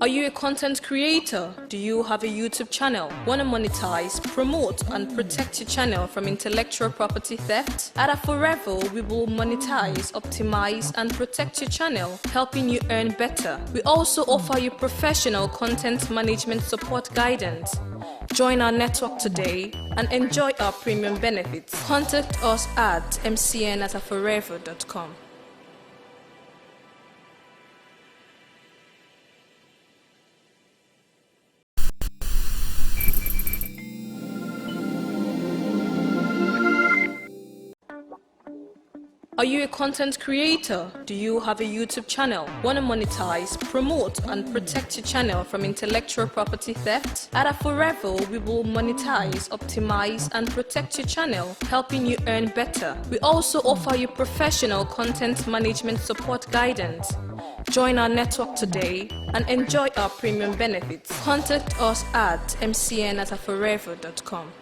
Are you a content creator? Do you have a YouTube channel? Want to monetize, promote, and protect your channel from intellectual property theft? At Forever, we will monetize, optimize, and protect your channel, helping you earn better. We also offer you professional content management support guidance. Join our network today and enjoy our premium benefits. Contact us at mcn@forever.com. Are you a content creator? Do you have a YouTube channel? Want to monetize, promote, and protect your channel from intellectual property theft? At Forever, we will monetize, optimize, and protect your channel, helping you earn better. We also offer you professional content management support guidance. Join our network today and enjoy our premium benefits. Contact us at mcn@forever.com.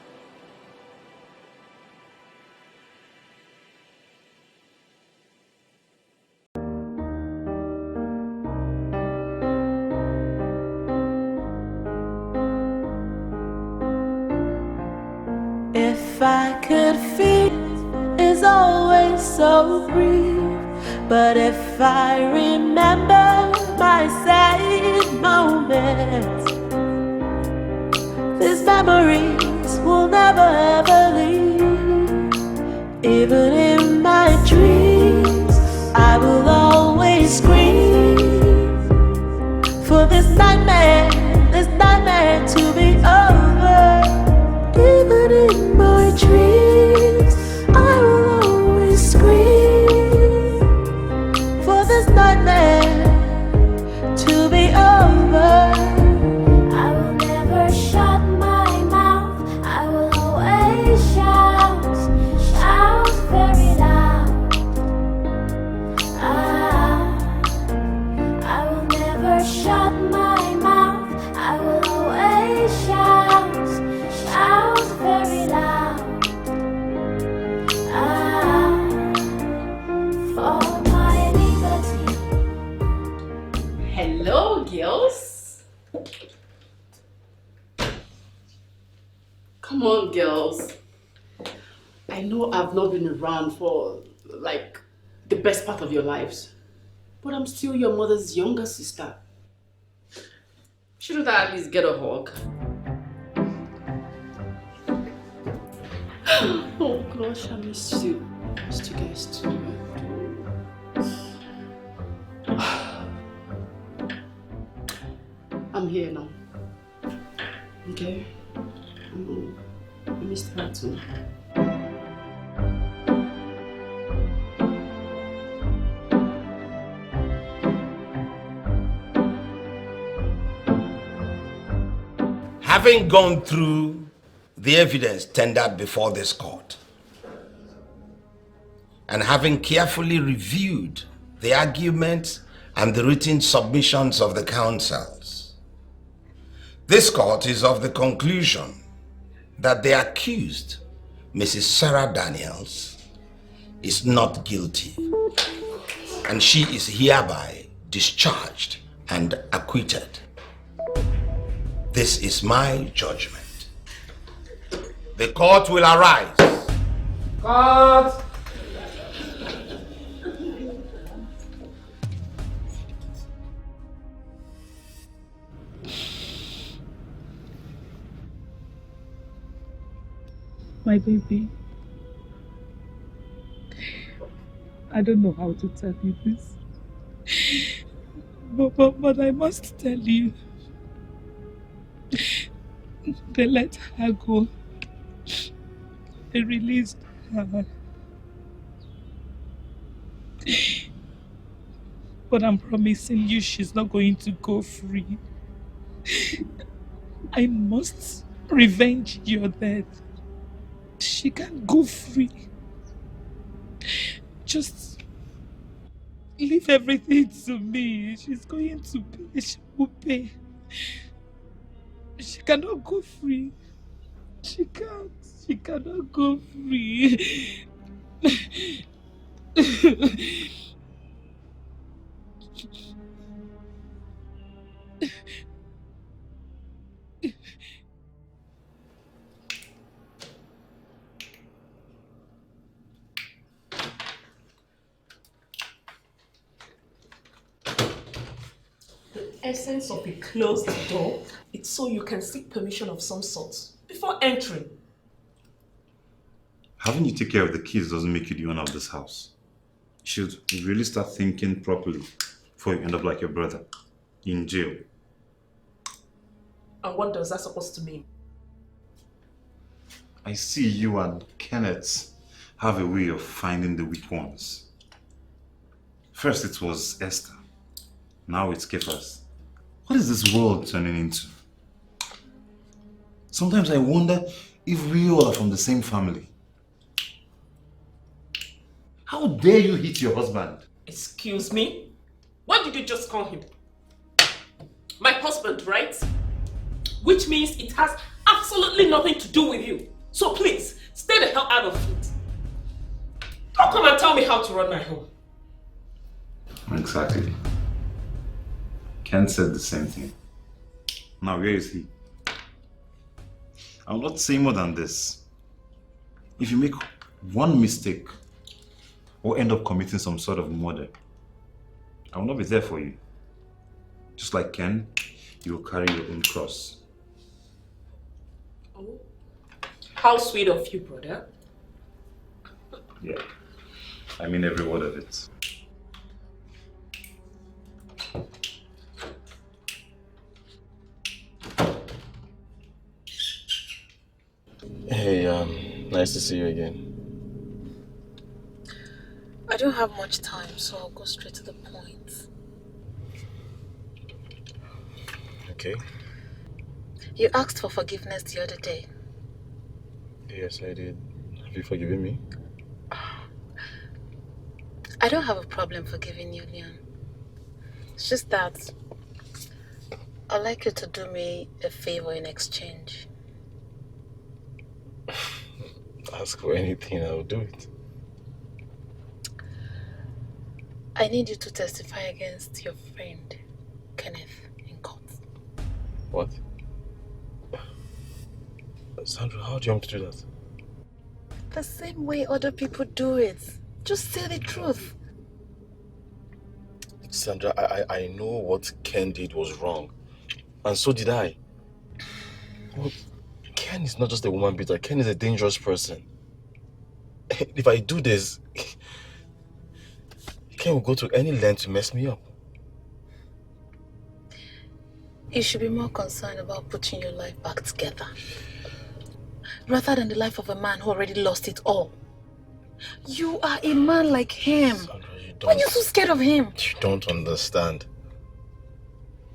If I could feel is always so brief, but if I remember my sad moments, these memories will never ever leave. Even in my dreams, I will always scream for this nightmare to be over. Even in my dreams, I will always scream for this nightmare to be over. I will never shut my mouth. I will always shout very loud. I will never shut my mouth. I will always shout very loud. For my liberty. Hello, girls. Come on, girls. I know I've not been around for like the best part of your lives, but I'm still your mother's younger sister. Shouldn't I at least get a hug? Oh gosh, I missed you. I missed you guys too. I'm here now. Okay? I missed her too. Having gone through the evidence tendered before this court, and having carefully reviewed the arguments and the written submissions of the counsels, this court is of the conclusion that the accused, Mrs. Sarah Daniels, is not guilty, and she is hereby discharged and acquitted. This is my judgment. The court will arise. Court! My baby, I don't know how to tell you this, but I must tell you, they let her go. They released her. But I'm promising you she's not going to go free. I must revenge your death. She can't go free. Just leave everything to me. She's going to pay. She will pay. She cannot go free. She can't. She cannot go free. essence of a closed door, it's so you can seek permission of some sort before entering. Having you take care of the kids doesn't make you the owner of this house. You should really start thinking properly before you end up like your brother, in jail. And what does that supposed to mean? I see you and Kenneth have a way of finding the weak ones. First it was Esther, now it's Kephas. What is this world turning into? Sometimes I wonder if we all are from the same family. How dare you hit your husband? Excuse me? What did you just call him? My husband, right? Which means it has absolutely nothing to do with you. So please, stay the hell out of it. Don't come and tell me how to run my home. Exactly. Ken said the same thing. Now where is he? I'll not say more than this. If you make one mistake or end up committing some sort of murder, I will not be there for you. Just like Ken, you will carry your own cross. Oh, how sweet of you, brother. Yeah, I mean every word of it. Hey, nice to see you again. I don't have much time, so I'll go straight to the point. Okay. You asked for forgiveness the other day. Yes, I did. Have you forgiven me? I don't have a problem forgiving you, Leon. It's just that I'd like you to do me a favor in exchange. Ask for anything, I'll do it. I need you to testify against your friend, Kenneth, in court. What? Sandra, how do you want me to do that? The same way other people do it. Just say the truth. Sandra, I know what Ken did was wrong. And so did I. Well, Ken is not just a woman beater. Ken is a dangerous person. If I do this, Ken will go to any length to mess me up. You should be more concerned about putting your life back together, rather than the life of a man who already lost it all. You are a man like him. Sandra, Why are you so scared of him? You don't understand.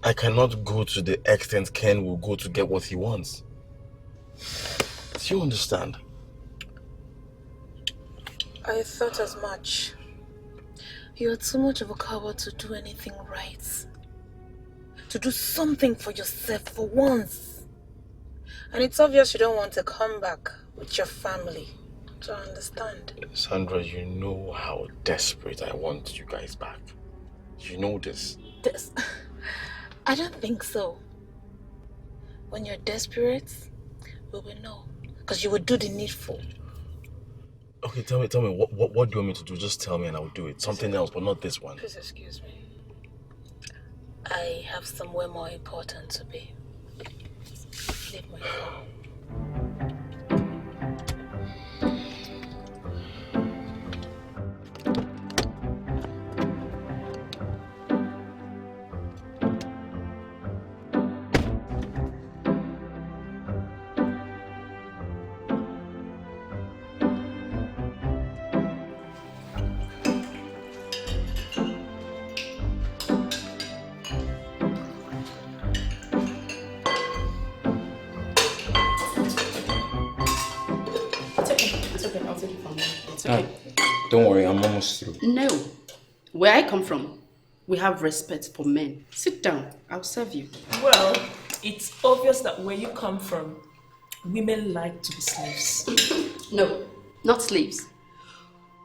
I cannot go to the extent Ken will go to get what he wants. Do you understand? I thought as much. You're too much of a coward to do anything right. To do something for yourself for once. And it's obvious you don't want to come back with your family. To understand. Sandra, you know how desperate I want you guys back. You know this. I don't think so. When you're desperate, we will know. Because you will do the needful. Okay, tell me, what do you want me to do? Just tell me and I will do it. Something else, but not this one. Please excuse me. I have somewhere more important to be. Leave my phone. Don't worry, I'm almost through. No. Where I come from, we have respect for men. Sit down. I'll serve you. Well, it's obvious that where you come from, women like to be slaves. No, not slaves.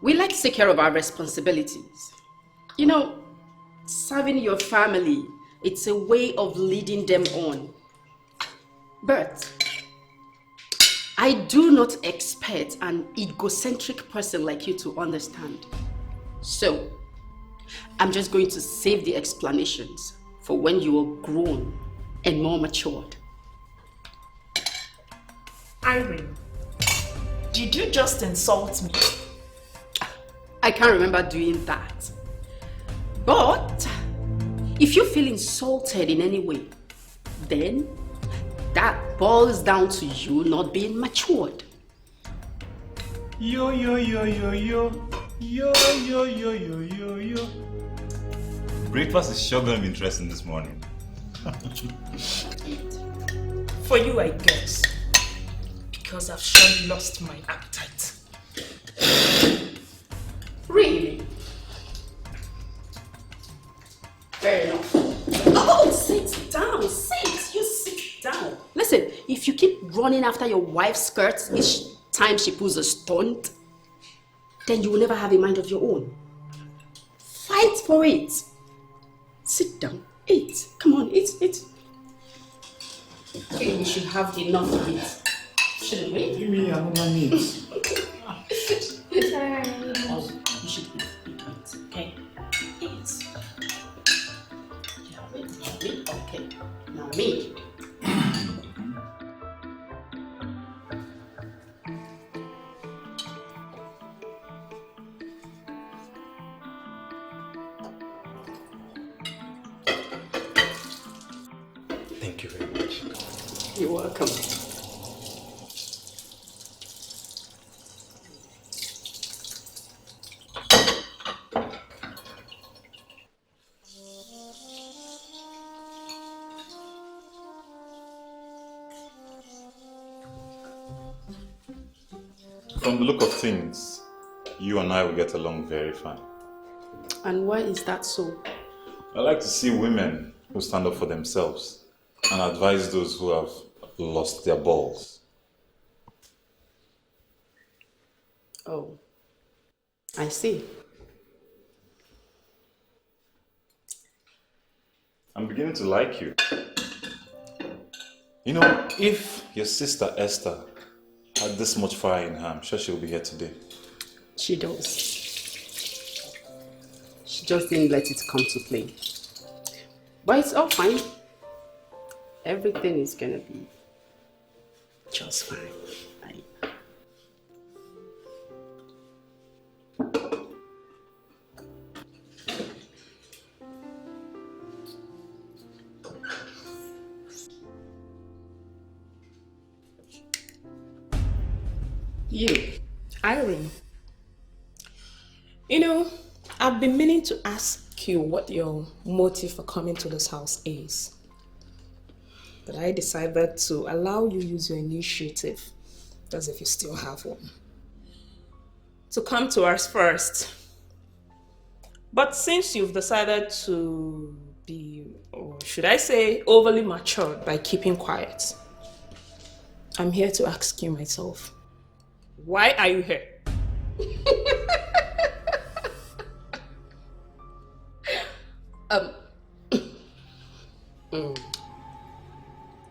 We like to take care of our responsibilities. You know, serving your family, it's a way of leading them on. But I do not expect an egocentric person like you to understand. So, I'm just going to save the explanations for when you are grown and more matured. Irene, did you just insult me? I can't remember doing that. But if you feel insulted in any way, then that boils down to you not being matured. Yo. Breakfast is sure going to be interesting this morning. For you, I guess. Because I've surely lost my appetite. Really? Fair enough. Oh, sit down, you sit down. Listen, if you keep running after your wife's skirts each time she pulls a stunt, then you will never have a mind of your own. Fight for it. Sit down, eat. Come on, eat. Okay, we should have enough to eat. Shouldn't we? Give me a woman needs. Oh, you should eat. Okay? Eat. Yeah, wait. Okay. Now me. Thank you very much. You're welcome. From the look of things, you and I will get along very fine. And why is that so? I like to see women who stand up for themselves and advise those who have lost their balls. Oh, I see. I'm beginning to like you. You know, if your sister Esther had this much fire in her, I'm sure she'll be here today. She does. She just didn't let it come to play. But it's all fine. Everything is gonna be just fine. You, Irene, you know, I've been meaning to ask you what your motive for coming to this house is. But I decided to allow you use your initiative, as if you still have one, to come to us first. But since you've decided to be, or should I say, overly matured by keeping quiet, I'm here to ask you myself, why are you here?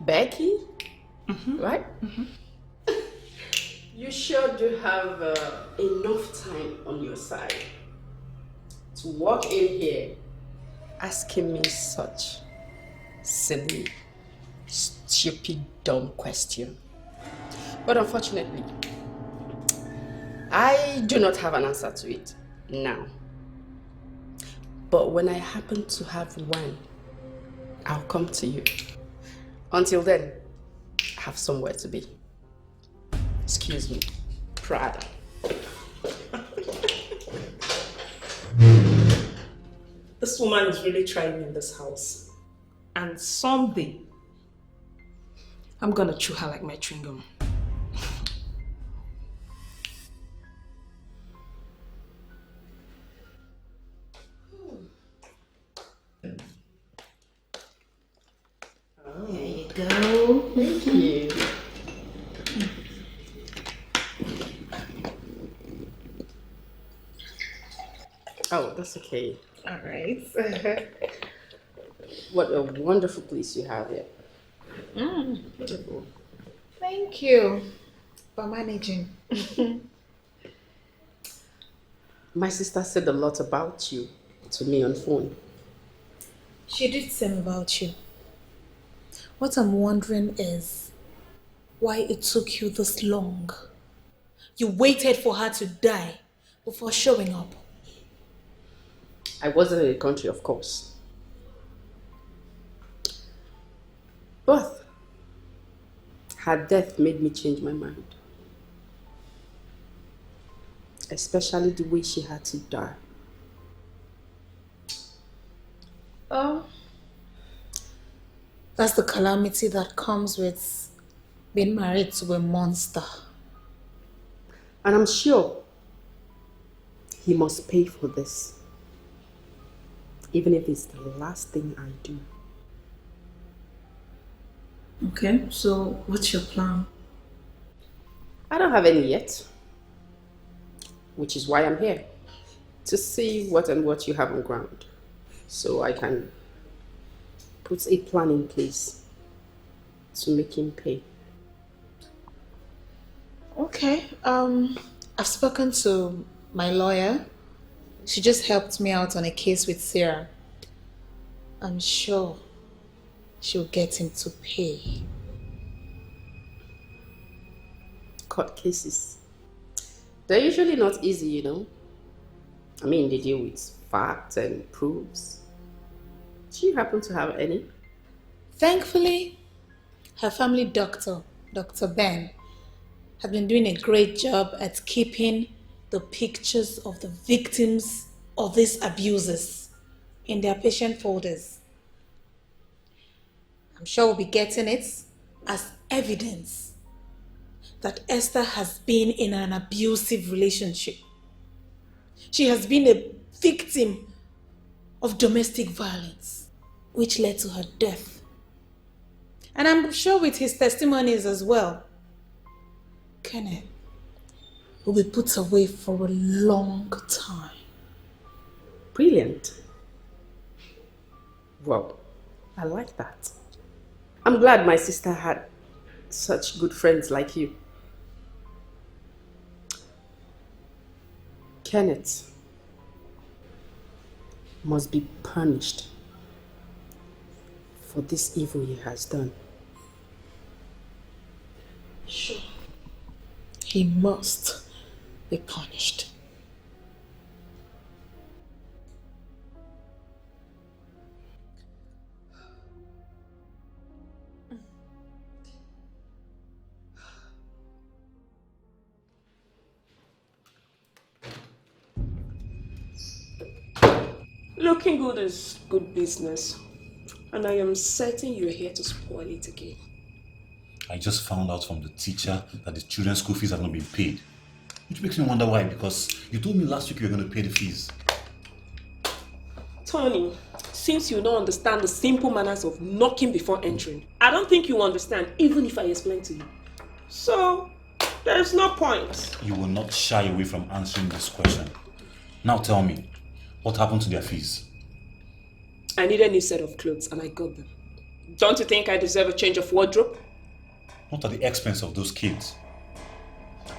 Becky, right? You sure do have enough time on your side to walk in here asking me such silly, stupid, dumb question. But unfortunately, I do not have an answer to it now. But when I happen to have one, I'll come to you. Until then, I have somewhere to be. Excuse me, Prada. This woman is really trying in this house. And someday, I'm gonna chew her like my chewing gum. There you go. Thank you. Oh, that's okay. All right. What a wonderful place you have here. Beautiful. Thank you for managing. My sister said a lot about you to me on phone. She did same about you. What I'm wondering is why it took you this long. You waited for her to die before showing up. I wasn't in the country, of course. But her death made me change my mind. Especially the way she had to die. Oh. That's the calamity that comes with being married to a monster. And I'm sure he must pay for this. Even if it's the last thing I do. Okay, so what's your plan? I don't have any yet. Which is why I'm here. To see what you have on ground. So I can put a plan in place to make him pay. Okay, I've spoken to my lawyer. She just helped me out on a case with Sarah. I'm sure she'll get him to pay. Court cases. They're usually not easy, you know. I mean, they deal with facts and proofs. Do you happen to have any? Thankfully, her family doctor, Dr. Ben, has been doing a great job at keeping the pictures of the victims of these abuses in their patient folders. I'm sure we'll be getting it as evidence that Esther has been in an abusive relationship. She has been a victim of domestic violence, which led to her death. And I'm sure with his testimonies as well, Kenneth will be put away for a long time. Brilliant. Well, I like that. I'm glad my sister had such good friends like you. Kenneth must be punished for this evil he has done. Sure. He must be punished. Looking good is good business. And I am certain you're here to spoil it again. I just found out from the teacher that the children's school fees have not been paid. Which makes me wonder why, because you told me last week you were going to pay the fees. Tony, since you don't understand the simple manners of knocking before entering, I don't think you understand even if I explain to you. So, there's no point. You will not shy away from answering this question. Now tell me, what happened to their fees? I need a new set of clothes and I got them. Don't you think I deserve a change of wardrobe? Not at the expense of those kids.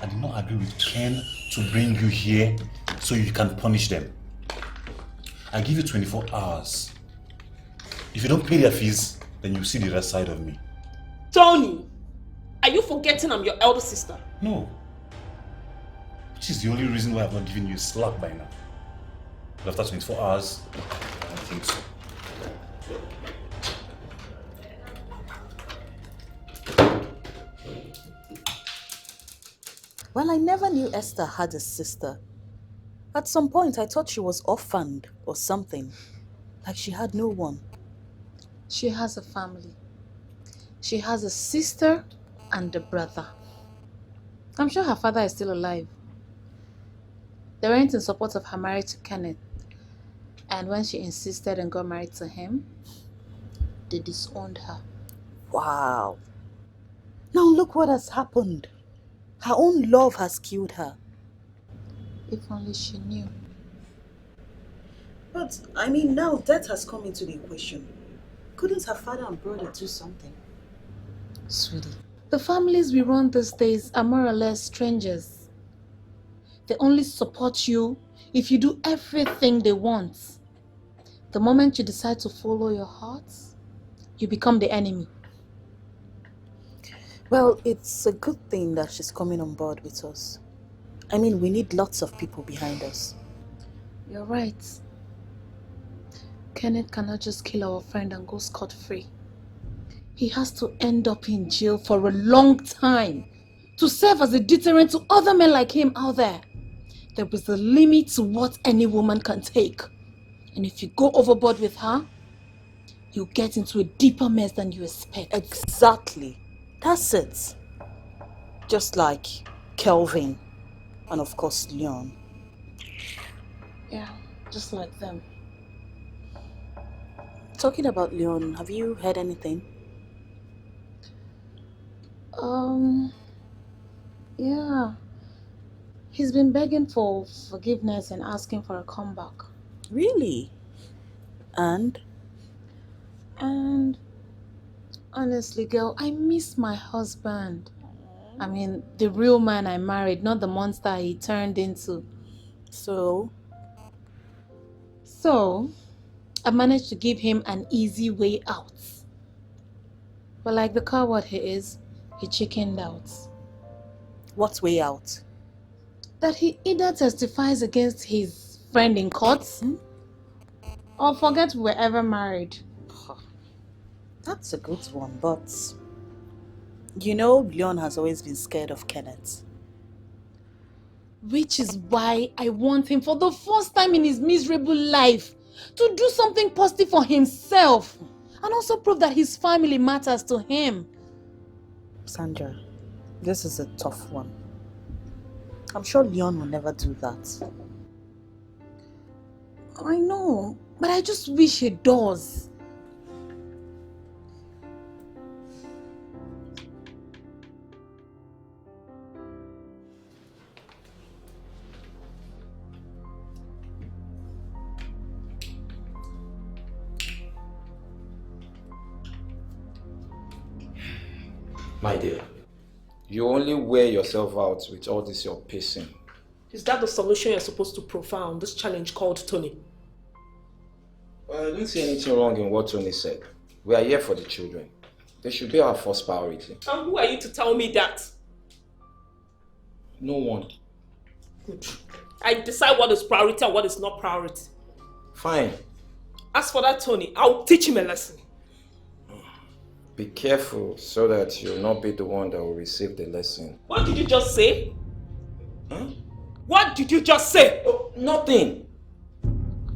I did not agree with Ken to bring you here so you can punish them. I give you 24 hours. If you don't pay their fees, then you'll see the rest side of me. Tony, are you forgetting I'm your elder sister? No. Which is the only reason why I've not given you a slap by now. But after 24 hours, I don't think so. Well, I never knew Esther had a sister. At some point, I thought she was orphaned or something. Like she had no one. She has a family. She has a sister and a brother. I'm sure her father is still alive. They weren't in support of her marriage to Kenneth. And when she insisted and got married to him, they disowned her. Wow. Now look what has happened. Her own love has killed her. If only she knew. But, I mean, now death has come into the equation. Couldn't her father and brother do something? Sweetie, the families we run these days are more or less strangers. They only support you if you do everything they want. The moment you decide to follow your heart, you become the enemy. Well, it's a good thing that she's coming on board with us. I mean, we need lots of people behind us. You're right. Kenneth cannot just kill our friend and go scot-free. He has to end up in jail for a long time to serve as a deterrent to other men like him out there. There is a limit to what any woman can take. And if you go overboard with her, you'll get into a deeper mess than you expect. Exactly. That's it. Just like Kelvin and of course Leon. Yeah, just like them. Talking about Leon, have you heard anything? Yeah. He's been begging for forgiveness and asking for a comeback. Really? And honestly, girl, I miss my husband. I mean, the real man I married, not the monster he turned into. So, I managed to give him an easy way out. But like the coward he is, he chickened out. what way out? That he either testifies against his friend in court, or forget we were ever married. That's a good one, but you know Leon has always been scared of Kenneth. Which is why I want him for the first time in his miserable life to do something positive for himself and also prove that his family matters to him. Sandra, this is a tough one. I'm sure Leon will never do that. I know, but I just wish he does. My dear, you only wear yourself out with all this your pacing. Is that the solution you're supposed to profound this challenge called Tony? Well, I don't see anything wrong in what Tony said. We are here for the children. They should be our first priority. And who are you to tell me that? No one. Good. I decide what is priority and what is not priority. Fine. As for that Tony, I'll teach him a lesson. Be careful so that you'll not be the one that will receive the lesson. What did you just say? Huh? What did you just say? Oh, nothing.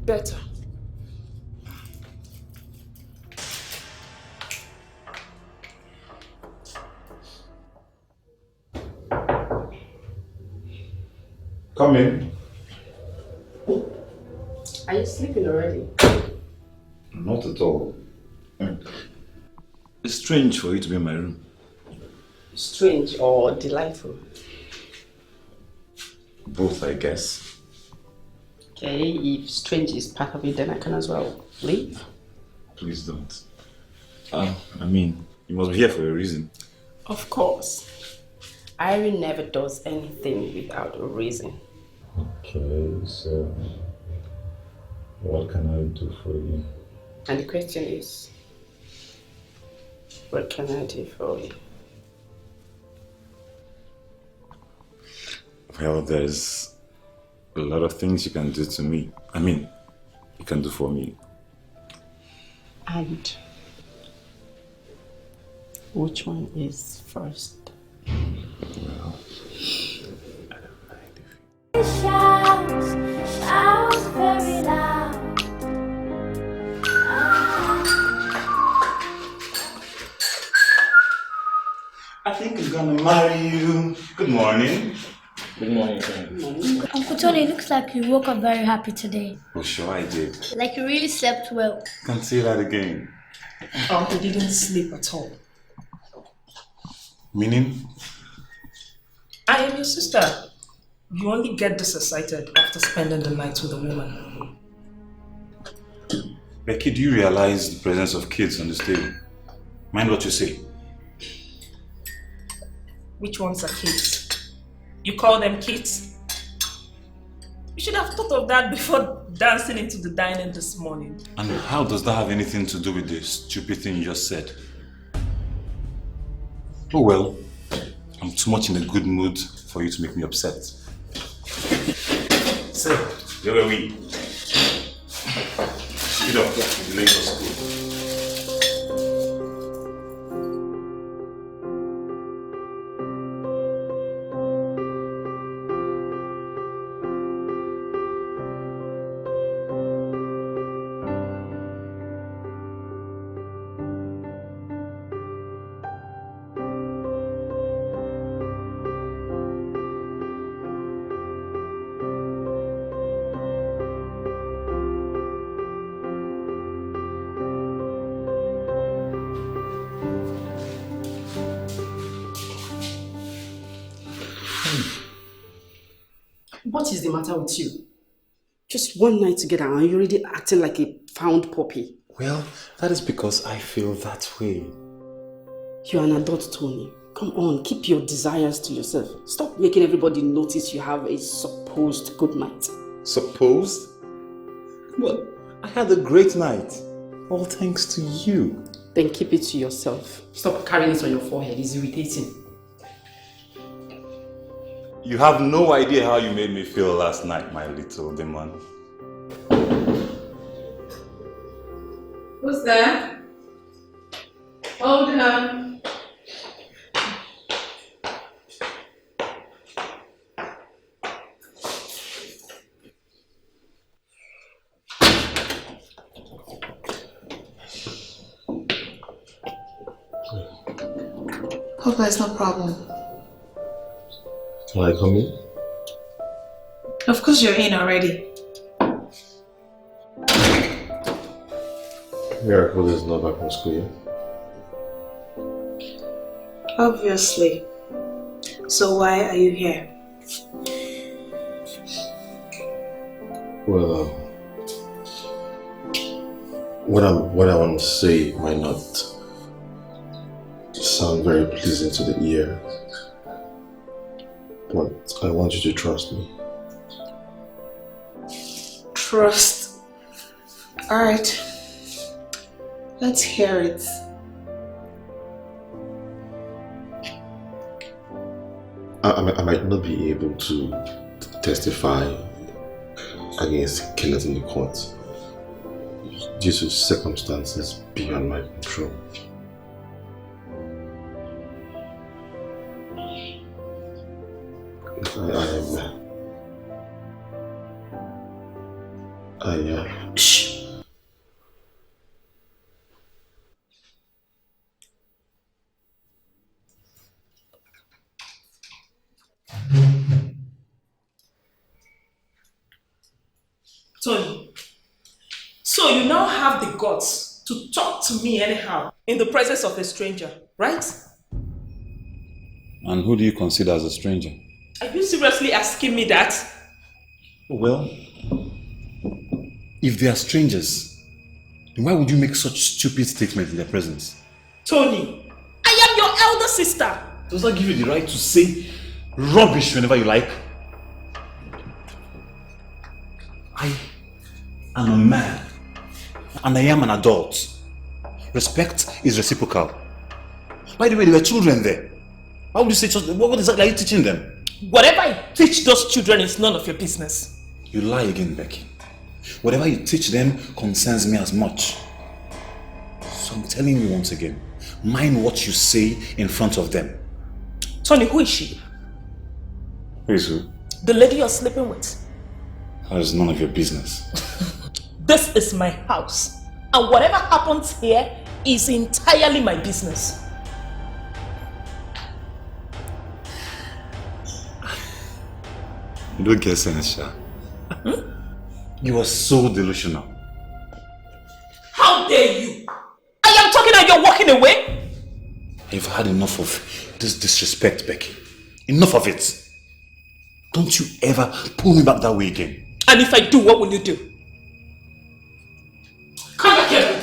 Better. Come in. Are you sleeping already? Not at all. It's strange for you to be in my room. Strange or delightful? Both, I guess. Okay, if strange is part of it, then I can as well leave. Please don't. I mean, you must be here for a reason. Of course. Irene never does anything without a reason. Okay, so what can I do for you? And the question is, what can I do for you? Well, there's a lot of things you can do to me. I mean, you can do for me. And which one is first? Well, Shouts very loud. I think I'm gonna marry you. Good morning. Good morning, friend. Uncle Tony, it looks like you woke up very happy today. Oh, sure I did. Like you really slept well. Can't say that again. Oh, he didn't sleep at all. Meaning? I am your sister. You only get this excited after spending the night with a woman. Becky, do you realize the presence of kids on this table? Mind what you say. Which ones are kids? You call them kids? You should have thought of that before dancing into the dining this morning. And how does that have anything to do with the stupid thing you just said? Oh well, I'm too much in a good mood for you to make me upset. So, where were we? Speed up, you're late for school. What is the matter with you? Just one night together and you're already acting like a found puppy. Well, that is because I feel that way. You're an adult, Tony. Come on, keep your desires to yourself. Stop making everybody notice you have a supposed good night. Supposed? Well, I had a great night. All thanks to you. Then keep it to yourself. Stop carrying it on your forehead. It's irritating. You have no idea how you made me feel last night, my little demon. Who's there? Hold on. Hope there's no problem. Can I come in? Of course you're in already. Miracle is not back from school yet? Obviously. So why are you here? Well, what I want to say might not sound very pleasing to the ear, but I want you to trust me. Trust. Alright. Let's hear it. I might not be able to testify against Kenneth in the court due to circumstances beyond my control. Shh. Tony, so you now have the guts to talk to me anyhow in the presence of a stranger, right? And who do you consider as a stranger? Are you seriously asking me that? Well, if they are strangers, then why would you make such stupid statements in their presence? Tony, I am your elder sister. Does that give you the right to say rubbish whenever you like? I am a man, and I am an adult. Respect is reciprocal. By the way, there were children there. Why would you say what exactly are you teaching them? Whatever I teach those children is none of your business. You lie again, Becky. Whatever you teach them concerns me as much. So I'm telling you once again, mind what you say in front of them. Tony, who is she? Who is who? The lady you're sleeping with. That is none of your business. This is my house, and whatever happens here is entirely my business. You don't get sense, Sha. You are so delusional. How dare you? I am talking and you're walking away? I've had enough of this disrespect, Becky. Enough of it. Don't you ever pull me back that way again. And if I do, what will you do? Come back here.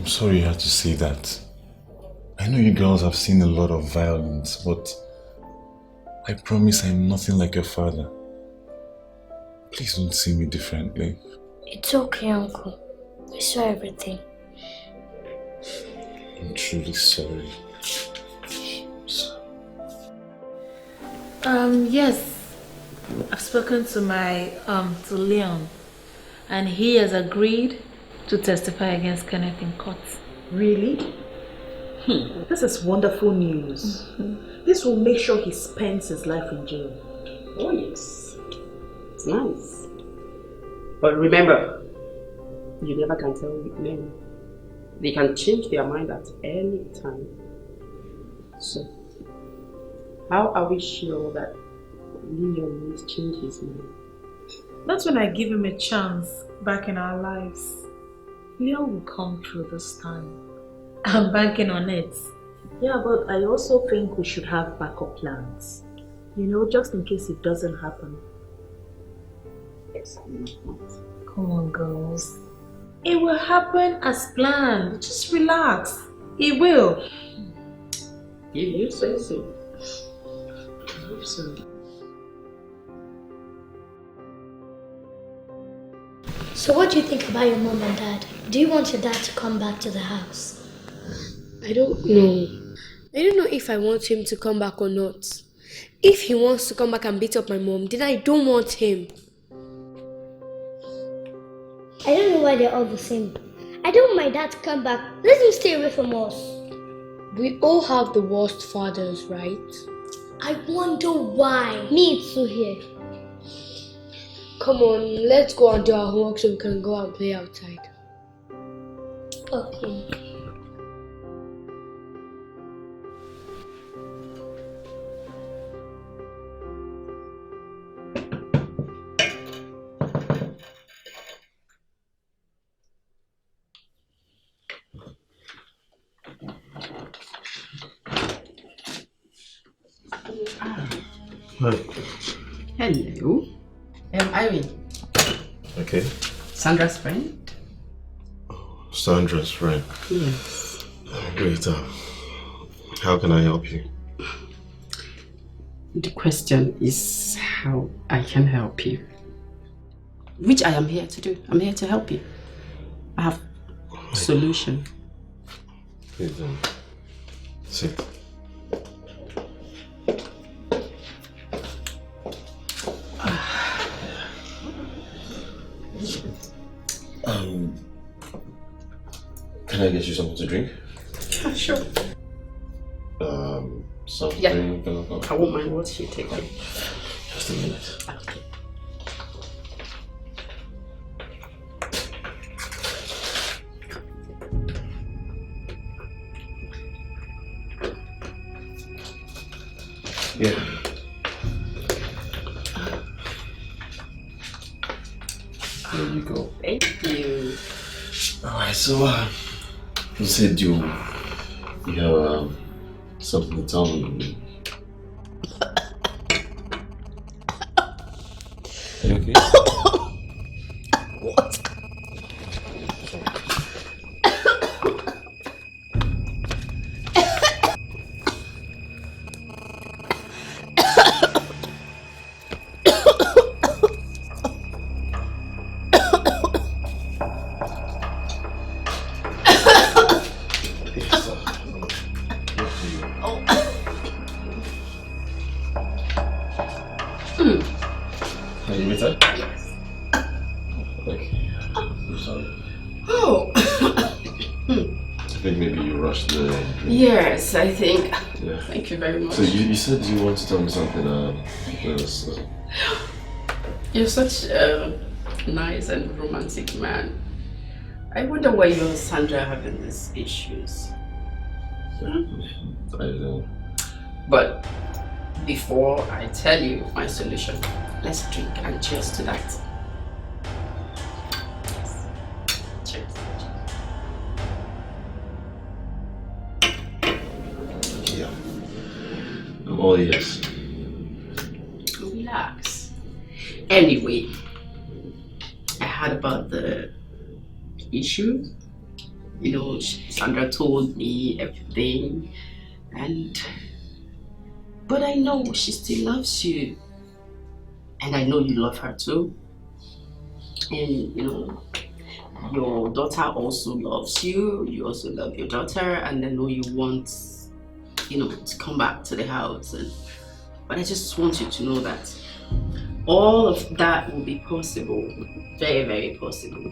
sorry you had to say that. I know you girls have seen a lot of violence, but I promise I'm nothing like your father. Please don't see me differently. It's okay, Uncle. I saw everything. I'm truly sorry. Yes. I've spoken to to Leon, and he has agreed to testify against Kenneth in court. Really? This is wonderful news. This will make sure he spends his life in jail. Oh yes, it's nice. But remember, you never can tell men. They can change their mind at any time. So, how are we sure that Leon won't change his mind? That's when I give him a chance back in our lives. Leon will come through this time. I'm banking on it. Yeah, but I also think we should have backup plans. You know, just in case it doesn't happen. Come on, girls. It will happen as planned. Just relax. It will. If you say so. I hope so. So what do you think about your mom and dad? Do you want your dad to come back to the house? I don't know. I don't know if I want him to come back or not. If he wants to come back and beat up my mom, then I don't want him. I don't know why they're all the same. I don't want my dad to come back. Let him stay away from us. We all have the worst fathers, right? I wonder why. Me too here. Come on, let's go and do our homework so we can go and play outside. Okay. Hi. Hello. Irene. Okay. Sandra's friend? Sandra's friend. Yes. Great. How can I help you? The question is how I can help you. Which I am here to do. I'm here to help you. I have a solution. Please, sit. Can I get you something to drink? Yeah, sure. Something. Yeah. I won't mind what you take. Just a minute. Okay. Yeah. There you go. Thank you. Alright, so you said you have something to tell me. Are you okay? What? Are you with her? Yes. Okay. I'm sorry. Oh. I think maybe you rushed the drink. Yes, I think. Yeah. Thank you very much. So you said you want to tell me something. You're such a nice and romantic man. I wonder why you and Sandra are having these issues. I don't. But before I tell you my solution, let's drink and cheers to that. Yes. Cheers. Yeah. I'm all ears. Relax. Anyway, I heard about the issue You know, Sandra told me everything, but I know she still loves you. And I know you love her too. And you know, your daughter also loves you. You also love your daughter, and I know you want, you know, to come back to the house. But I just want you to know that all of that will be possible. Very, very possible.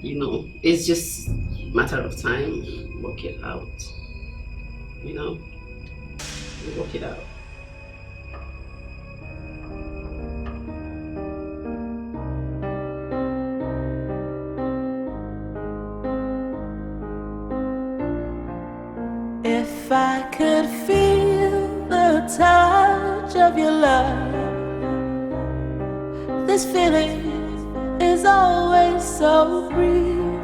You know, it's just a matter of time. Work it out. You know, we'll work it out. If I could feel the touch of your love, this feeling is always so brief.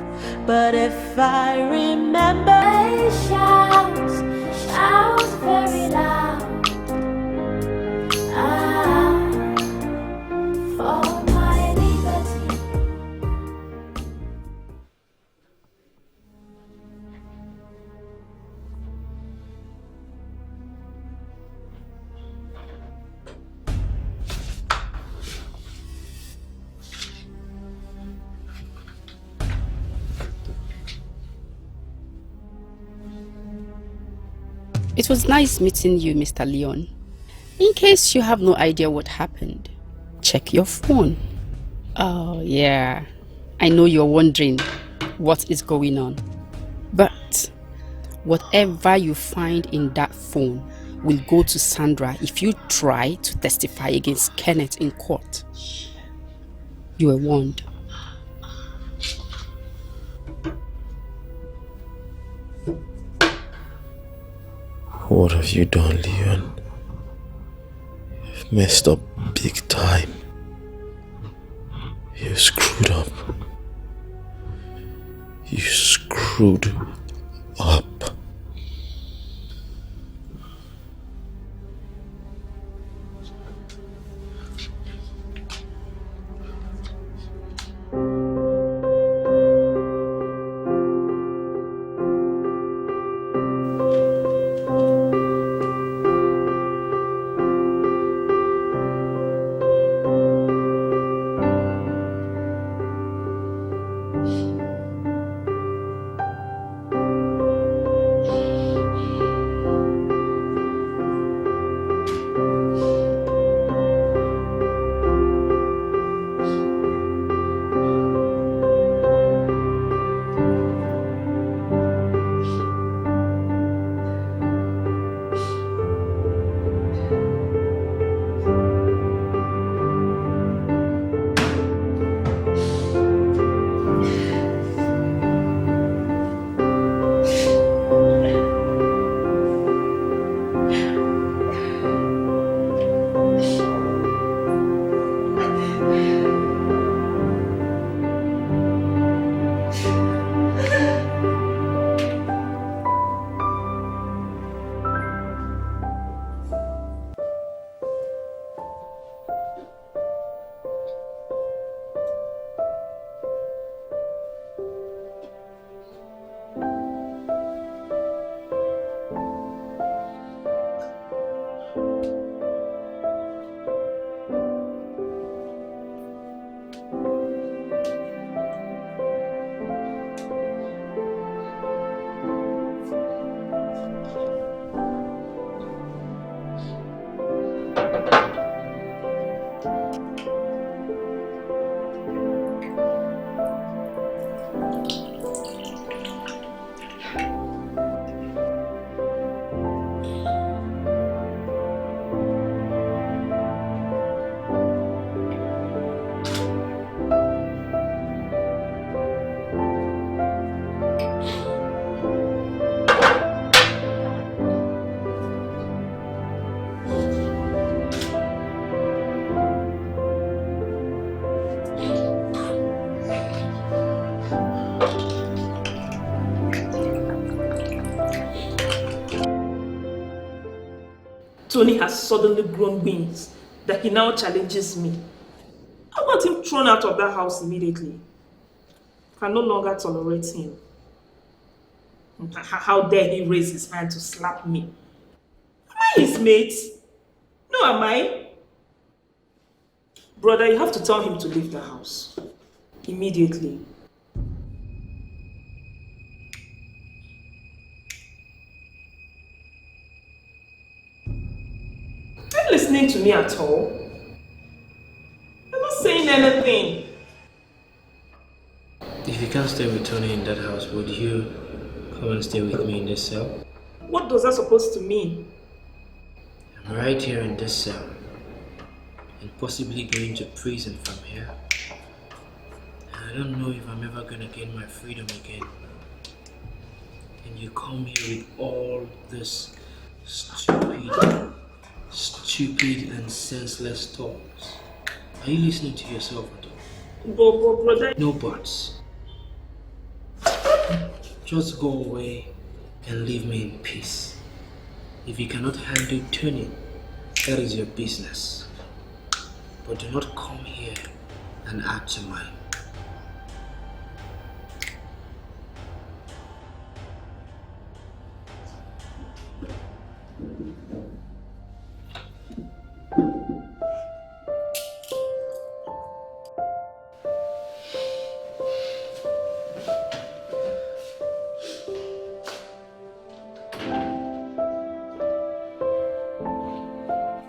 But if I remember, shouts very loud. For my liberty. It was nice meeting you, Mr. Leon. In case you have no idea what happened, check your phone. Oh, yeah. I know you're wondering what is going on. But whatever you find in that phone will go to Sandra if you try to testify against Kenneth in court. You were warned. What have you done, Leon? You've messed up big time. You screwed up. You screwed up. Tony has suddenly grown wings that he now challenges me. I want him thrown out of that house immediately. I can no longer tolerate him. How dare he raise his hand to slap me? Am I his mate? No, am I? Brother, you have to tell him to leave the house. Immediately. Are you listening to me at all? I'm not saying anything. If you can't stay with Tony in that house, would you come and stay with me in this cell? What does that supposed to mean? I'm right here in this cell, and possibly going to prison from here. And I don't know if I'm ever gonna gain my freedom again. And you come here with all this stupid and senseless talks. Are you listening to yourself at all? Brother. No buts. Just go away and leave me in peace. If you cannot handle Tony, that is your business. But do not come here and add to mine.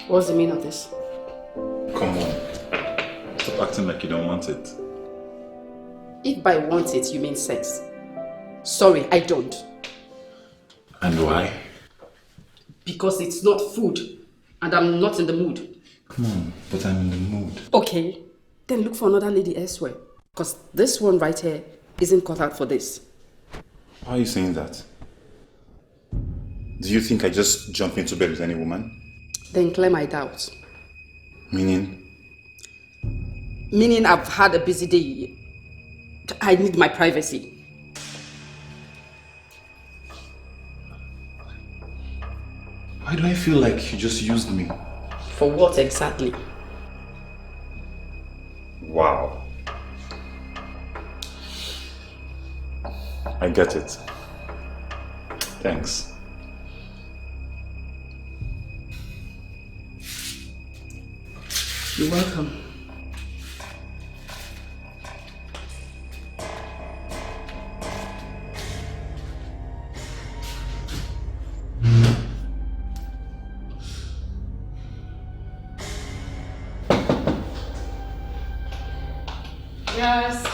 What's the meaning of this? Come on. Stop acting like you don't want it. If by want it, you mean sex. Sorry, I don't. And why? Because it's not food, and I'm not in the mood. Come on, but I'm in the mood. Okay, then look for another lady elsewhere. Because this one right here isn't cut out for this. Why are you saying that? Do you think I just jump into bed with any woman? Then clear my doubts. Meaning? Meaning I've had a busy day. I need my privacy. Why do I feel like you just used me? For what exactly? Wow. I get it. Thanks. You're welcome. Yes.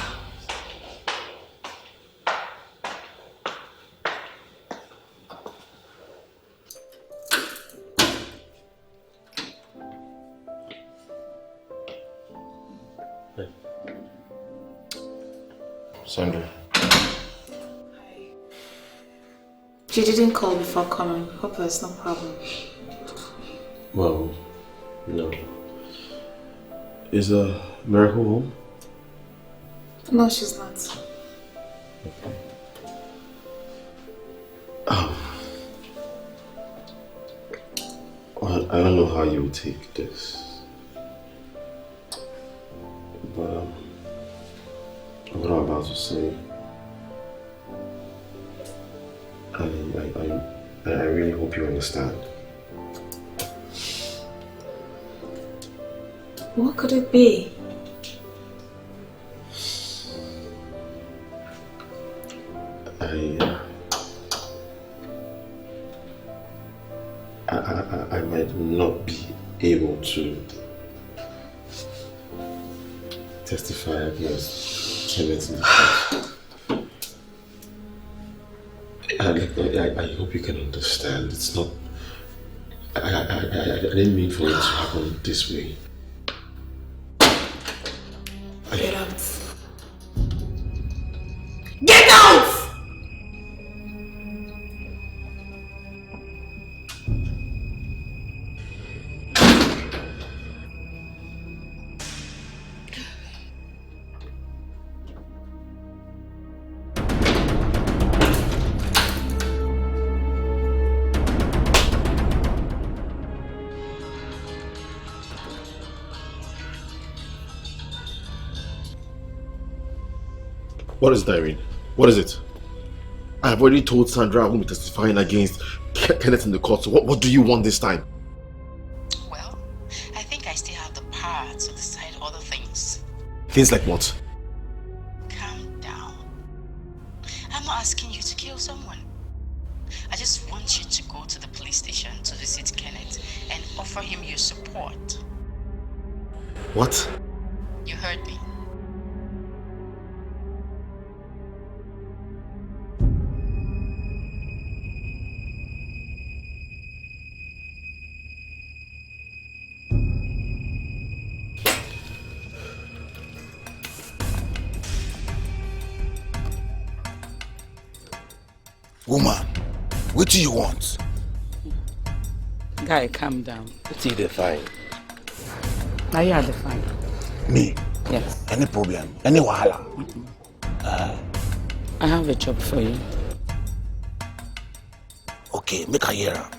Sandra. She didn't call before coming. Hope there's no problem. Well, no. Is Miracle home? No, she's not. Well, I don't know how you will take this. But what I'm about to say, I really hope you understand. What could it be? I might not be able to testify against Kenneth in the case. I hope you can understand. It's not. I didn't mean for it to happen this way. Get out. Get out! What is it, Irene? What is it? I've already told Sandra I won't be testifying against Kenneth in the court, so what do you want this time? Well, I think I still have the power to decide other things. Things like what? Calm down. I'm not asking you to kill someone. I just want you to go to the police station to visit Kenneth and offer him your support. What? You heard me. Woman, what do you want? Guy, calm down. What is the fine? Now you are the fine. Me? Yes. Any problem? Any wahala? I have a job for you. Okay, make a hear am.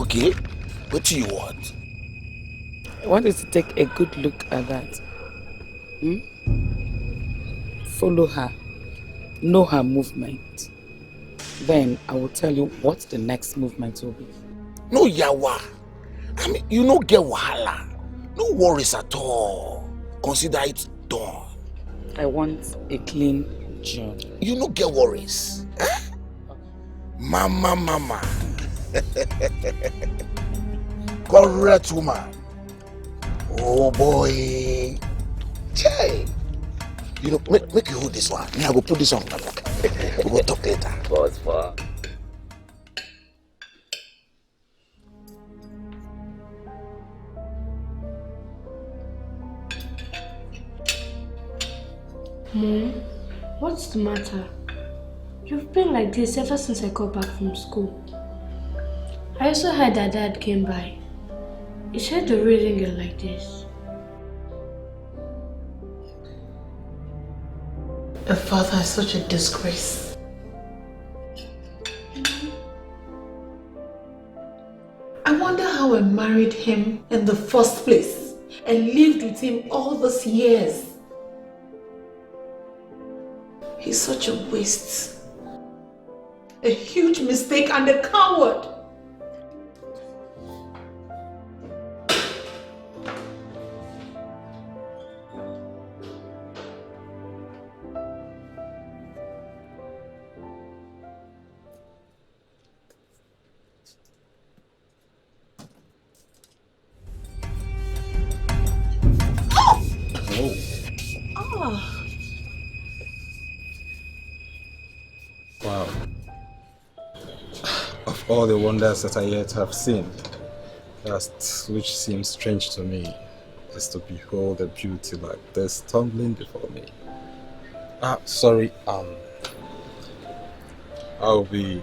Okay, what do you want? I want you to take a good look at that. Follow her. Know her movement. Then I will tell you what the next movement will be. No yawa. I mean, you no get wahala. No worries at all. Consider it done. I want a clean job. You no get worries. Eh? Mama. Correct woman. Oh boy. Chai. You know, make you hold this one. Me, I go put this on my pocket. We go talk later. What's for? Mom, what's the matter? You've been like this ever since I got back from school. I also heard that Dad came by. He said the reason you're like this. A father is such a disgrace. I wonder how I married him in the first place and lived with him all those years. He's such a waste. A huge mistake and a coward. Wow. Of all the wonders that I yet have seen, that which seems strange to me is to behold a beauty like this tumbling before me. Sorry, I'll be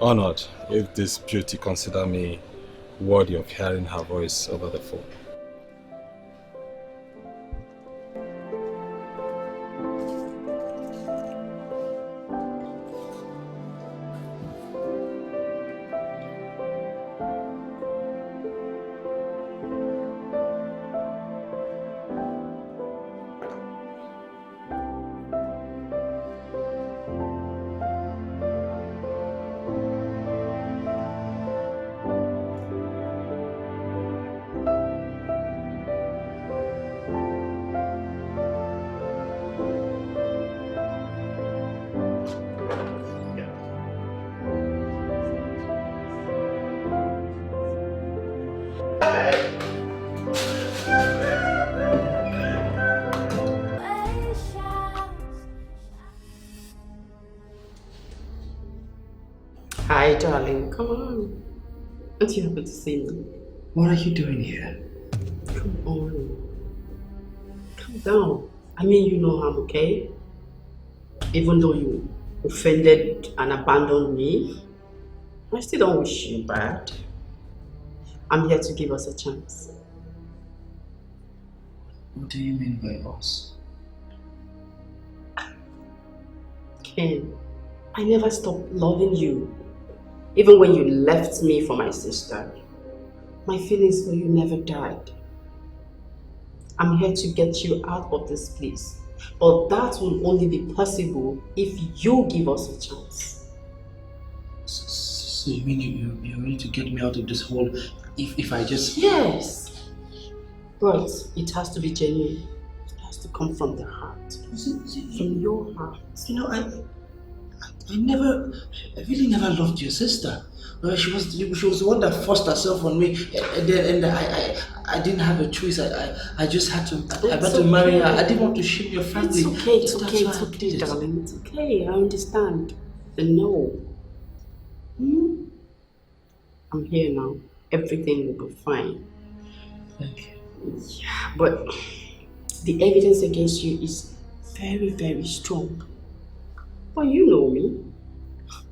honored if this beauty consider me worthy of hearing her voice over the phone. Hi, darling. Come on. Aren't you happy to see me? What are you doing here? Come on. Calm down. I mean, you know I'm okay. Even though you offended and abandoned me, I still don't wish you bad. I'm here to give us a chance. What do you mean by us? Ken, I never stopped loving you. Even when you left me for my sister, my feelings for you never died. I'm here to get you out of this place. But that will only be possible if you give us a chance. So you mean you're ready to get me out of this hole if I just... Yes. But it has to be genuine. It has to come from the heart. From your heart. You know, I really never loved your sister. She was the one that forced herself on me, and I didn't have a choice. I just had to. I had to marry her. I didn't want to shame your family. It's okay, darling. It's okay. I understand. No. I'm here now. Everything will be fine. Thank you. Yeah, but the evidence against you is very, very strong. But you know me.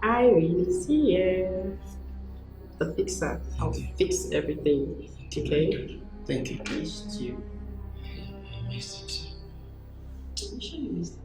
Irene is here. The fixer. I'll fix everything. Okay? Thank you. I missed you. I missed it too. I'm sure you missed it.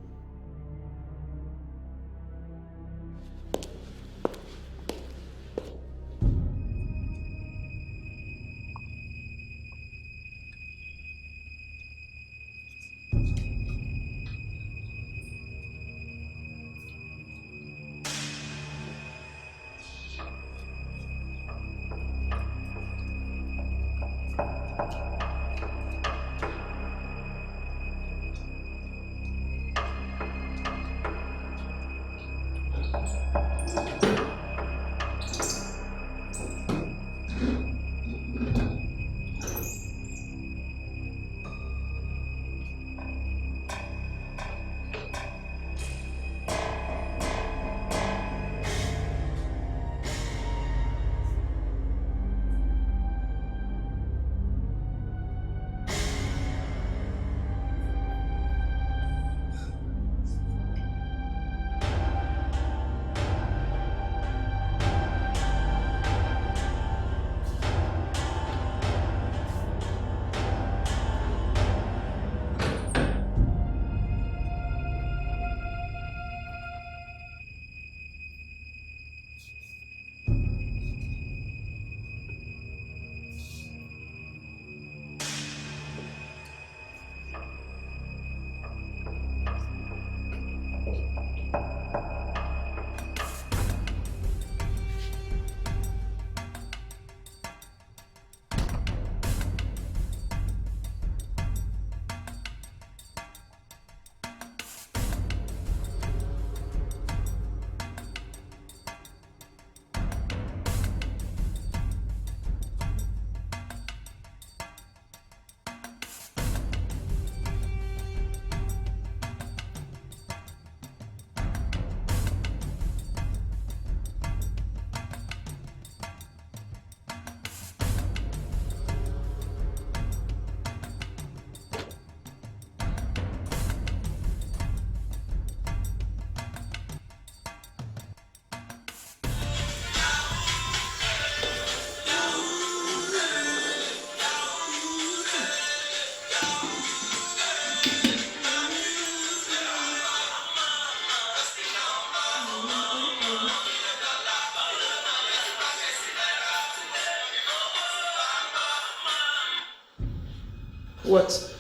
What?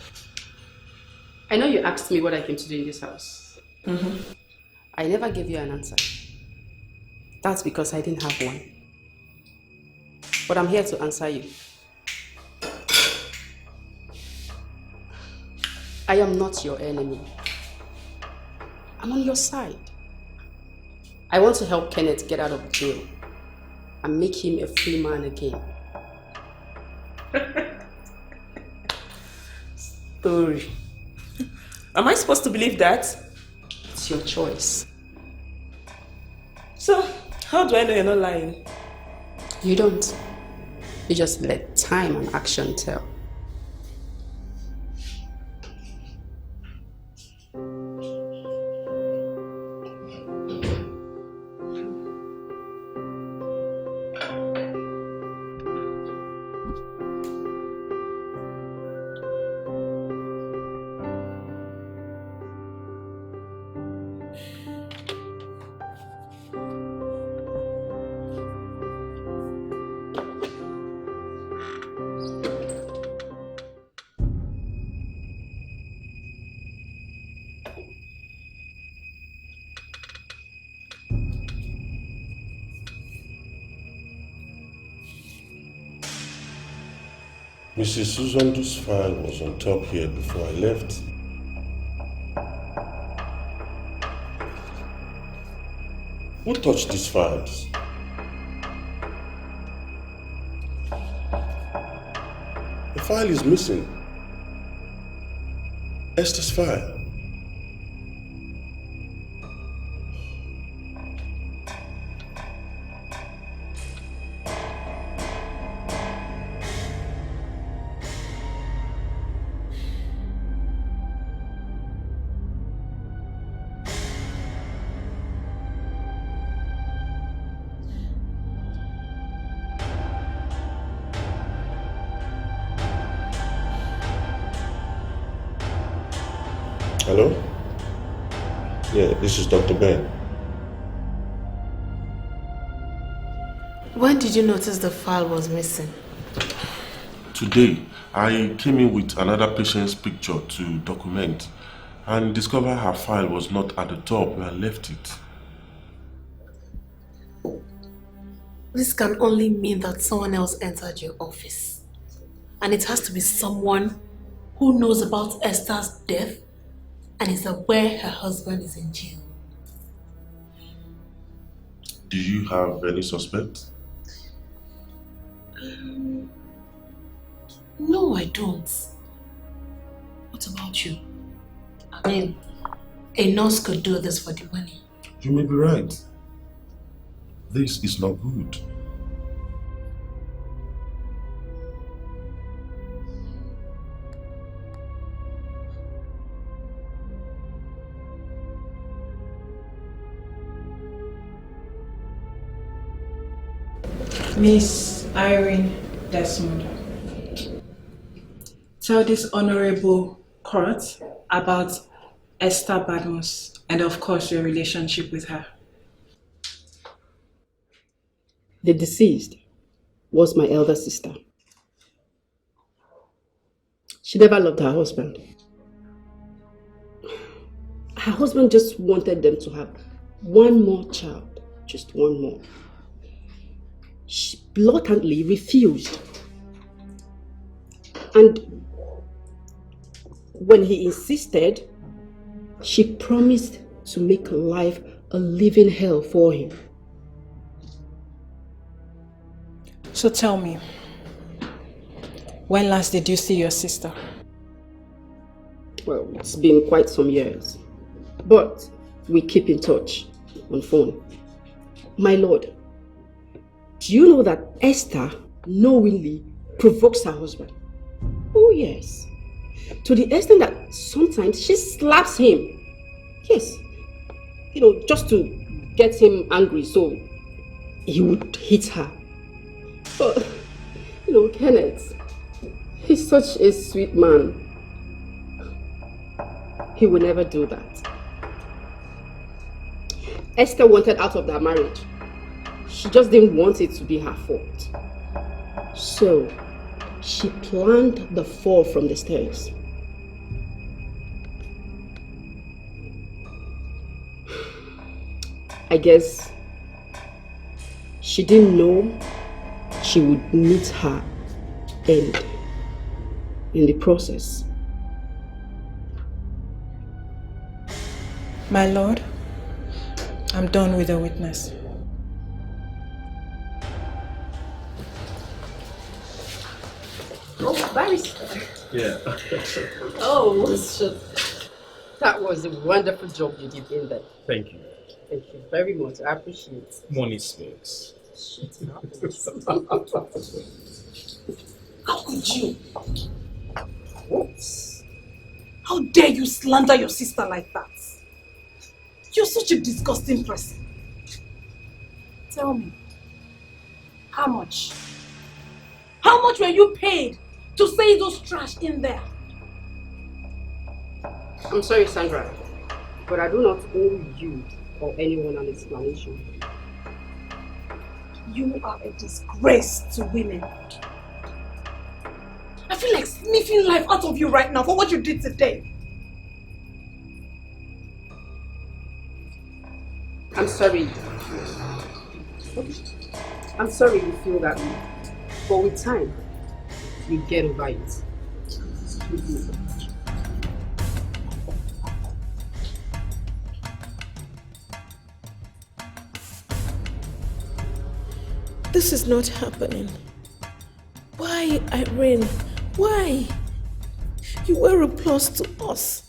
I know you asked me what I came to do in this house. I never gave you an answer. That's because I didn't have one. But I'm here to answer you. I am not your enemy. I'm on your side. I want to help Kenneth get out of jail and make him a free man again. Story. Am I supposed to believe that? It's your choice. So, how do I know you're not lying? You don't. You just let time and action tell. Mrs. Susandu's file was on top here before I left. Who touched these files? The file is missing. Esther's file. Hello? Yeah, this is Dr. Ben. When did you notice the file was missing? Today, I came in with another patient's picture to document and discovered her file was not at the top where I left it. This can only mean that someone else entered your office. And it has to be someone who knows about Esther's death and is aware her husband is in jail. Do you have any suspect? No, I don't. What about you? I mean, a nurse could do this for the money. You may be right. This is not good. Miss Irene Desmond, tell this honorable court about Esther Badmus and of course your relationship with her. The deceased was my elder sister. She never loved her husband. Her husband just wanted them to have one more child, just one more. She blatantly refused. And when he insisted, she promised to make life a living hell for him. So tell me, when last did you see your sister? Well, it's been quite some years, but we keep in touch on phone. My lord, do you know that Esther knowingly provokes her husband? Oh yes, to the extent that sometimes she slaps him. Yes, just to get him angry so he would hit her. But, Kenneth, he's such a sweet man. He will never do that. Esther wanted out of that marriage. She just didn't want it to be her fault. So, she planned the fall from the stairs. I guess she didn't know she would meet her end in the process. My lord, I'm done with the witness. Oh, barrister. Yeah. Oh, that was a wonderful job you did in there. Thank you. Thank you very much. I appreciate it. Money speaks. How could you? What? How dare you slander your sister like that? You're such a disgusting person. Tell me, how much? How much were you paid to say those trash in there? I'm sorry, Sandra, but I do not owe you or anyone an explanation. You are a disgrace to women. I feel like sniffing life out of you right now for what you did today. I'm sorry. I'm sorry you feel that way. But with time, you get over it. This is not happening. Why, Irene? Why? You were a plus to us.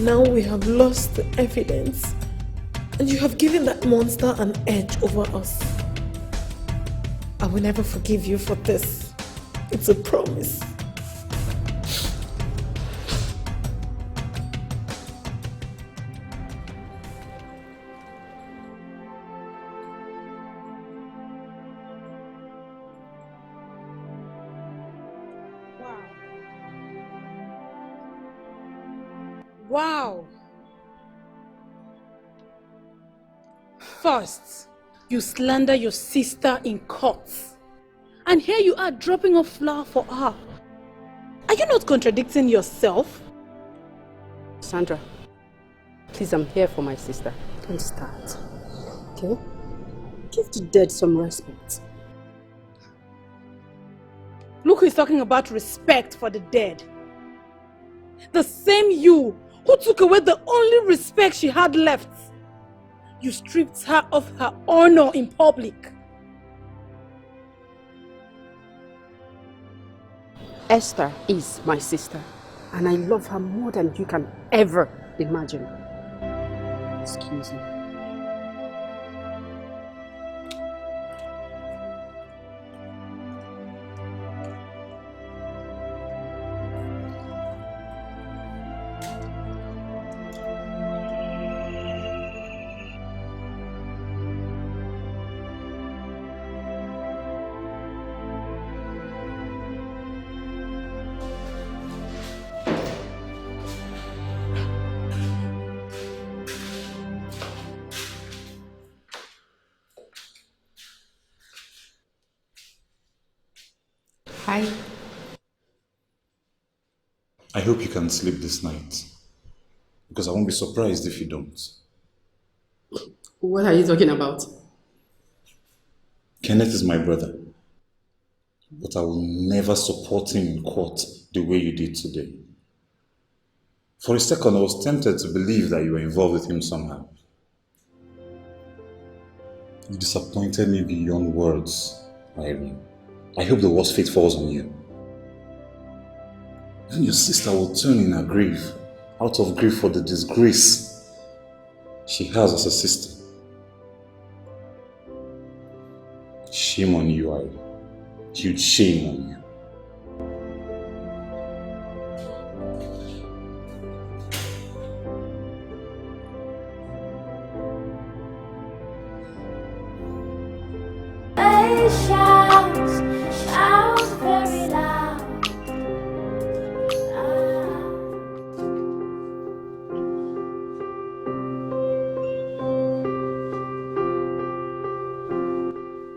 Now we have lost the evidence, and you have given that monster an edge over us. I will never forgive you for this. It's a promise. Wow! First, you slander your sister in court. And here you are dropping off flower for her. Are you not contradicting yourself? Sandra, please, I'm here for my sister. Don't start. Okay? Give the dead some respect. Look who's talking about respect for the dead. The same you who took away the only respect she had left. You stripped her of her honor in public. Esther is my sister, and I love her more than you can ever imagine. Excuse me. Hi. I hope you can sleep this night, because I won't be surprised if you don't. What are you talking about? Kenneth is my brother, but I will never support him in court the way you did today. For a second, I was tempted to believe that you were involved with him somehow. You disappointed me beyond words, Irene. I hope the worst fate falls on you. Even your sister will turn in her grave, out of grief for the disgrace she has as a sister. Shame on you, Irene. Huge shame on you. Shouts very loud.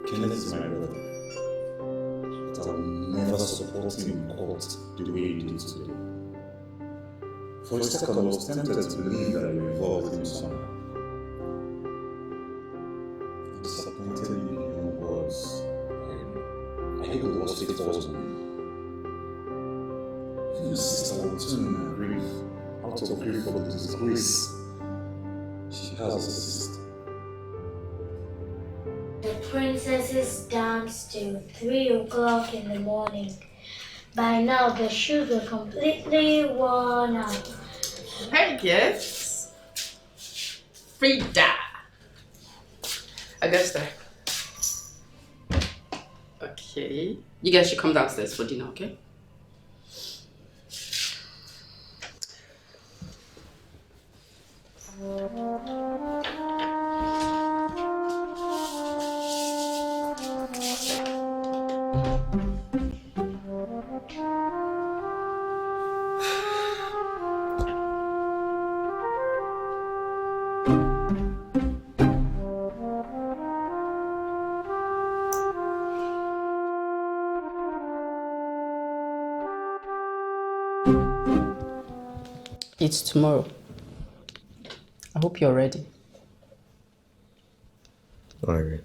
Kenneth is my brother, but I will never support him in court the way you did today. For a second, I was tempted to believe that you were involved with him somehow. You disappointed me beyond words. I hope the worst fate falls on you. Even your sister will turn in her grave, out of grief for the disgrace she has as a sister. The princesses danced till 3 o'clock in the morning. By now, the shoes were completely worn out. Hey, gifts. Frida. Augusta. Okay. You guys should come downstairs for dinner, okay? It's tomorrow. I hope you're ready. Irene.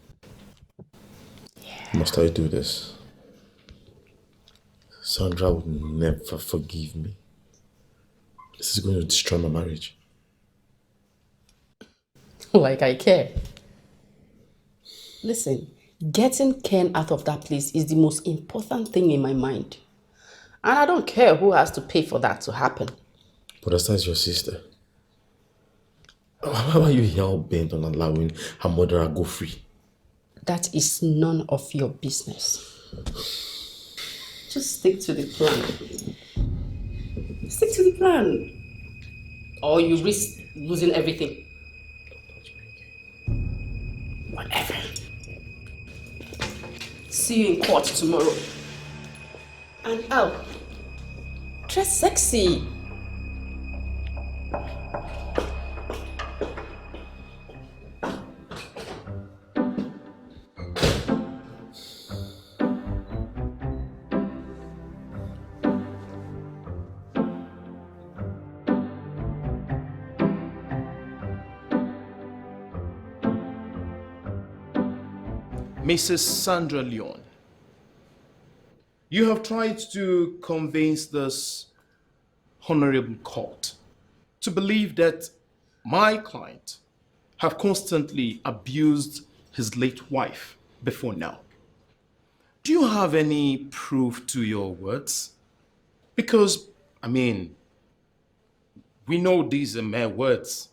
Yeah. Must I do this? Sandra would never forgive me. This is going to destroy my marriage. Like I care. Listen, getting Ken out of that place is the most important thing in my mind. And I don't care who has to pay for that to happen. But Esther is your sister. Why are you here bent on allowing her murderer go free? That is none of your business. Just stick to the plan. Stick to the plan. Or you risk losing everything. Whatever. See you in court tomorrow. And dress sexy. Mrs. Sandra Leon, you have tried to convince this honorable court to believe that my client have constantly abused his late wife before now. Do you have any proof to your words? Because, we know these are mere words.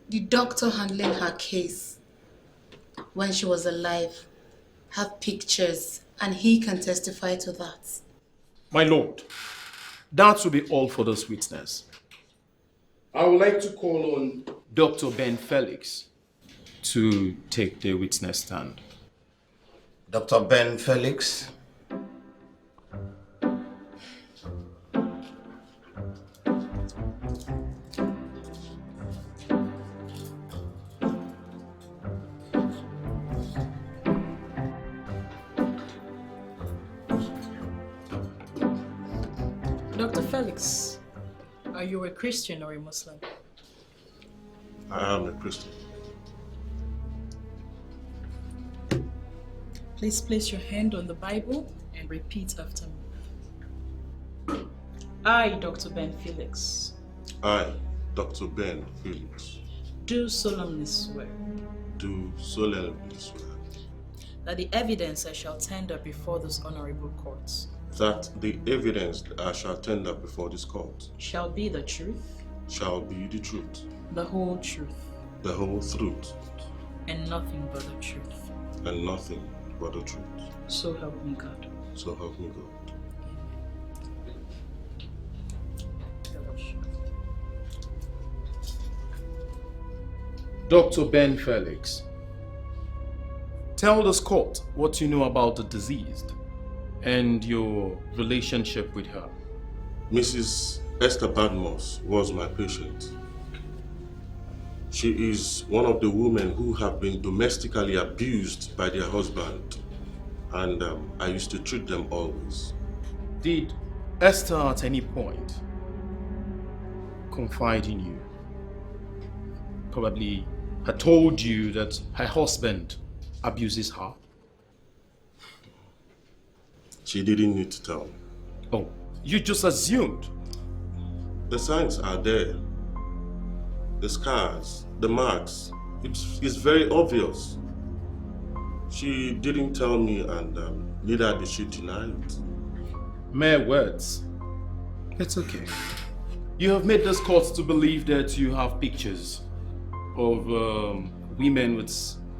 The doctor handling her case when she was alive have pictures and he can testify to that. My lord, that will be all for this witness. I would like to call on Dr. Ben Felix to take the witness stand. Dr. Ben Felix. Dr. Felix, are you a Christian or a Muslim? I am a Christian. Please place your hand on the Bible and repeat after me. I, Dr. Ben Felix. I, Dr. Ben Felix. Do solemnly swear. Do solemnly swear. That the evidence I shall tender before this honorable court. That the evidence that I shall tender before this court. Shall be the truth. Shall be the truth. The whole truth. The whole truth. And nothing but the truth. And nothing but the truth. So help me God. So help me God. Dr. Ben Felix, tell this court what you know about the deceased and your relationship with her. Mrs. Esther Badmos was my patient. She is one of the women who have been domestically abused by their husband, and I used to treat them always. Did Esther at any point confide in you? Probably had told you that her husband abuses her? She didn't need to tell me. Oh, you just assumed? The signs are there. The scars, the marks, it's very obvious. She didn't tell me, and neither did she deny it. Mere words. It's okay. You have made this court to believe that you have pictures of women with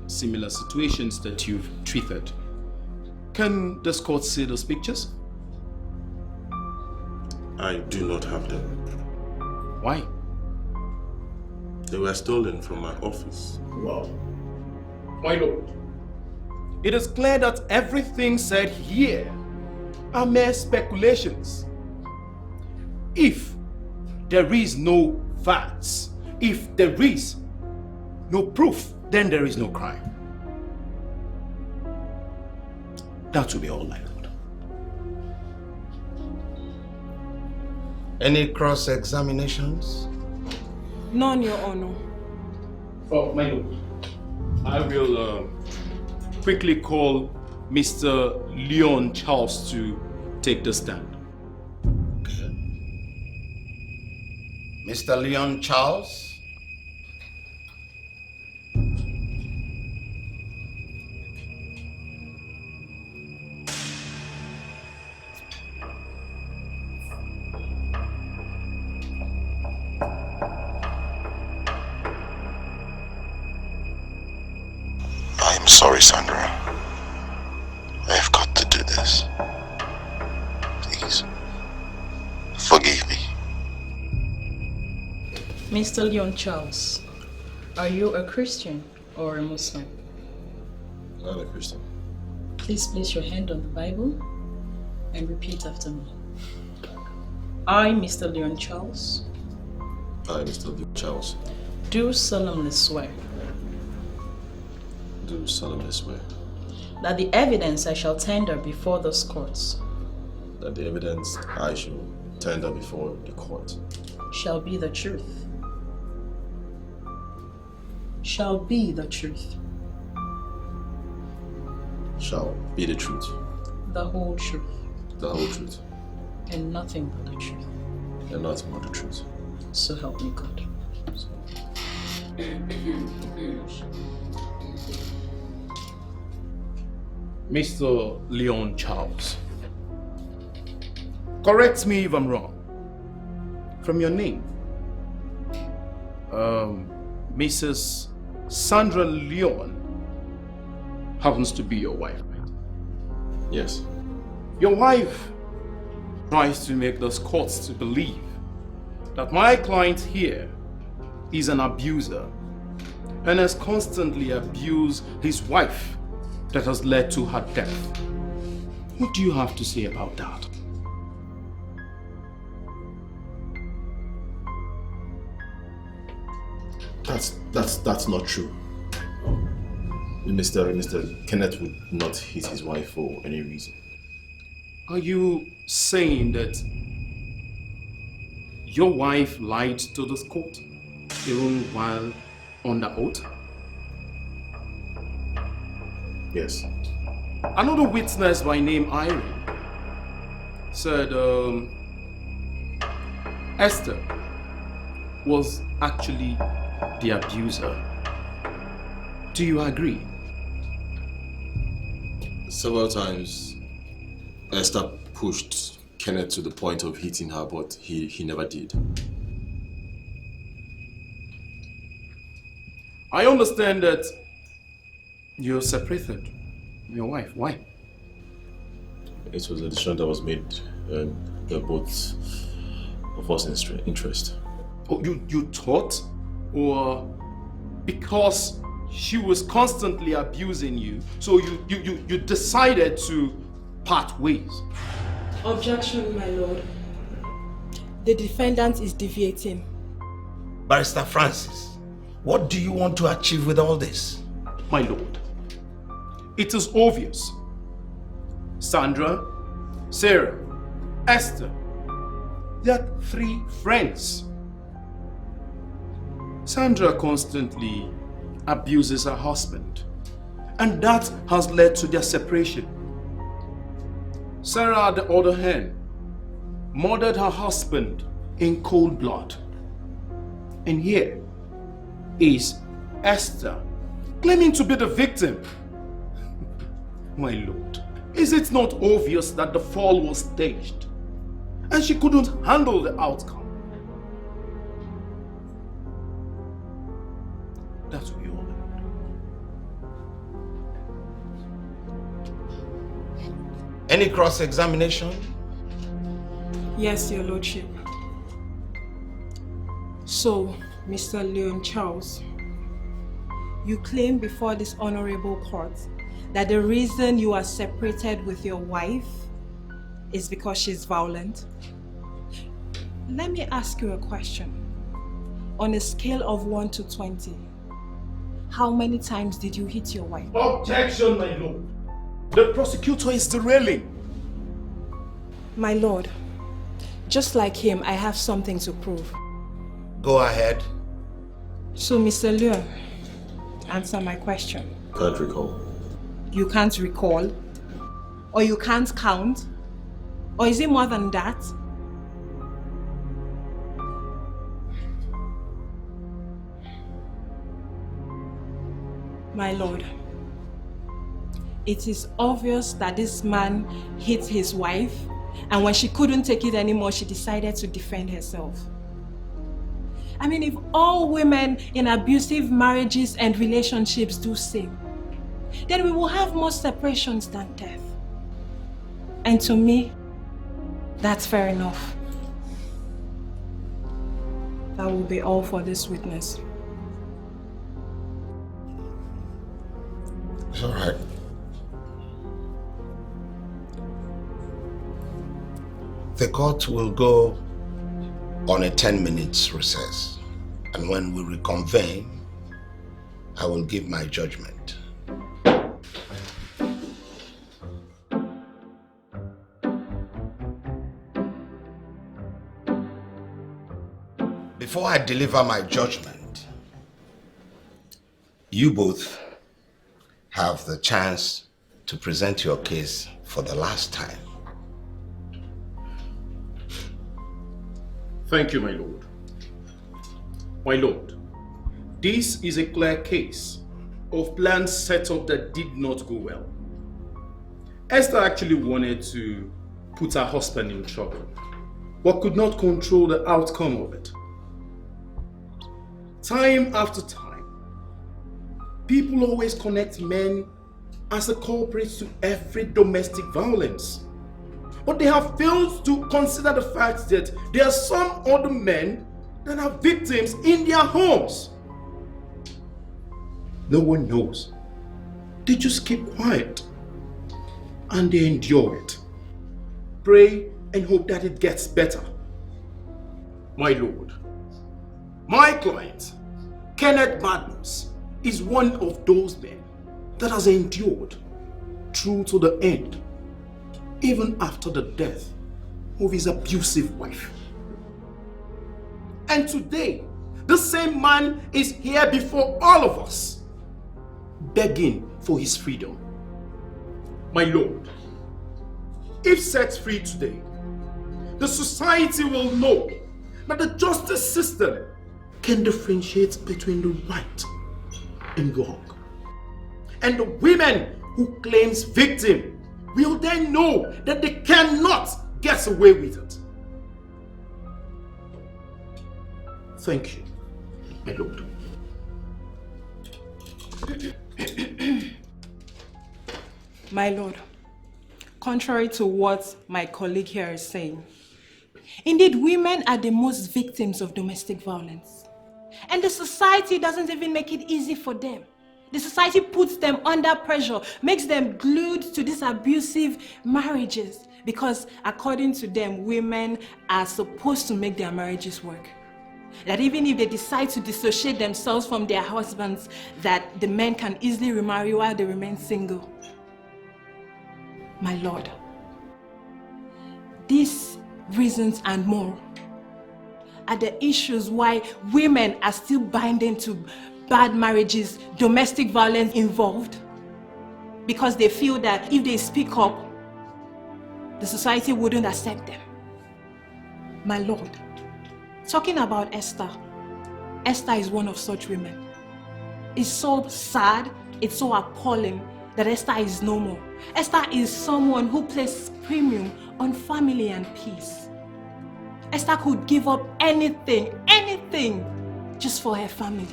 similar situations that you've treated. Can this court see those pictures? I do not have them. Why? They were stolen from my office. Wow. My lord, it is clear that everything said here are mere speculations. If there is no facts, if there is no proof, then there is no crime. That will be all, my lord. Any cross-examinations? None, Your Honor. Oh, my lord, I will quickly call Mr. Leon Charles to take the stand. Mr. Leon Charles? I'm sorry, Sandra. I have got to do this. Please, forgive me. Mr. Leon Charles, are you a Christian or a Muslim? I'm a Christian. Please place your hand on the Bible and repeat after me. I, Mr. Leon Charles, I, Mr. Leon Charles, do solemnly swear do solemnly swear that the evidence I shall tender before this court that the evidence I shall tender before the court shall be the truth. Shall be the truth. Shall be the truth. The whole truth. The whole truth. And nothing but the truth. And nothing but the truth. So help me God. Mr. Leon Charles, correct me if I'm wrong. From your name, Mrs. Sandra Leon happens to be your wife, right? Yes. Your wife tries to make those courts to believe that my client here is an abuser and has constantly abused his wife that has led to her death. What do you have to say about that? That's not true. Mr. Kenneth would not hit his wife for any reason. Are you saying that your wife lied to this court even while under oath? Yes. Another witness by name Irene said Esther was actually the abuser. Do you agree? Several times Esther pushed Kenneth to the point of hitting her, but he never did. I understand that you're separated from your wife. Why? It was a decision that was made by both of us in interest. Oh, you thought? Or because she was constantly abusing you, so you decided to part ways? Objection, my lord. The defendant is deviating. Barrister Francis, what do you want to achieve with all this? My lord, it is obvious. Sandra, Sarah, Esther, they are three friends. Sandra constantly abuses her husband, and that has led to their separation. Sarah, on the other hand, murdered her husband in cold blood. And here is Esther claiming to be the victim. My lord, is it not obvious that the fall was staged and she couldn't handle the outcome? That's what we all know. Any cross-examination? Yes, your lordship. So, Mr. Leon Charles, you claim before this honorable court that the reason you are separated with your wife is because she's violent. Let me ask you a question. On a scale of 1 to 20, how many times did you hit your wife? Objection, my lord. The prosecutor is derailing. My lord, just like him, I have something to prove. Go ahead. So, Mr. Leon, answer my question. Can't recall. You can't recall? Or you can't count? Or is it more than that? My lord, it is obvious that this man hit his wife, and when she couldn't take it anymore, she decided to defend herself. I mean, if all women in abusive marriages and relationships do same, then we will have more separations than death. And to me, that's fair enough. That will be all for this witness. It's all right. The court will go on a 10-minute recess, and when we reconvene, I will give my judgment. Before I deliver my judgment, you both have the chance to present your case for the last time. Thank you, my lord. My lord, this is a clear case of plans set up that did not go well. Esther actually wanted to put her husband in trouble, but could not control the outcome of it. Time after time, people always connect men as the culprits to every domestic violence. But they have failed to consider the fact that there are some other men that are victims in their homes. No one knows. They just keep quiet and they endure it. Pray and hope that it gets better. My lord, my client, Kenneth Badmus, is one of those men that has endured through to the end, even after the death of his abusive wife. And today, the same man is here before all of us, begging for his freedom. My lord, if set free today, the society will know that the justice system can differentiate between the right and wrong. And the women who claims victim will then know that they cannot get away with it. Thank you, my lord. My lord, contrary to what my colleague here is saying, indeed, women are the most victims of domestic violence. And the society doesn't even make it easy for them. The society puts them under pressure, makes them glued to these abusive marriages because according to them, women are supposed to make their marriages work. That even if they decide to dissociate themselves from their husbands, that the men can easily remarry while they remain single. My lord, these reasons and more are the issues why women are still binding to bad marriages, domestic violence involved, because they feel that if they speak up, the society wouldn't accept them. My lord, talking about Esther, Esther is one of such women. It's so sad, it's so appalling that Esther is no more. Esther is someone who places premium on family and peace. Esther could give up anything, just for her family.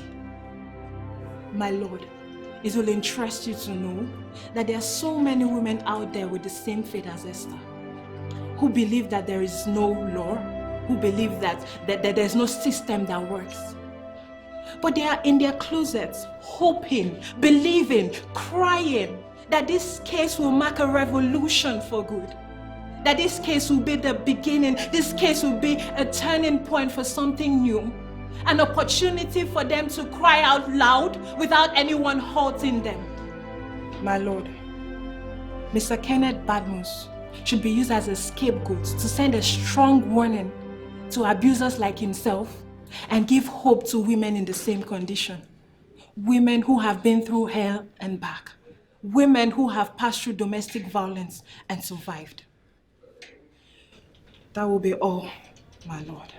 My lord, it will interest you to know that there are so many women out there with the same fate as Esther, who believe that there is no law, who believe that there's no system that works. But they are in their closets, hoping, believing, crying that this case will mark a revolution for good. That this case will be the beginning, this case will be a turning point for something new. An opportunity for them to cry out loud without anyone halting them. My lord, Mr. Kenneth Badmus should be used as a scapegoat to send a strong warning to abusers like himself and give hope to women in the same condition. Women who have been through hell and back. women who have passed through domestic violence and survived. That will be all, my lord.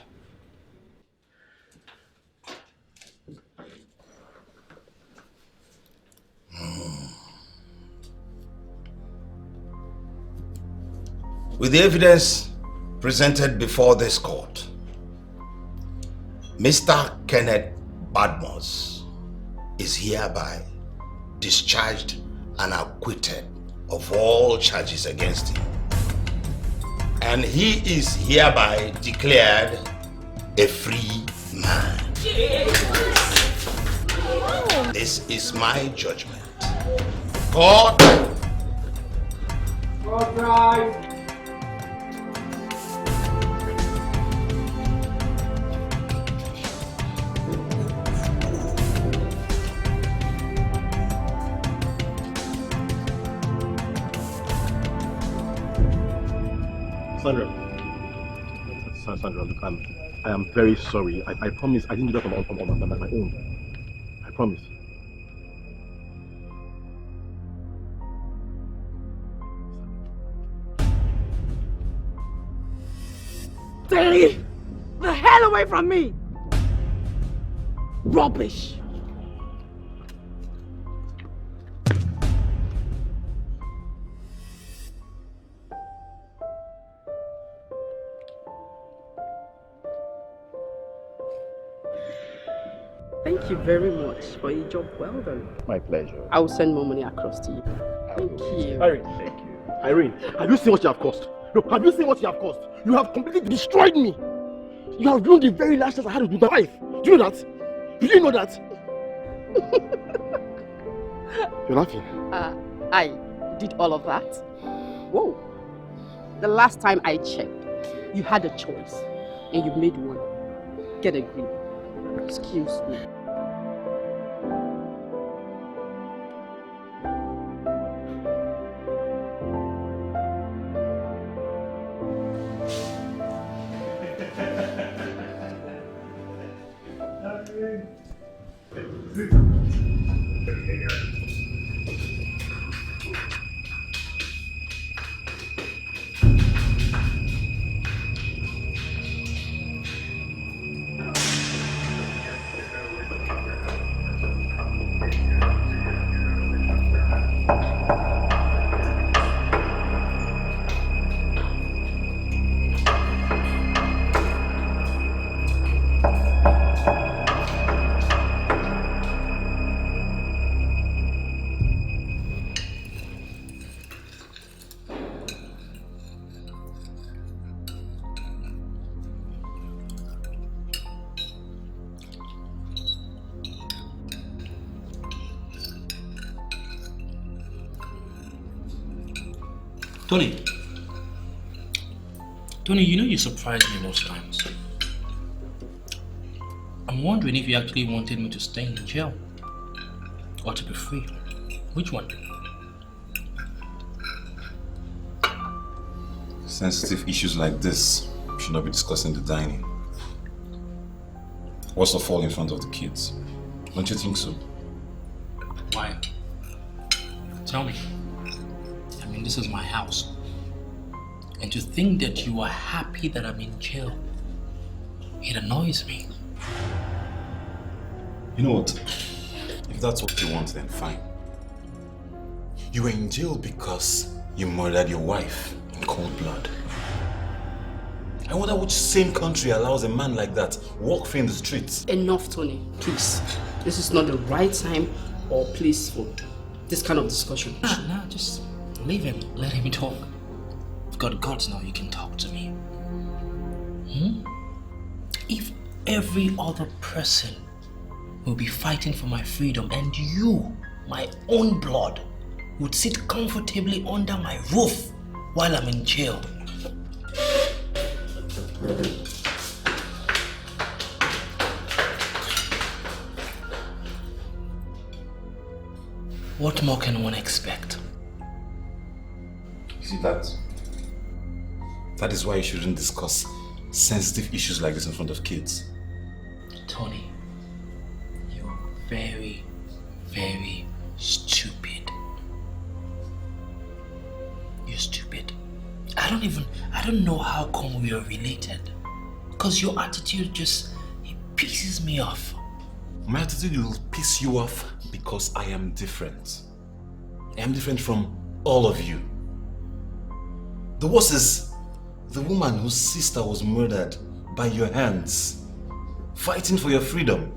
With the evidence presented before this court, Mr. Kenneth Badmus is hereby discharged and acquitted of all charges against him. And he is hereby declared a free man. This is my judgment. Court. Court rise. Sandra, look, I am very sorry. I promise I didn't do that on my own. I promise. Stay the hell away from me! Rubbish! Thank you very much for a job well done. My pleasure. I will send more money across to you. Thank you. Irene, thank you. Irene, have you seen what you have caused? No, have you seen what you have caused? You have completely destroyed me. You have ruined the very last chance I had with my wife. Do you know that? You didn't know that? You're laughing. I did all of that? Whoa. The last time I checked, you had a choice and you made one. Get a grip. Excuse me. Tony, you know you surprise me most times. I'm wondering if you actually wanted me to stay in jail or to be free. Which one? Sensitive issues like this should not be discussed in the dining. Worst of all in front of the kids. Don't you think so? Why? Tell me. I mean, this is my house. And to think that you are happy that I'm in jail, it annoys me. You know what? If that's what you want, then fine. You were in jail because you murdered your wife in cold blood. I wonder which same country allows a man like that walk free in the streets. Enough, Tony. Please. This is not the right time or place for this kind of discussion. Nah, just leave him. Let him talk. You've got guts now, you can talk to me. If every other person will be fighting for my freedom and you, my own blood, would sit comfortably under my roof while I'm in jail. What more can one expect? You see that? That is why you shouldn't discuss sensitive issues like this in front of kids. Tony, you're very, very stupid. I don't know how come we are related. Because your attitude it pisses me off. My attitude will piss you off because I am different. I am different from all of you. The worst is the woman whose sister was murdered by your hands, fighting for your freedom.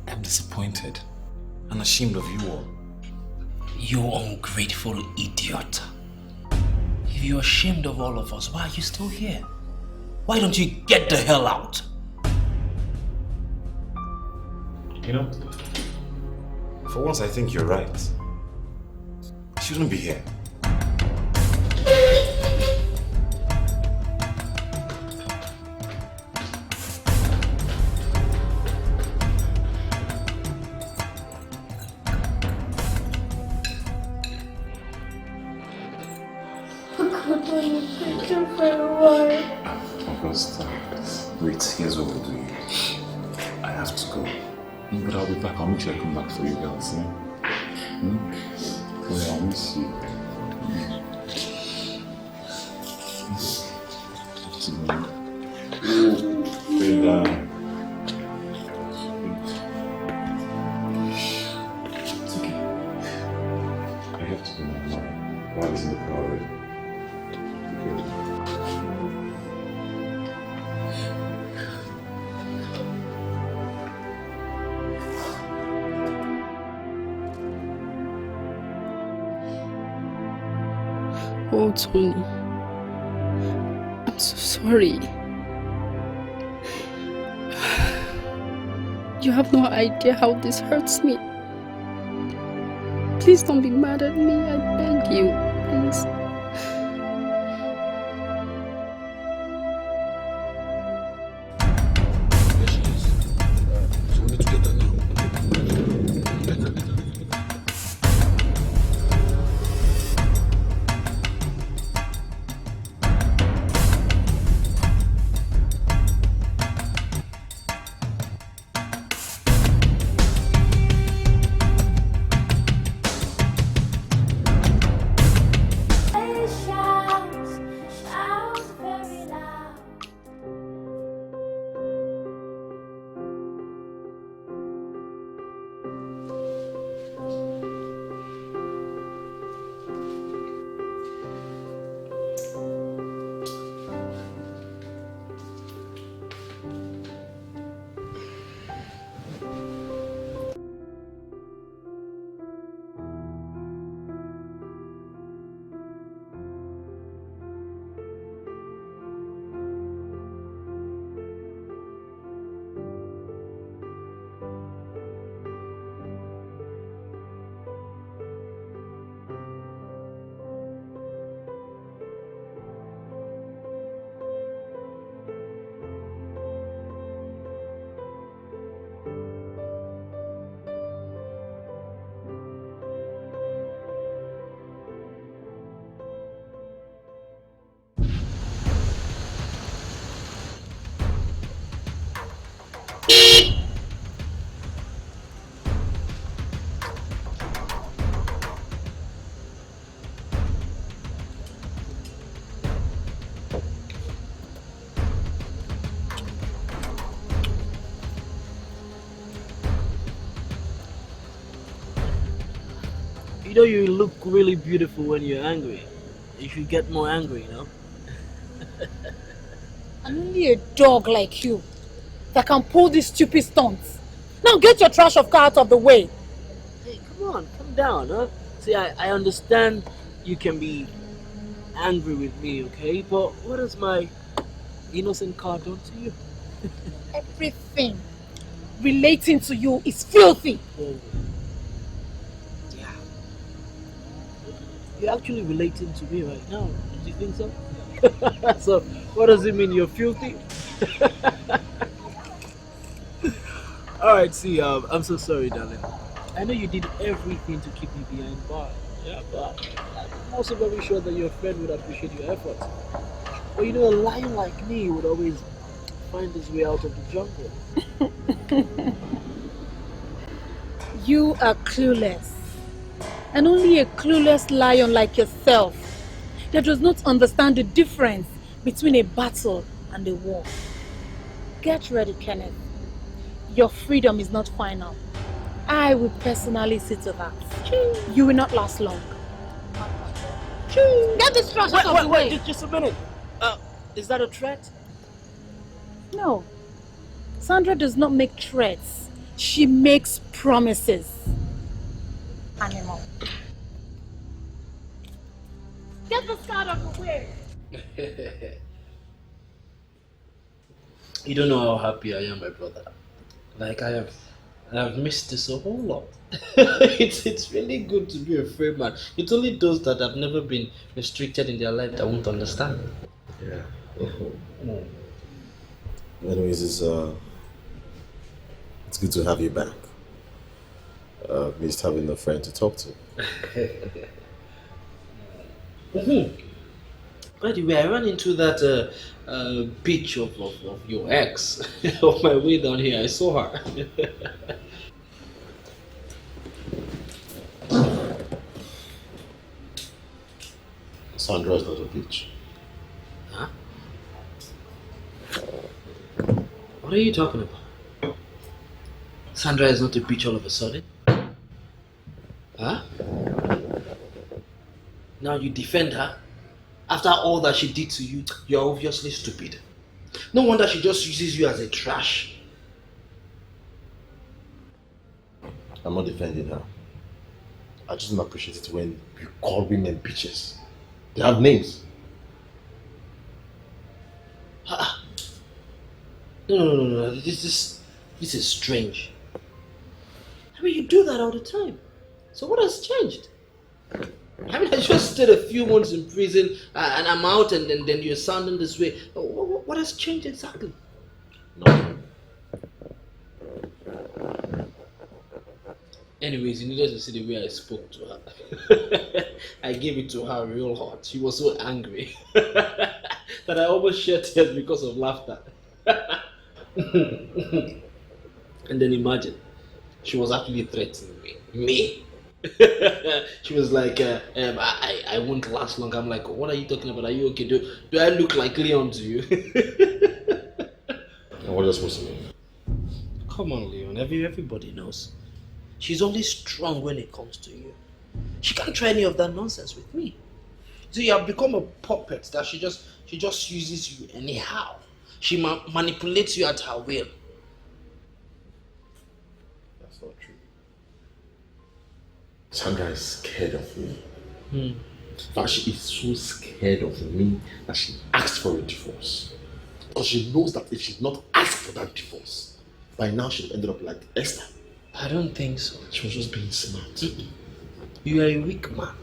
I'm disappointed and ashamed of you all. You ungrateful idiot. If you're ashamed of all of us, why are you still here? Why don't you get the hell out? You know, for once I think you're right. I shouldn't be here. Wait, here's what we'll do. I have to go. But I'll be back. I'll make sure I come back for you girls. Yeah, I'll miss you. Stay down. It's okay. I have to go now. While he's in the car already. Oh, Tony, I'm so sorry. You have no idea how this hurts me. Please don't be mad at me, I beg you, please. You know you look really beautiful when you're angry. You should get more angry, you know? I'm only a dog like you that can pull these stupid stunts. Now get your trash of car out of the way. Hey, come on, calm down, huh? See, I understand you can be angry with me, okay? But what has my innocent car done to you? Everything relating to you is filthy. Oh. Yeah. You're actually relating to me right now. Do you think so? So, what does it mean? You're filthy? Alright, see, I'm so sorry, darling. I know you did everything to keep me behind bars. Yeah, but I'm also very sure that your friend would appreciate your efforts. But you know, a lion like me would always find his way out of the jungle. You are clueless. And only a clueless lion like yourself that does not understand the difference between a battle and a war. Get ready, Kenneth. Your freedom is not final. I will personally see to that. You will not last long. Get this trash out of the way. Wait, just a minute. Is that a threat? No. Sandra does not make threats. She makes promises. Animal. Get this out of the way. You don't know how happy I am, my brother. Like I have missed this a whole lot. It's really good to be a free man. It's only those that have never been restricted in their life that won't understand. Yeah. Anyways, it's good to have you back. Missed having a friend to talk to. By the way, I ran into that beach of your ex on my way down here. I saw her. Sandra's not a bitch. Huh? What are you talking about? Sandra is not a bitch all of a sudden. Huh? Now you defend her? After all that she did to you, you're obviously stupid. No wonder she just uses you as a trash. I'm not defending her. I just don't appreciate it when you call women bitches. They have names. No. This is strange. I mean, you do that all the time. So what has changed? I mean, I just stayed a few months in prison and I'm out and then you're sounding this way. What has changed exactly? Nothing. Anyways, you needed to see the way I spoke to her. I gave it to her real hot. She was so angry that I almost shed tears because of laughter. And then imagine, she was actually threatening me. Me? She was like, I won't last long. I'm like, what are you talking about? Are you okay? Do I look like Leon to you? And what are you supposed to mean? Come on, Leon. Everybody knows. She's only strong when it comes to you. She can't try any of that nonsense with me. So you have become a puppet that she just uses you anyhow. She manipulates you at her will. That's not true. Sandra is scared of me. But she is so scared of me that she asked for a divorce. Because she knows that if she did not ask for that divorce, by now she would ended up like Esther. I don't think so. She was just being smart. You are a weak man.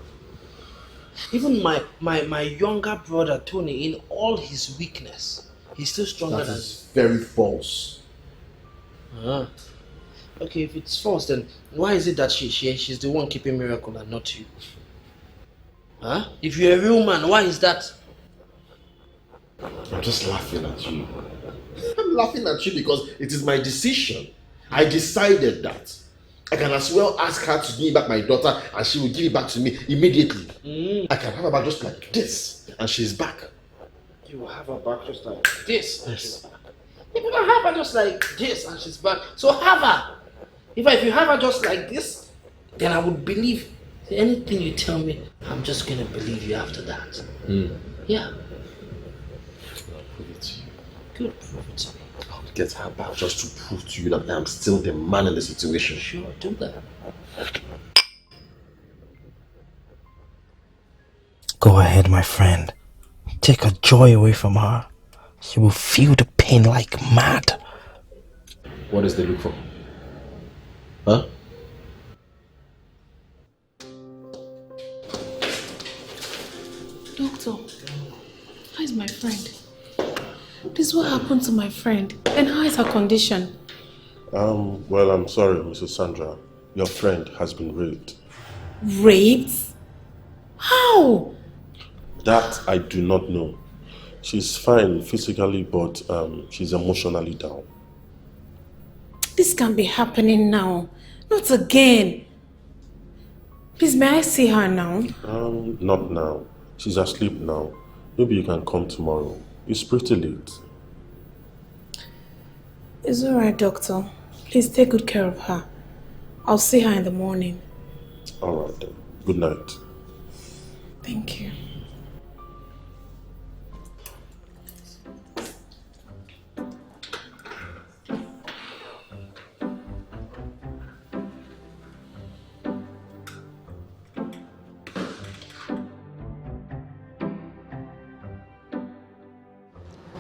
Even my younger brother Tony, in all his weakness, he's still stronger than you. That is very false. Okay, if it's false, then why is it that she's the one keeping miracle and not you? Huh? If you're a real man, why is that? I'm just laughing at you. I'm laughing at you because it is my decision. I decided that I can as well ask her to give me back my daughter and she will give it back to me immediately. I can have her back just like this and she's back. You will have her back just like this and Yes. she's back. If you have her just like this and she's back, so have her. If you have her just like this, then I would believe anything you tell me. I'm just gonna believe you after that. Yeah. I'll prove it to you. Good, prove it to me. I'll get her back just to prove to you that I am still the man in the situation. Sure, do that. Go ahead, my friend. Take her joy away from her. She will feel the pain like mad. What is the look for? Huh? Doctor, how is my friend? This is what happened to my friend. And how is her condition? Well, I'm sorry, Mrs. Sandra. Your friend has been raped. Raped? How? That I do not know. She's fine physically, but she's emotionally down. This can't be happening now. Not again. Please, may I see her now? Not now. She's asleep now. Maybe you can come tomorrow. It's pretty late. It's alright, doctor. Please take good care of her. I'll see her in the morning. Alright then. Good night. Thank you.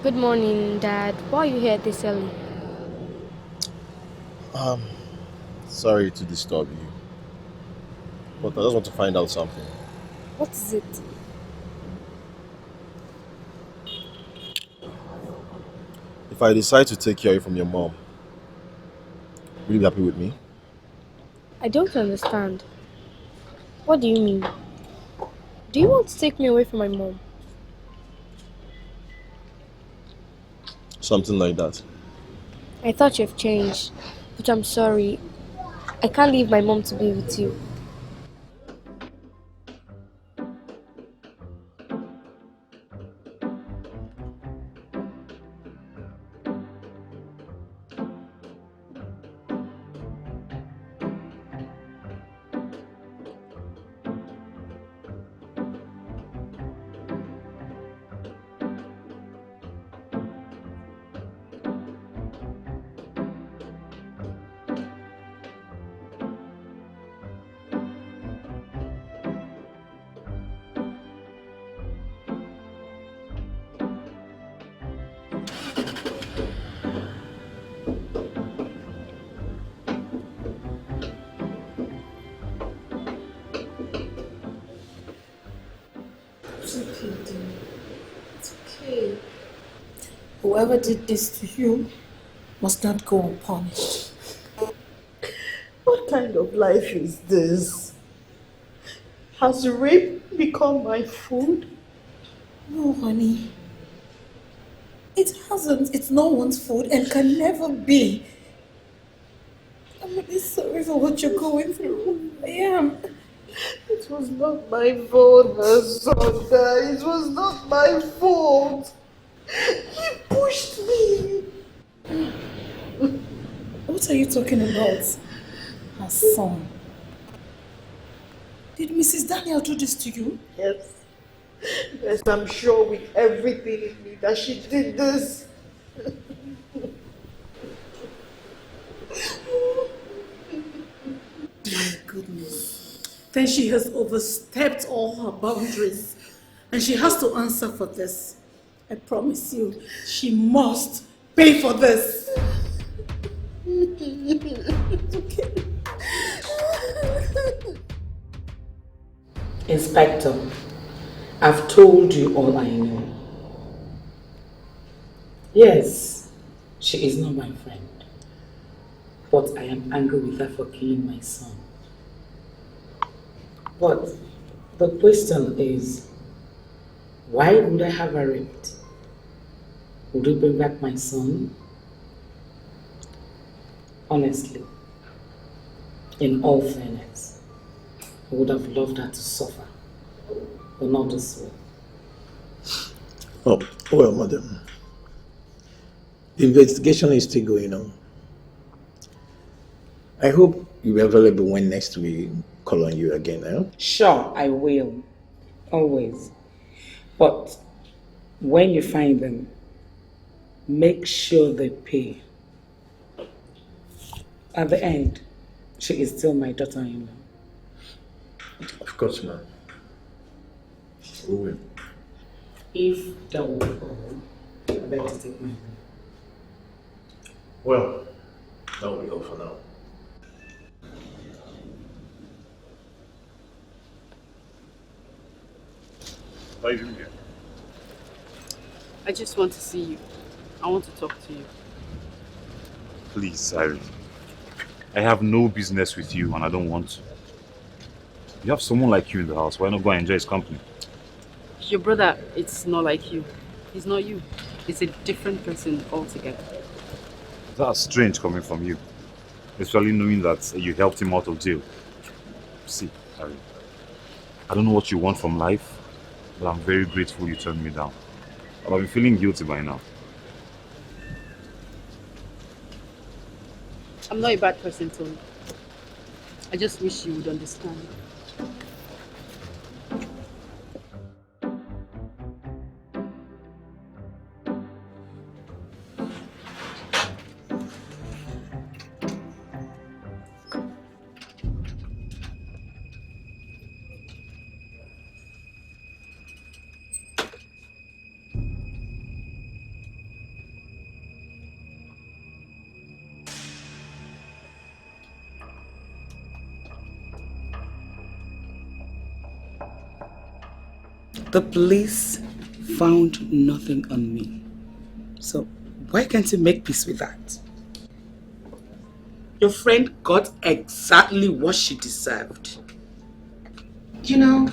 Good morning, Dad. Why are you here this early? Sorry to disturb you, but I just want to find out something. What is it? If I decide to take care from your mom, will you be happy with me? I don't understand. What do you mean? Do you want to take me away from my mom? Something like that. I thought you've changed, but I'm sorry. I can't leave my mom to be with you. Whoever did this to you must not go unpunished. What kind of life is this? Has rape become my food? No, honey. It hasn't. It's no one's food and can never be. I'm really sorry for what you're going through. I am. It was not my fault, Sandra. It was not my fault. He pushed me. What are you talking about? Her son. Did Mrs. Daniel do this to you? Yes. Yes, I'm sure with everything in me that she did this. My goodness. Then she has overstepped all her boundaries. And she has to answer for this. I promise you, she must pay for this. It's okay. Inspector, I've told you all I know. Yes, she is not my friend, but I am angry with her for killing my son. But the question is, why would I have her raped? Would it bring back my son? Honestly, in all fairness, I would have loved her to suffer, but not this way. Oh, well, madam. The investigation is still going on. I hope you'll be available when next we call on you again, eh? Sure, I will. Always. But when you find them, make sure they pay. At the end, she is still my daughter-in-law. Of course, ma'am. We will. If that will be all, I better take my leave. Well, that will be all for now. Why are you here? I just want to see you. I want to talk to you. Please, Irene. I have no business with you and I don't want to. You have someone like you in the house. Why not go and enjoy his company? Your brother, it's not like you. He's not you. He's a different person altogether. That's strange coming from you. Especially knowing that you helped him out of jail. See, Harry. I don't know what you want from life, but I'm very grateful you turned me down. I've been feeling guilty by now. I'm not a bad person, Tony. I just wish you would understand. The police found nothing on me. So why can't you make peace with that? Your friend got exactly what she deserved. You know,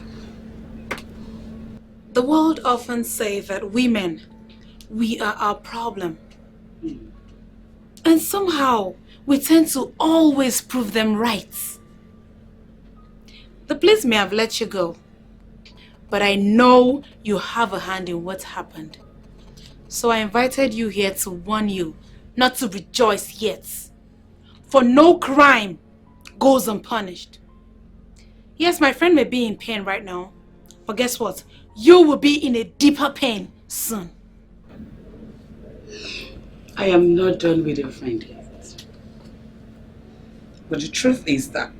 the world often say that women, we are our problem. And somehow, we tend to always prove them right. The police may have let you go, but I know you have a hand in what happened. So I invited you here to warn you not to rejoice yet. For no crime goes unpunished. Yes, my friend may be in pain right now, but guess what? You will be in a deeper pain soon. I am not done with your friend yet. But the truth is that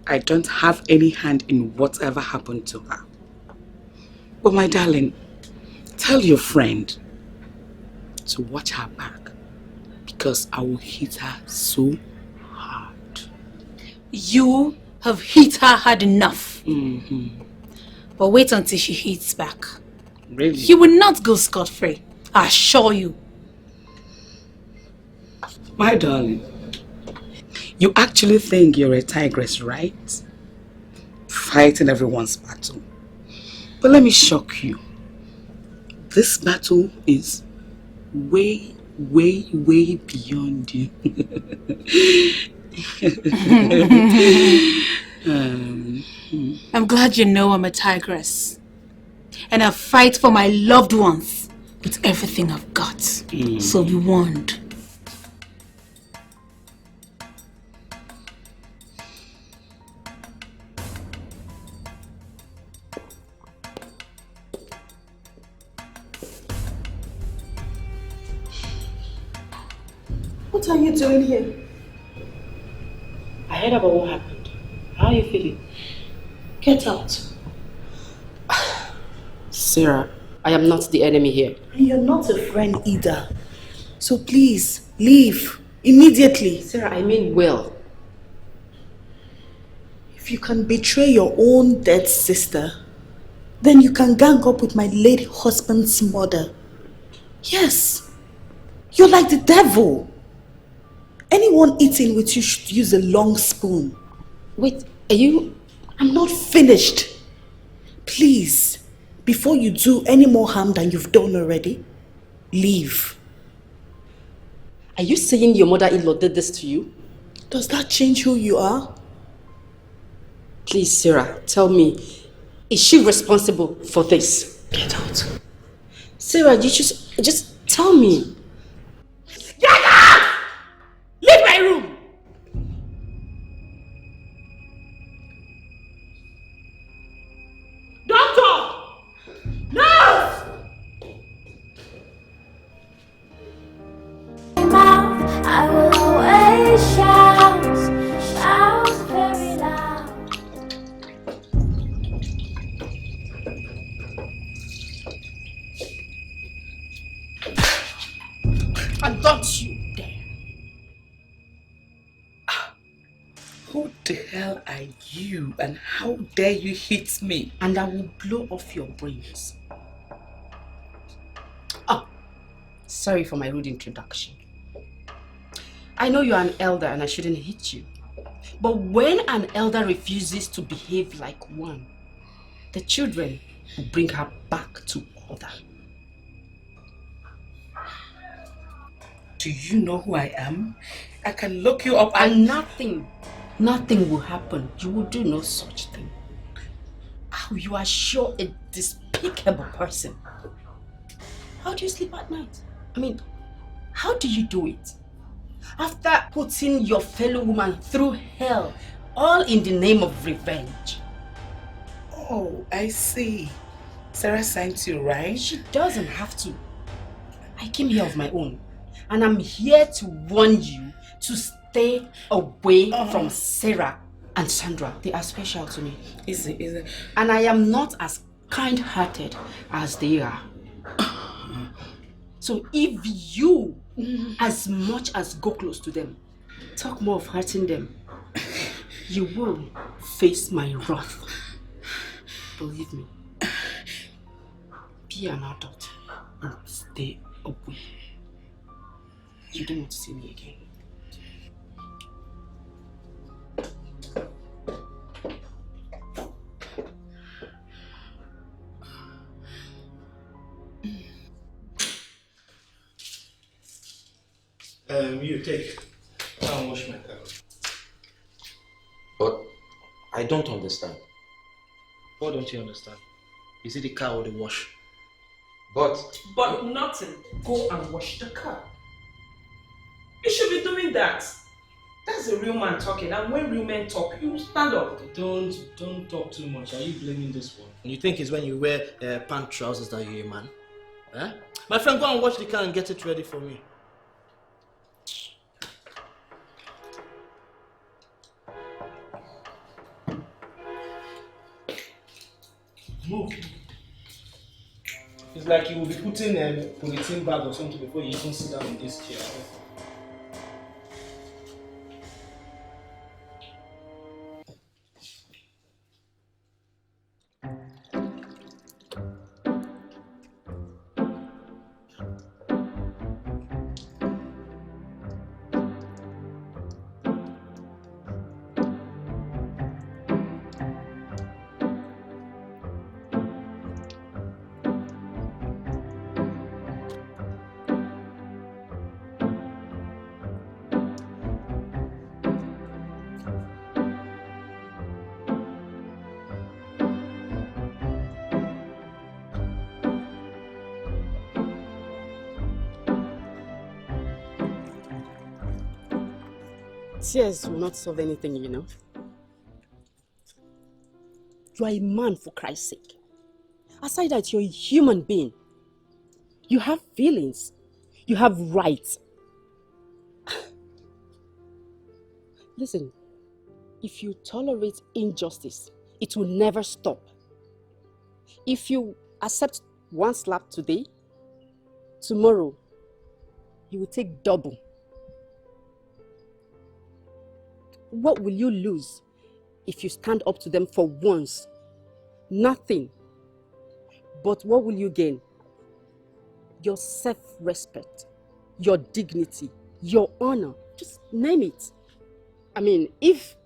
I don't have any hand in whatever happened to her. But my darling, tell your friend to watch her back, because I will hit her so hard. You have hit her hard enough. But wait until she hits back. Really? You will not go scot-free, I assure you. My darling, you actually think you're a tigress, right? Fighting everyone's battle. But let me shock you. This battle is way, way, way beyond you. I'm glad you know I'm a tigress. And I fight for my loved ones with everything I've got. So be warned. What are you doing here? I heard about what happened. How are you feeling? Get out. Sarah, I am not the enemy here. And you're not a friend either. So please, leave. Immediately. Sarah, I mean Will. If you can betray your own dead sister, then you can gang up with my late husband's mother. Yes. You're like the devil. Anyone eating with you should use a long spoon. Wait, are you... I'm not finished. Please, before you do any more harm than you've done already, leave. Are you saying your mother-in-law did this to you? Does that change who you are? Please, Sarah, tell me, is she responsible for this? Get out. Sarah, you just tell me. Get out! Leave my room! Doctor! Nurse! I will always shout very loud. And don't you dare! Who the hell are you and how dare you hit me? And I will blow off your brains. Oh, sorry for my rude introduction. I know you're an elder and I shouldn't hit you. But when an elder refuses to behave like one, the children will bring her back to order. Do you know who I am? I can look you up and nothing Nothing will happen. You will do no such thing. Oh, you are sure a despicable person. How do you sleep at night? I mean, how do you do it? After putting your fellow woman through hell, all in the name of revenge. Oh, I see. Sarah sent you, right? She doesn't have to. I came here of my own. And I'm here to warn you to stay away from Sarah and Sandra. They are special to me. Is it? And I am not as kind-hearted as they are. So if you, as much as go close to them, talk more of hurting them, you will face my wrath. Believe me. Be an adult and stay away. You don't want to see me again. You take. I'll wash my car. But I don't understand. What don't you understand? Is it the car or the wash? But nothing. Go and wash the car. You should be doing that. That's a real man talking, and when real men talk, you stand up. Don't talk too much. Are you blaming this one? You think it's when you wear pant trousers that you're a man? Huh? My friend, go and wash the car and get it ready for me. Move. It's like you will be putting a polythene bag or something before you even sit down in this chair. Tears will not solve anything, you know. You are a man, for Christ's sake. Aside that, you're a human being. You have feelings. You have rights. Listen, if you tolerate injustice, it will never stop. If you accept one slap today, tomorrow, you will take double. What will you lose if you stand up to them for once? Nothing. But what will you gain? Your self-respect, your dignity, your honor. Just name it. I mean, if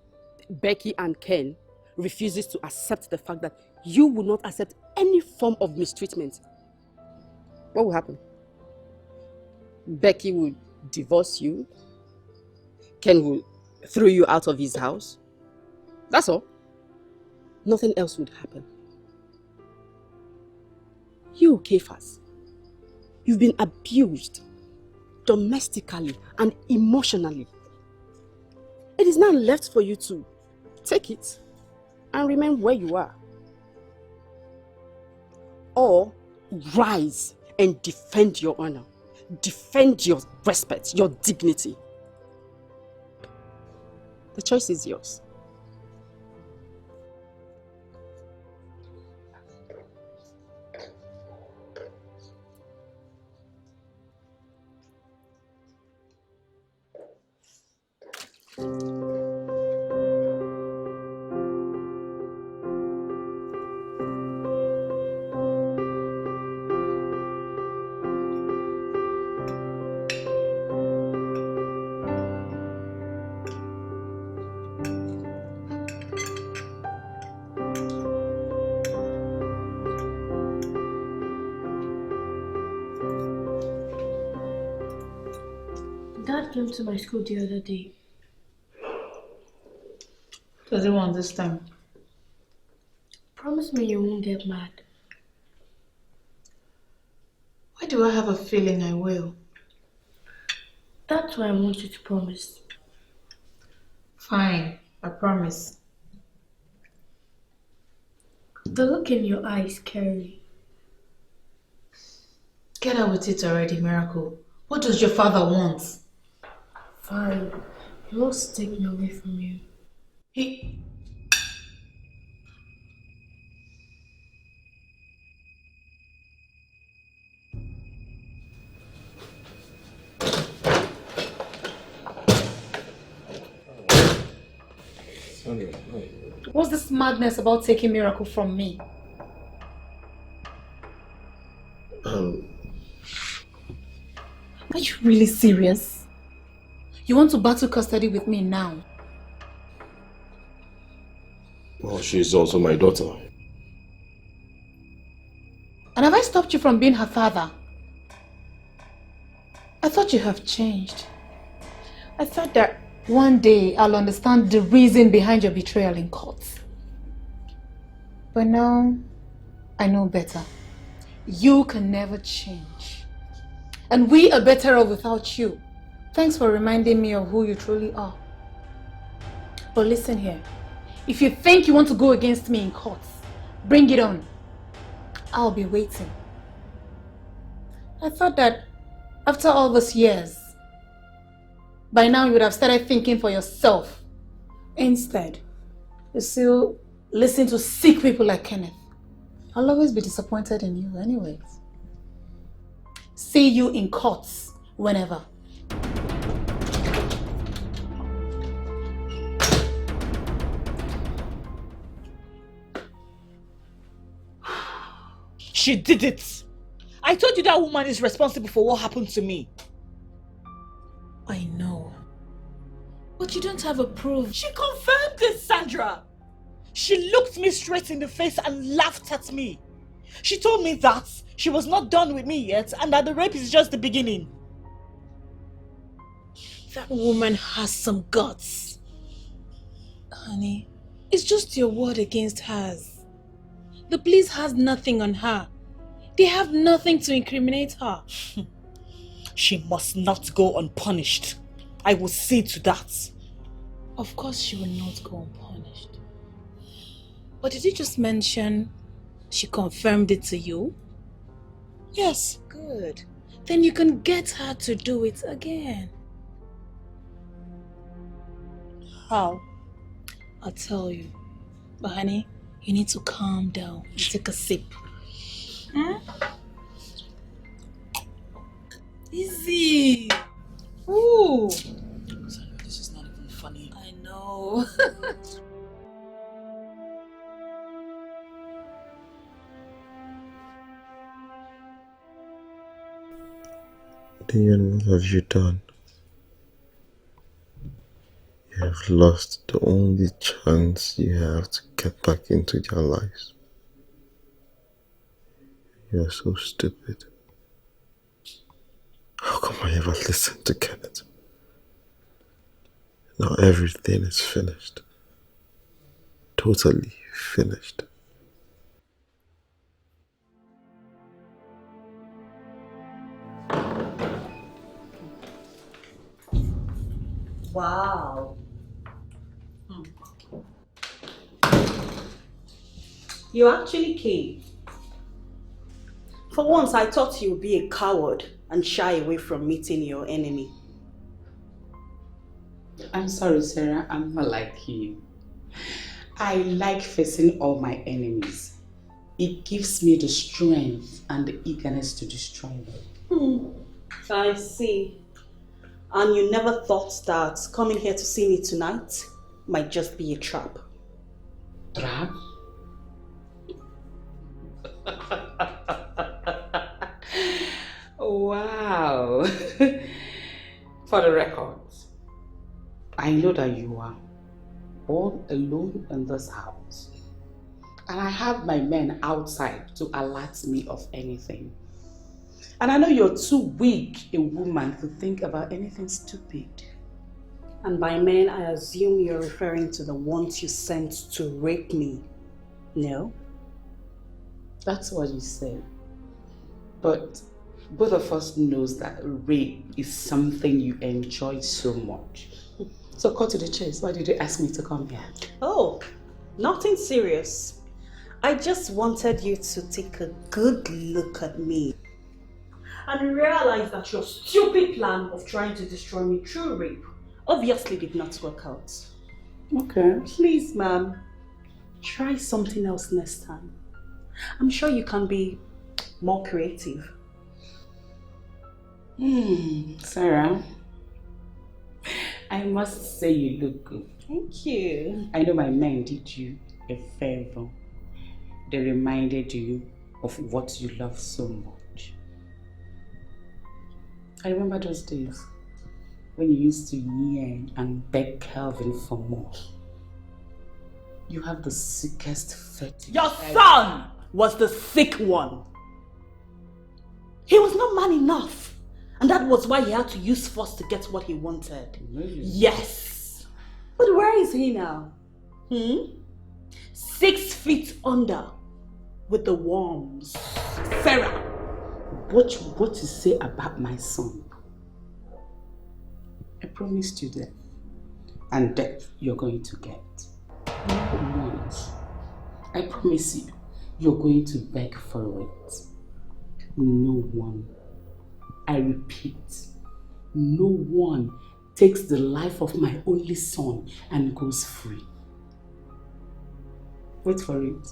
Becky and Ken refuses to accept the fact that you will not accept any form of mistreatment, what will happen? Becky will divorce you. Ken will throw you out of his house. That's all. Nothing else would happen. You, Kephas, you've been abused domestically and emotionally. It is now left for you to take it and remain where you are. Or rise and defend your honor, defend your respect, your dignity. The choice is yours. Dad came to my school the other day. does he want this time? Promise me you won't get mad. Why do I have a feeling I will? That's why I want you to promise. Fine, I promise. The look in your eye is scary. Get out with it already, Miracle. What does your father want? Fine. He wants to take me away from you. He... Sandra, no. What's this madness about taking Miracle from me? Are you really serious? You want to battle custody with me now? Well, she's also my daughter. And have I stopped you from being her father? I thought you have changed. I thought that one day I'll understand the reason behind your betrayal in court. But now, I know better. You can never change. And we are better off without you. Thanks for reminding me of who you truly are. But listen here. If you think you want to go against me in court, bring it on. I'll be waiting. I thought that after all these years, by now you would have started thinking for yourself. Instead, you still listen to sick people like Kenneth. I'll always be disappointed in you anyways. See you in courts whenever. She did it! I told you that woman is responsible for what happened to me. I know. But you don't have a proof. She confirmed it, Sandra! She looked me straight in the face and laughed at me. She told me that she was not done with me yet and that the rape is just the beginning. That woman has some guts. Honey, it's just your word against hers. The police has nothing on her. They have nothing to incriminate her. She must not go unpunished. I will see to that. Of course she will not go unpunished. But did you just mention she confirmed it to you? Yes. Good. Then you can get her to do it again. How? I'll tell you. But honey, you need to calm down and take a sip. Easy. Ooh. This is not even funny. I know. Diane, what have you done? You have lost the only chance you have to get back into their lives. You are so stupid. How come I ever listened to Kenneth? Now everything is finished. Totally finished. Wow. You actually came. For once, I thought you would be a coward and shy away from meeting your enemy. I'm sorry, Sarah. I'm not like you. I like facing all my enemies. It gives me the strength and the eagerness to destroy them. I see. And you never thought that coming here to see me tonight might just be a trap? Trap? Wow. For the record, I know that you are all alone in this house. And I have my men outside to alert me of anything. And I know you're too weak a woman to think about anything stupid. And by men, I assume you're referring to the ones you sent to rape me. No? That's what you said. But both of us knows that rape is something you enjoy so much. So cut to the chase. Why did you ask me to come here? Oh, nothing serious. I just wanted you to take a good look at me and realize that your stupid plan of trying to destroy me through rape obviously did not work out. Okay. Please, ma'am, try something else next time. I'm sure you can be more creative. Sarah, I must say you look good. Thank you. I know my men did you a favor. They reminded you of what you love so much. I remember those days when you used to yearn and beg Calvin for more. You have the sickest fetish. Your son was the sick one. He was not man enough. And that was why he had to use force to get what he wanted. Yes. But where is he now? 6 feet under with the worms. Sarah. Watch what you say about my son. I promised you that. And that you're going to get. Not once. I promise you, you're going to beg for it. No one, I repeat, no one takes the life of my only son and goes free. Wait for it.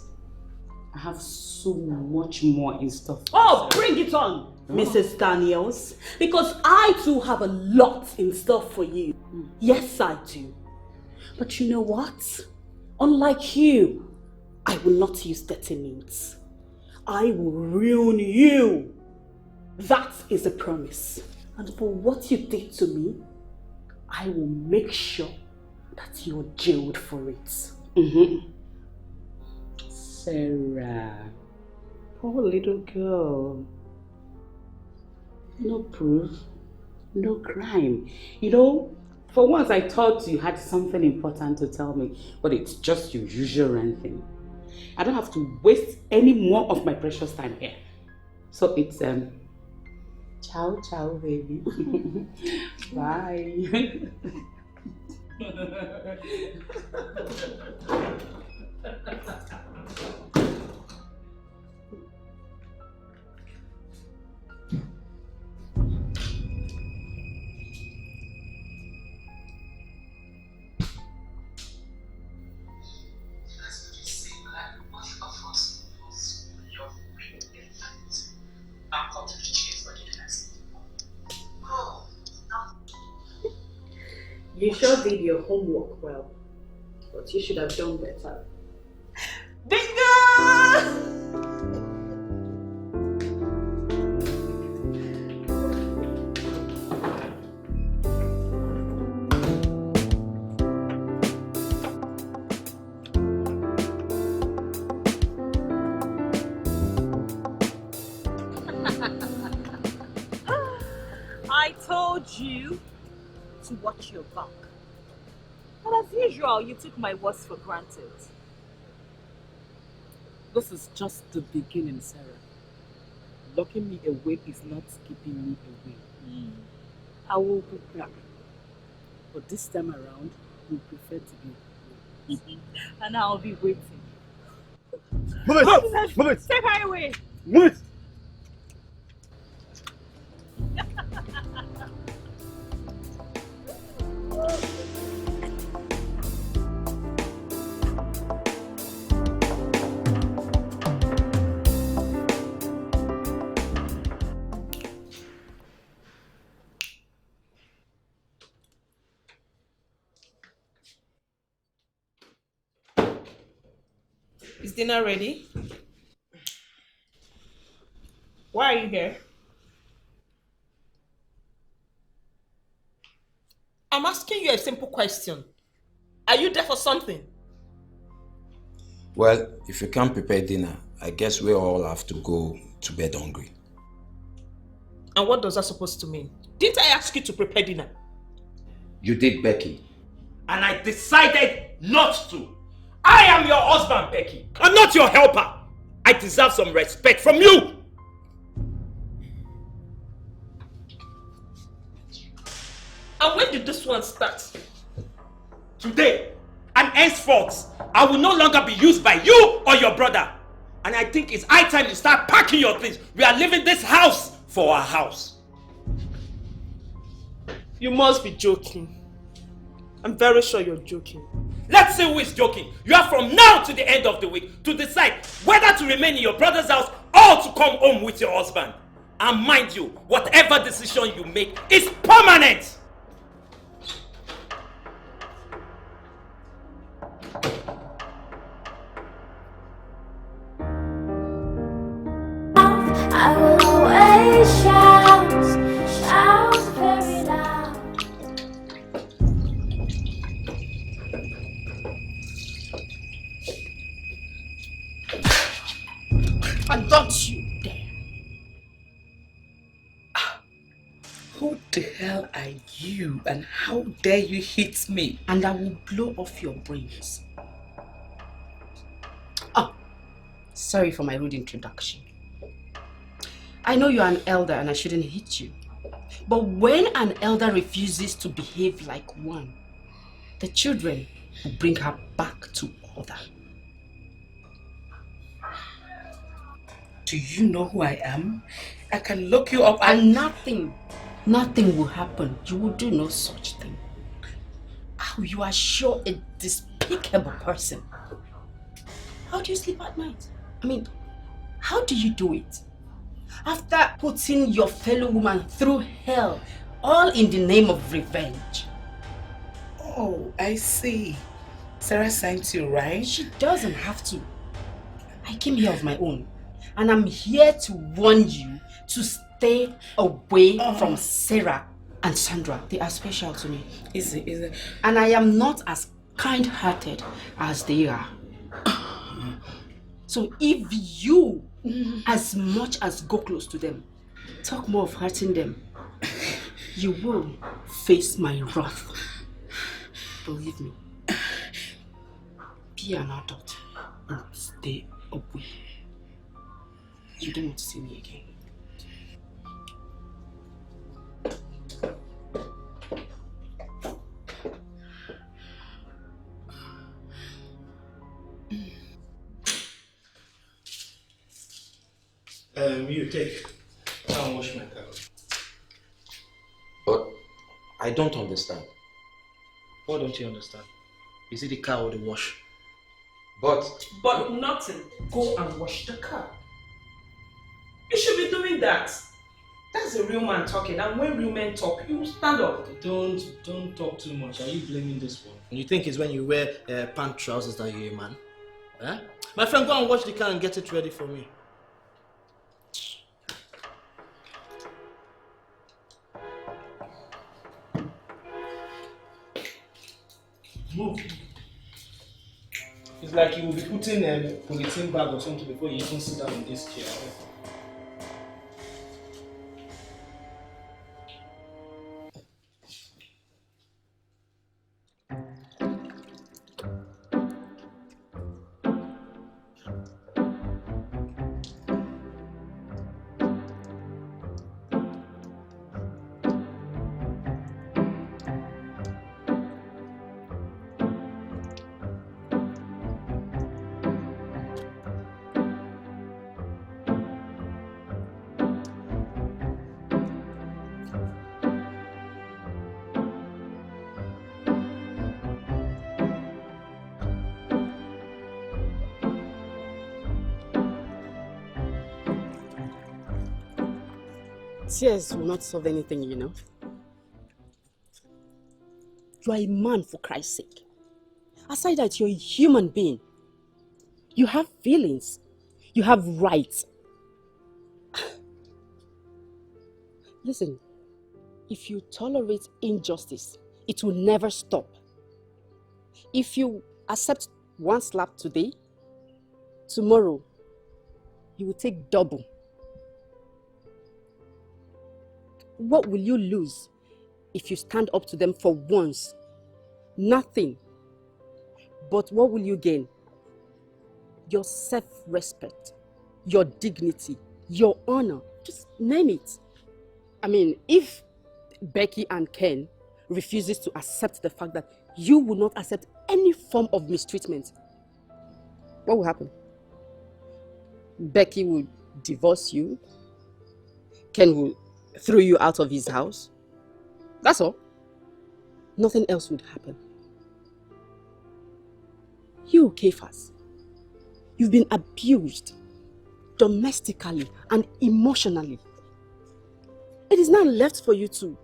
I have so much more in store. Oh, bring it on, Mrs. Daniels. Because I too have a lot in store for you. Yes, I do. But you know what? Unlike you, I will not use dirty means. I will ruin you. That is a promise. And for what you did to me, I will make sure that you're jailed for it. Sarah, poor little girl. No proof, no crime. You know, for once I thought you had something important to tell me, but it's just your usual ranting. I don't have to waste any more of my precious time here. So it's ciao ciao baby. Bye. You sure did your homework well, but you should have done better. Bingo! I told you to watch your back. But as usual, you took my words for granted. This is just the beginning, Sarah. Locking me away is not keeping me away. I will be back. But this time around, we prefer to be away. And I'll be waiting. Move it! Move it! Take her away! Move it! Is dinner ready? Why are you here? I'm asking you a simple question. Are you there for something? Well, if you can't prepare dinner, I guess we all have to go to bed hungry. And what does that supposed to mean? Didn't I ask you to prepare dinner? You did, Becky. And I decided not to. I am your husband, Becky. I'm not your helper. I deserve some respect from you. And when did this one start? Today. And henceforth, I will no longer be used by you or your brother. And I think it's high time you start packing your things. We are leaving this house for our house. You must be joking. I'm very sure you're joking. Let's see who is joking. You have from now to the end of the week to decide whether to remain in your brother's house or to come home with your husband. And mind you, whatever decision you make is permanent. I will always shout very loud. And don't you dare. Who the hell are you and how dare you hit me? And I will blow off your brains. Oh, sorry for my rude introduction. I know you're an elder and I shouldn't hit you. But when an elder refuses to behave like one, the children will bring her back to order. Do you know who I am? I can look you up and nothing will happen. You will do no such thing. Oh, you are sure a despicable person. How do you sleep at night? I mean, how do you do it? After putting your fellow woman through hell, all in the name of revenge. Oh, I see. Sarah sent you, right? She doesn't have to. I came here of my own. And I'm here to warn you to stay away from Sarah and Sandra. They are special to me. Is it? And I am not as kind-hearted as they are. So if you, as much as go close to them, talk more of hurting them, you will face my wrath. Believe me. Be an adult and stay away. You don't want to see me again. You take. I'll wash my car. But I don't understand. What don't you understand? Is it the car or the wash? But nothing. Go and wash the car. You should be doing that. That's a real man talking, and when real men talk, you stand up. Don't talk too much. Are you blaming this one? You think it's when you wear pant trousers that you're a man? Huh? My friend, go and wash the car and get it ready for me. Move. It's like you will be putting a polythene bag or something before you even sit down in this chair. Tears will not solve anything, you know. You are a man, for Christ's sake. Aside that, you're a human being. You have feelings. You have rights. Listen, if you tolerate injustice, it will never stop. If you accept one slap today, tomorrow, you will take double. What will you lose If you stand up to them for once, nothing. But what will you gain? Your self-respect, your dignity, your honor. Just name it. I mean, if Becky and Ken refuses to accept the fact that you will not accept any form of mistreatment, what will happen? Becky will divorce you. Ken will throw you out of his house. That's all. Nothing else would happen. You, Kephas, you've been abused domestically and emotionally. It is now left for you to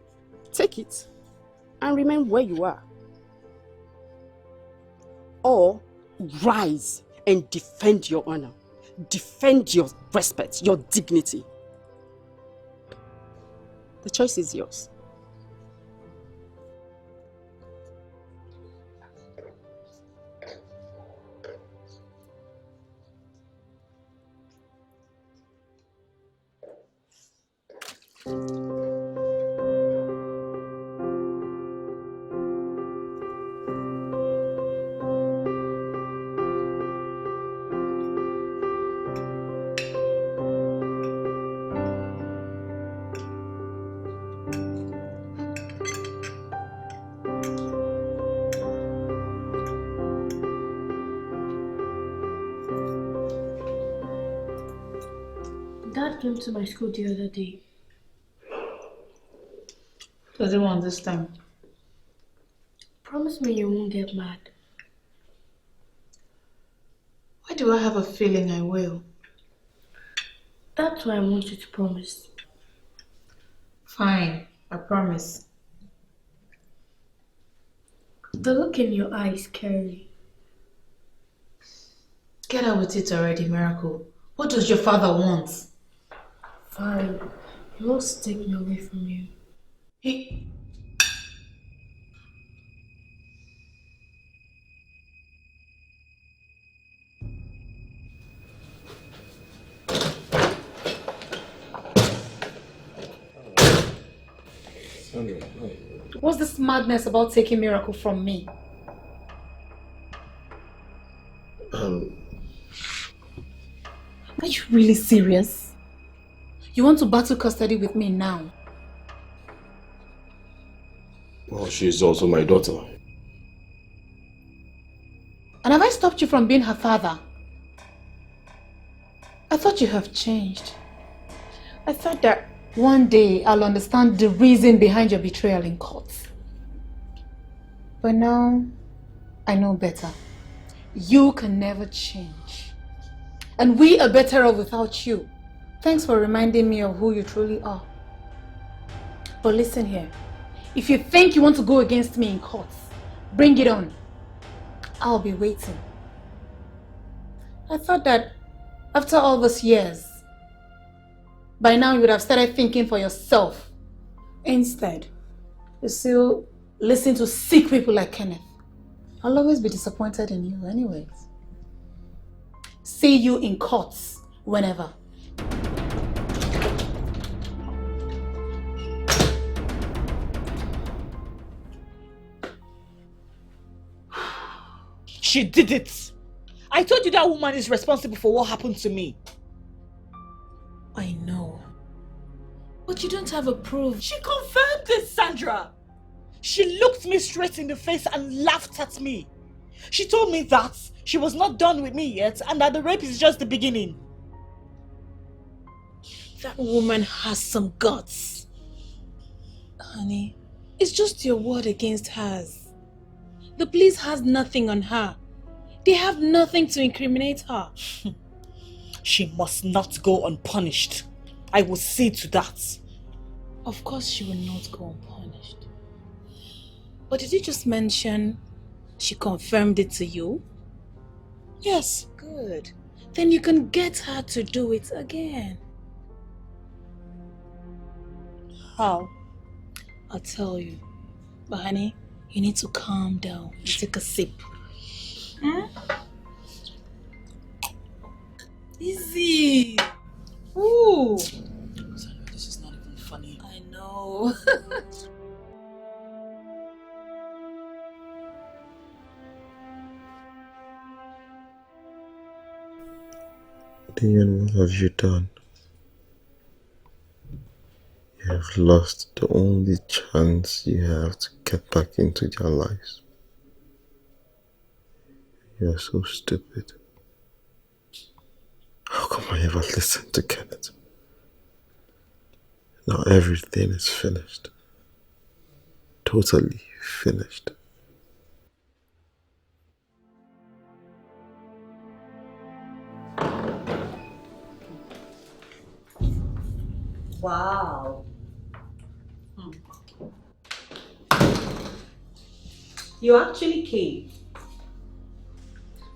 take it and remain where you are. Or rise and defend your honor. Defend your respect, your dignity. The choice is yours. Dad came to my school the other day. Does he want this time? Promise me you won't get mad. Why do I have a feeling I will? That's why I want you to promise. Fine, I promise. The look in your eye is scary. Get out with it already, Miracle. What does your father want? Fine. He wants to take me away from you. He... Sandra, no. What's this madness about taking Miracle from me? Are you really serious? You want to battle custody with me now? Well, she's also my daughter. And have I stopped you from being her father? I thought you have changed. I thought that one day I'll understand the reason behind your betrayal in court. But now, I know better. You can never change. And we are better off without you. Thanks for reminding me of who you truly are. But listen here. If you think you want to go against me in court, bring it on. I'll be waiting. I thought that after all those years, by now you would have started thinking for yourself. Instead, you still listen to sick people like Kenneth. I'll always be disappointed in you anyways. See you in courts whenever. She did it! I told you that woman is responsible for what happened to me. I know. But you don't have a proof. She confirmed it, Sandra! She looked me straight in the face and laughed at me. She told me that she was not done with me yet and that the rape is just the beginning. That woman has some guts. Honey, it's just your word against hers. The police has nothing on her. They have nothing to incriminate her. She must not go unpunished. I will see to that. Of course she will not go unpunished. But did you just mention she confirmed it to you? Yes. Good. Then you can get her to do it again. How? I'll tell you. But honey, you need to calm down and take a sip. Easy. Ooh. This is not even funny. I know. Then what have you done? You have lost the only chance you have to get back into their lives. You are so stupid. How come I ever listened to Kenneth? Now everything is finished. Totally finished. Wow. You actually came.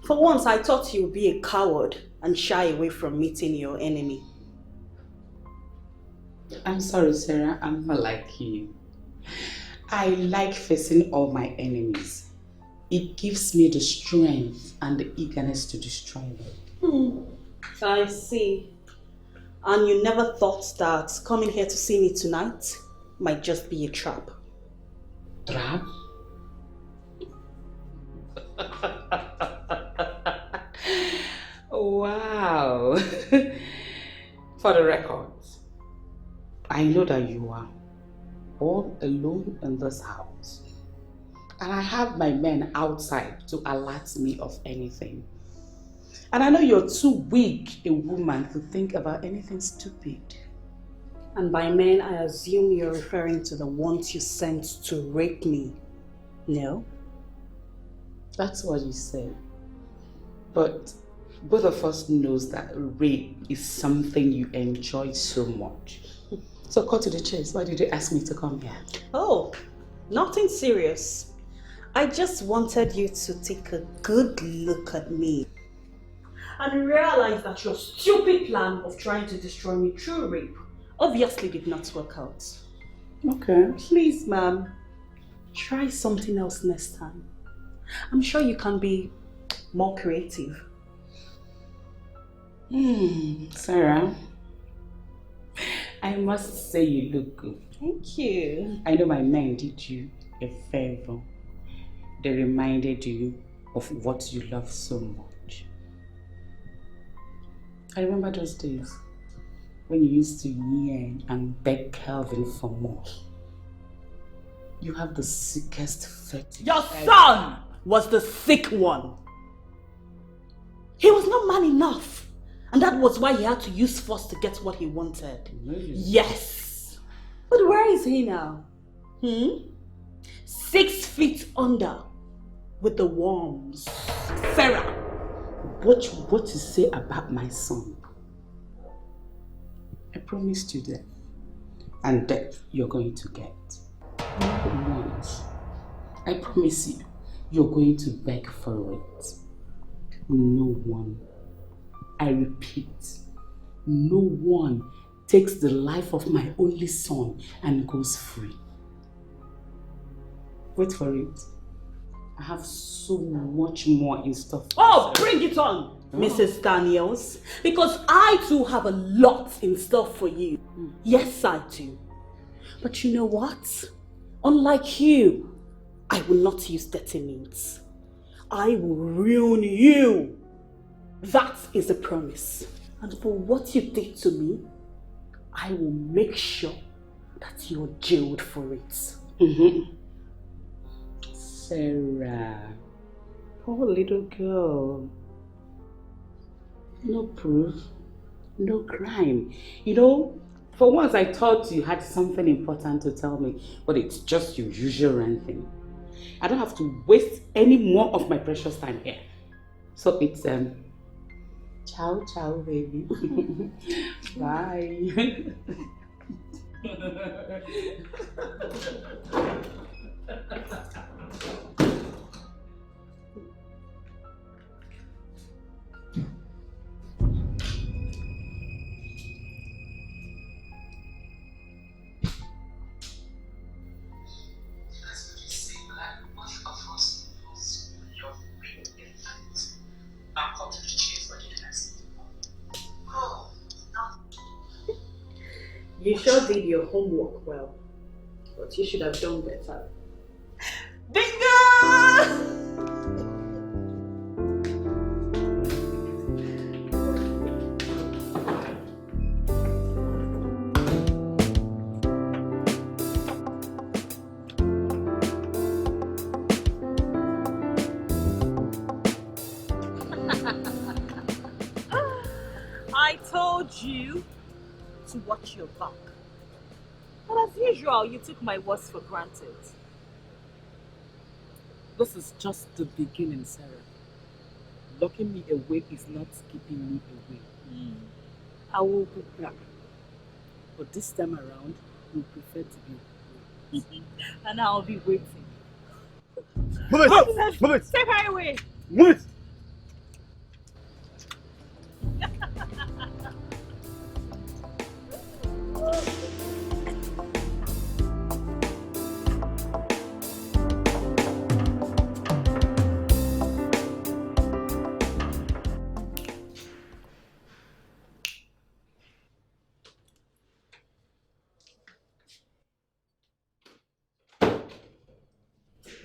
For once, I thought you'd be a coward and shy away from meeting your enemy. I'm sorry, Sarah, I'm not like you. I like facing all my enemies. It gives me the strength and the eagerness to destroy them. I see. And you never thought that coming here to see me tonight might just be a trap? Trap? Wow. For the record, I know that you are all alone in this house. And I have my men outside to alert me of anything. And I know you're too weak a woman to think about anything stupid. And by men, I assume you're referring to the ones you sent to rape me. No? That's what you said. But both of us knows that rape is something you enjoy so much. So cut to the chase. Why did you ask me to come here? Oh, nothing serious. I just wanted you to take a good look at me and realize that your stupid plan of trying to destroy me through rape obviously did not work out. Okay. Please, ma'am, try something else next time. I'm sure you can be more creative. Sarah, I must say you look good. Thank you. I know my men did you a favor. They reminded you of what you love so much. I remember those days when you used to yearn and beg Calvin for more. You have the sickest fetish. Your son was the sick one. He was not man enough. And that was why he had to use force to get what he wanted. Yes. But where is he now? 6 feet under with the worms. Sarah, what you say about my son? I promised you death. And death you're going to get. Not once. I promise you, you're going to beg for it. No one, I repeat, no one takes the life of my only son and goes free. Wait for it. I have so much more in store. Oh, bring it on, Mrs. Daniels. Because I too have a lot in store for you. Yes, I do. But you know what? Unlike you, I will not use dirty means. I will ruin you. That is a promise. And for what you did to me, I will make sure that you're jailed for it. Sarah, poor little girl. No proof, no crime. You know, for once I thought you had something important to tell me, but it's just your usual ranting. I don't have to waste any more of my precious time here. So it's ciao ciao baby. Bye. You sure did your homework well, but you should have done better. Bingo! I told you to watch your back. But as usual, you took my words for granted. This is just the beginning, Sarah. Locking me away is not keeping me away. I will be back. But this time around, we prefer to be away. And I'll be waiting. Move it! Move it! Take her away! Move it!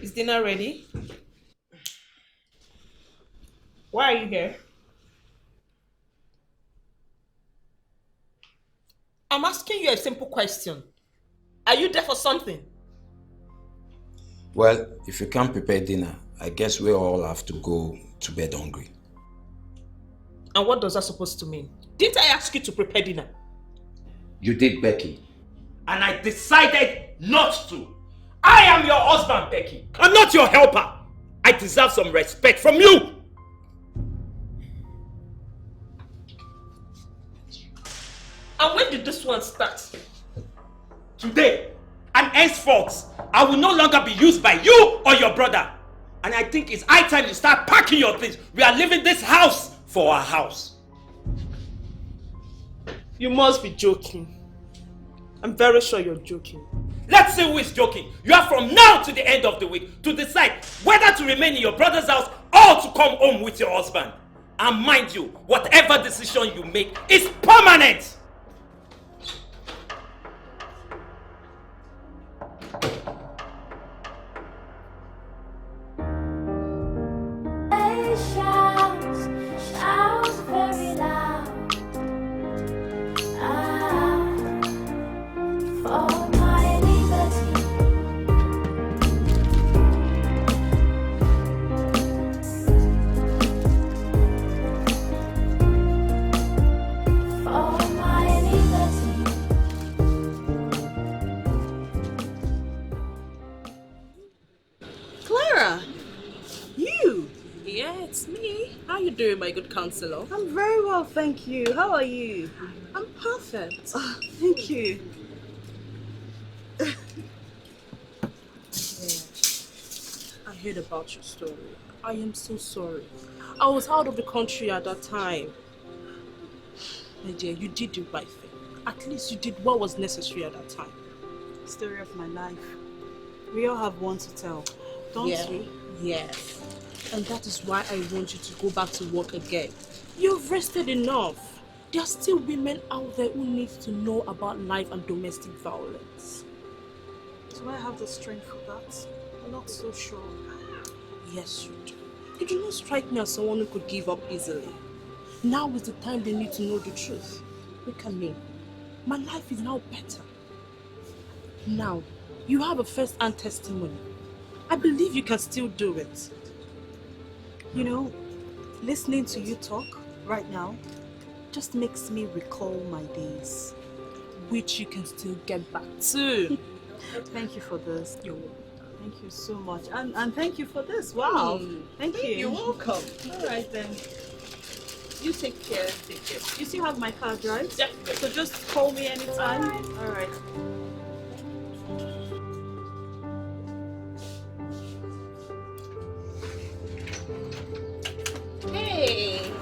Is dinner ready? Why are you here? I'm asking you a simple question. Are you there for something? Well, if you can't prepare dinner, I guess we all have to go to bed hungry. And what does that supposed to mean? Didn't I ask you to prepare dinner? You did, Becky. And I decided not to. I am your husband, Becky. I'm not your helper. I deserve some respect from you. And when did this one start? Today. And henceforth, I will no longer be used by you or your brother. And I think it's high time you start packing your things. We are leaving this house for our house. You must be joking. I'm very sure you're joking. Let's see who is joking. You have from now to the end of the week to decide whether to remain in your brother's house or to come home with your husband. And mind you, whatever decision you make is permanent. Shouts very loud. For my liberty. For my liberty. Clara, you? Yeah, it's me. How you doing, my good counselor? I'm very well, thank you. How are you? I'm perfect. Oh, thank you. I heard about your story. I am so sorry. I was out of the country at that time. My dear, you did the right thing. At least you did what was necessary at that time. Story of my life. We all have one to tell, don't we? Yes. And that is why I want you to go back to work again. You've rested enough. There are still women out there who need to know about life and domestic violence. Do I have the strength for that? I'm not so sure. Yes, you do. You do not strike me as someone who could give up easily. Now is the time they need to know the truth. Look at me. My life is now better. Now, you have a first-hand testimony. I believe you can still do it. You know, listening to you talk right now just makes me recall my days. Which you can still get back to. Thank you for this. You're welcome. Thank you so much. And thank you for this. Wow. Thank you. You're welcome. All right then. You take care. Take care. You still have my card, right? Definitely. So just call me anytime. All right. Hey.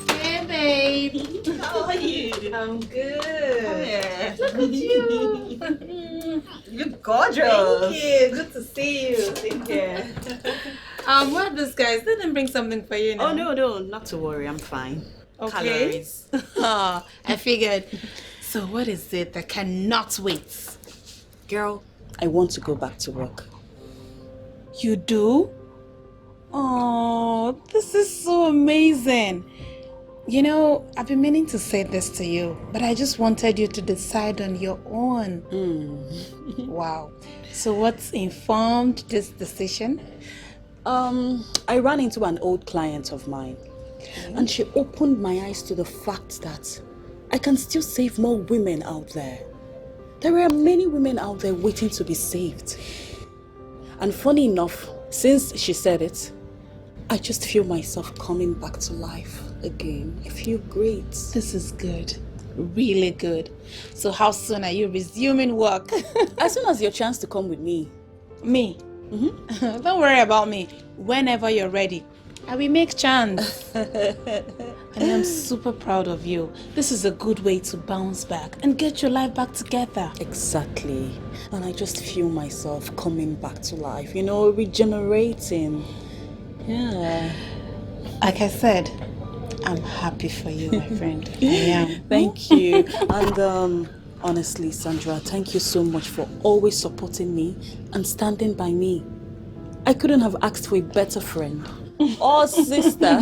Hey, babe. How are you? I'm good. Come here. Look at you. You're gorgeous. Thank you. Good to see you. Take care. What are those guys? They didn't bring something for you now. Oh, no. Not to worry. I'm fine. Okay. Calories. Oh, I figured. So what is it that cannot wait? Girl, I want to go back to work. You do? Oh, this is so amazing. You know, I've been meaning to say this to you, but I just wanted you to decide on your own. Wow. So what's informed this decision? I ran into an old client of mine. And she opened my eyes to the fact that I can still save more women out there. There are many women out there waiting to be saved. And funny enough, since she said it, I just feel myself coming back to life again. I feel great. This is good. Really good. So how soon are you resuming work? As soon as your chance to come with me. Me? Mm-hmm. Don't worry about me. Whenever you're ready, I will make chance. And I'm super proud of you. This is a good way to bounce back and get your life back together. Exactly. And I just feel myself coming back to life, you know, regenerating. Yeah. Like I said, I'm happy for you, my friend. I am. Thank you. And honestly, Sandra, thank you so much for always supporting me and standing by me. I couldn't have asked for a better friend or sister.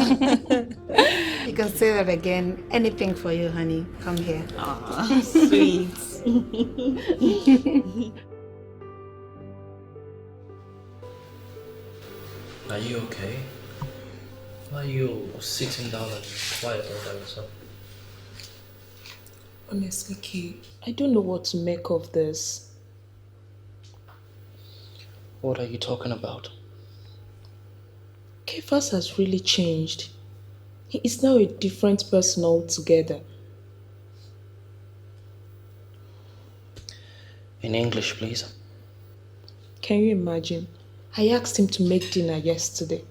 You can say that again. Anything for you, honey. Come here. Aw, sweet. Are you okay? Why are you sitting down and quiet all by yourself? Honestly, Kay, I don't know what to make of this. What are you talking about? Kefas has really changed. He is now a different person altogether. In English, please. Can you imagine? I asked him to make dinner yesterday.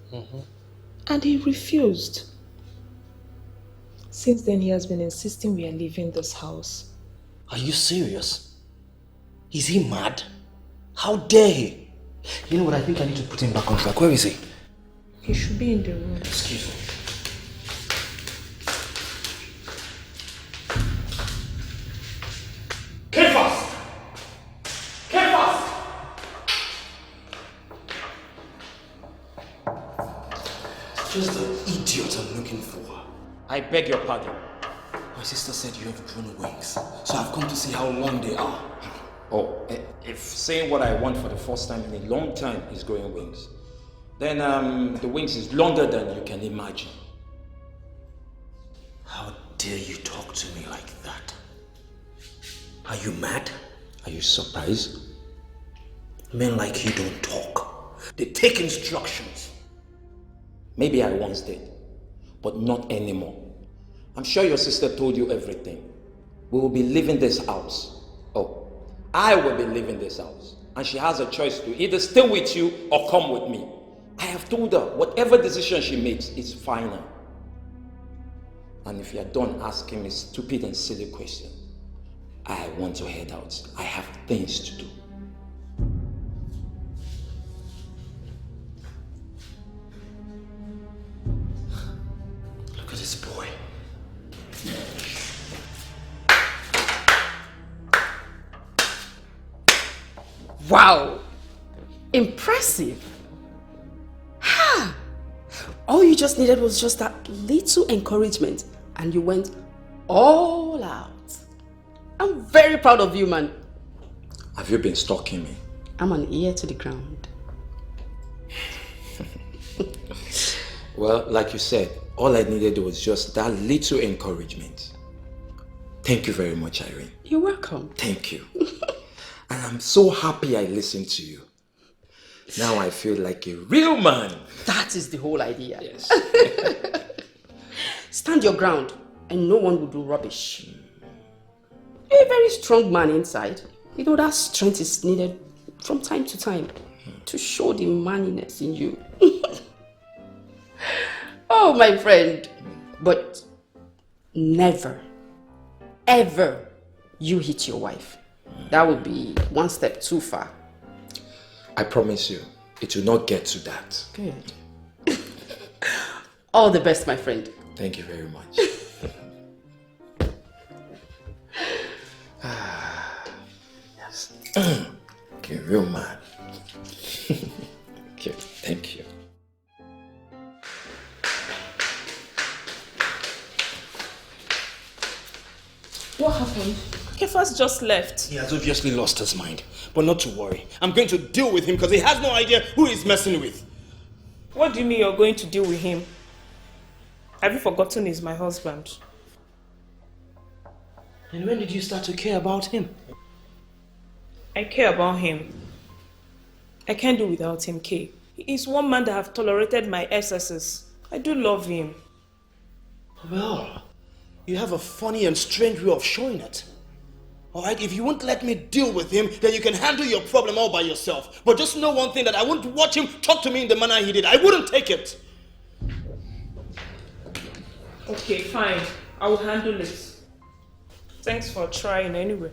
And he refused. Since then, he has been insisting we are leaving this house. Are you serious? Is he mad? How dare he? You know what, I think I need to put him back on track. Where is he? He should be in the room. Excuse me. Kefas! Kefas! Just the idiot I'm looking for. I beg your pardon. My sister said you have grown wings, so I've come to see how long they are. Oh, if saying what I want for the first time in a long time is growing wings, then the wings is longer than you can imagine. How dare you talk to me like that? Are you mad? Are you surprised? Men like you don't talk. They take instructions. Maybe I once did, but not anymore. I'm sure your sister told you everything. We will be leaving this house. Oh, I will be leaving this house. And she has a choice to either stay with you or come with me. I have told her whatever decision she makes is final. And if you're done asking me stupid and silly questions, I want to head out. I have things to do. Look at this boy. Wow! Impressive! Ha! All you just needed was just that little encouragement and you went all out. I'm very proud of you, man. Have you been stalking me? I'm an ear to the ground. Well, like you said, all I needed was just that little encouragement. Thank you very much, Irene. You're welcome. Thank you. And I'm so happy I listened to you. Now I feel like a real man. That is the whole idea. Yes. Stand your ground and no one will do rubbish. You're a very strong man inside. You know that strength is needed from time to time to show the manliness in you. Oh, my friend. But never, ever you hit your wife. That would be one step too far. I promise you, it will not get to that. Good. All the best, my friend. Thank you very much. Yes. Okay, real man. Okay, thank you. What happened? Kefas just left. He has obviously lost his mind. But not to worry. I'm going to deal with him because he has no idea who he's messing with. What do you mean you're going to deal with him? Have you forgotten he's my husband? And when did you start to care about him? I care about him. I can't do without him, Kay. He is one man that have tolerated my excesses. I do love him. Well, you have a funny and strange way of showing it. Alright, if you won't let me deal with him, then you can handle your problem all by yourself. But just know one thing, that I won't watch him talk to me in the manner he did. I wouldn't take it. Okay, fine. I will handle it. Thanks for trying anyway.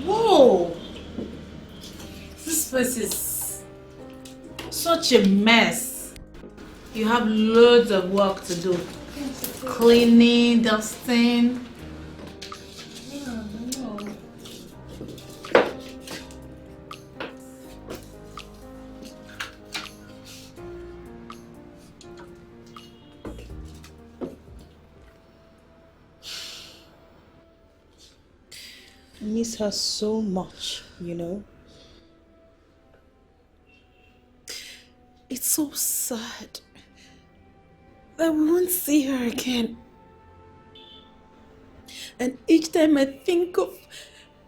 Whoa! This place is such a mess. You have loads of work to do. Cleaning, dusting. I miss her so much, you know. It's so sad that we won't see her again. And each time I think of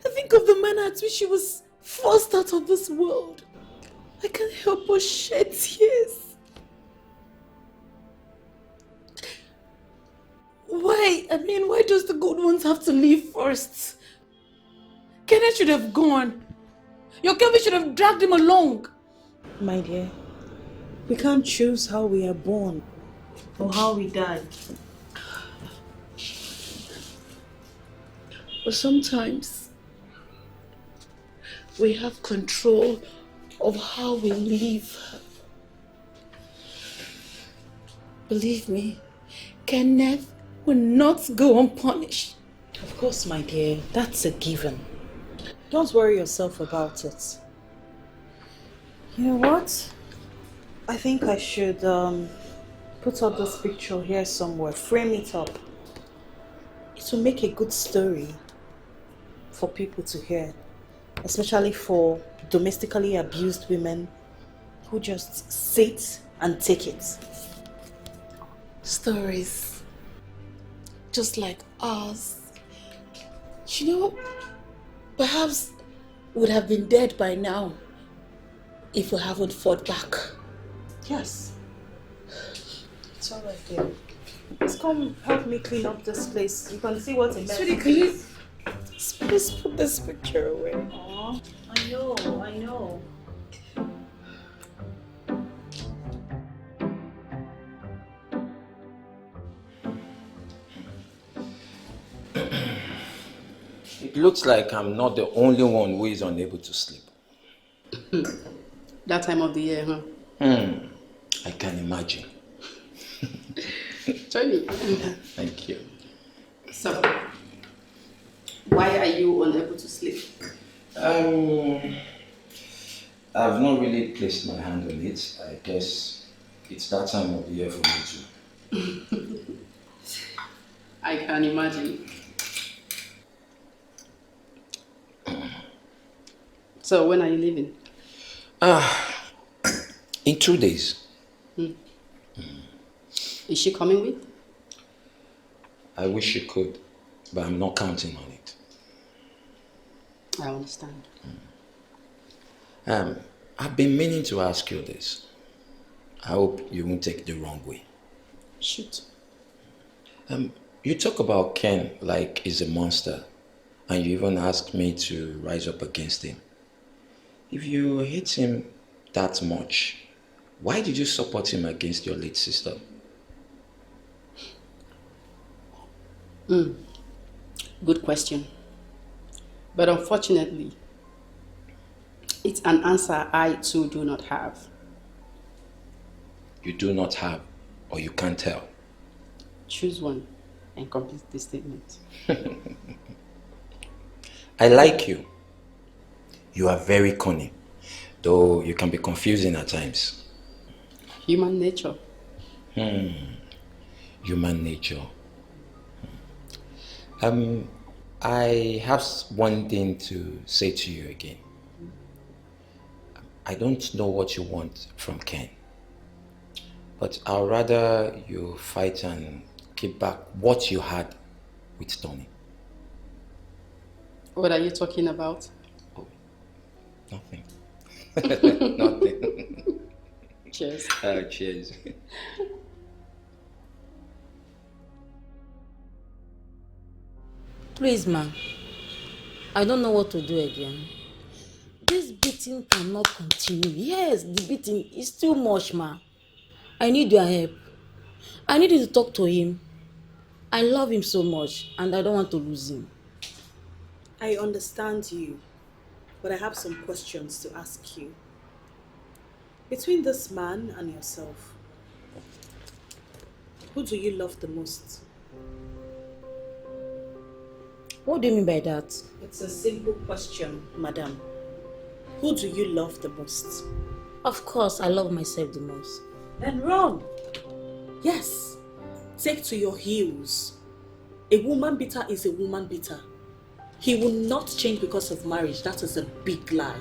the manner at which she was forced out of this world, I can't help but shed tears. Why? I mean, why does the good ones have to leave first? Kenneth should have gone. Your Kevin should have dragged him along. My dear, we can't choose how we are born or how we die. But sometimes we have control of how we live. Believe me, Kenneth will not go unpunished. Of course, my dear, that's a given. Don't worry yourself about it. You know what? I think I should put up this picture here somewhere, frame it up. It will make a good story for people to hear, especially for domestically abused women who just sit and take it. Stories just like ours. You know, perhaps would have been dead by now if we haven't fought back. Yes. It's alright, dear. Just come help me clean up this place. You can see what a mess. Sweetie, can you please put this picture away? Aww, I know. It looks like I'm not the only one who is unable to sleep. That time of the year, huh? I can imagine. Join me. Thank you. So, why are you unable to sleep? I've not really placed my hand on it. I guess it's that time of the year for me too. I can imagine. So when are you leaving? In 2 days. Is she coming with? I wish she could, but I'm not counting on it. I understand. I've been meaning to ask you this. I hope you won't take it the wrong way. Shoot. You talk about Ken like he's a monster, and you even asked me to rise up against him. If you hate him that much, why did you support him against your late sister? Good question. But unfortunately, it's an answer I too do not have. You do not have, or you can't tell? Choose one and complete the statement. I like you. You are very cunning, though you can be confusing at times. Human nature. Human nature. I have one thing to say to you again. I don't know what you want from Ken, but I'd rather you fight and keep back what you had with Tony. What are you talking about? Oh, nothing. Nothing. Cheers. Cheers. Please, ma. I don't know what to do again. This beating cannot continue. Yes, the beating is too much, ma. I need your help. I need you to talk to him. I love him so much and I don't want to lose him. I understand you, but I have some questions to ask you. Between this man and yourself, who do you love the most? What do you mean by that? It's a simple question, madam. Who do you love the most? Of course, I love myself the most. Then run! Yes, take to your heels. A woman beater is a woman beater. He will not change because of marriage. That is a big lie.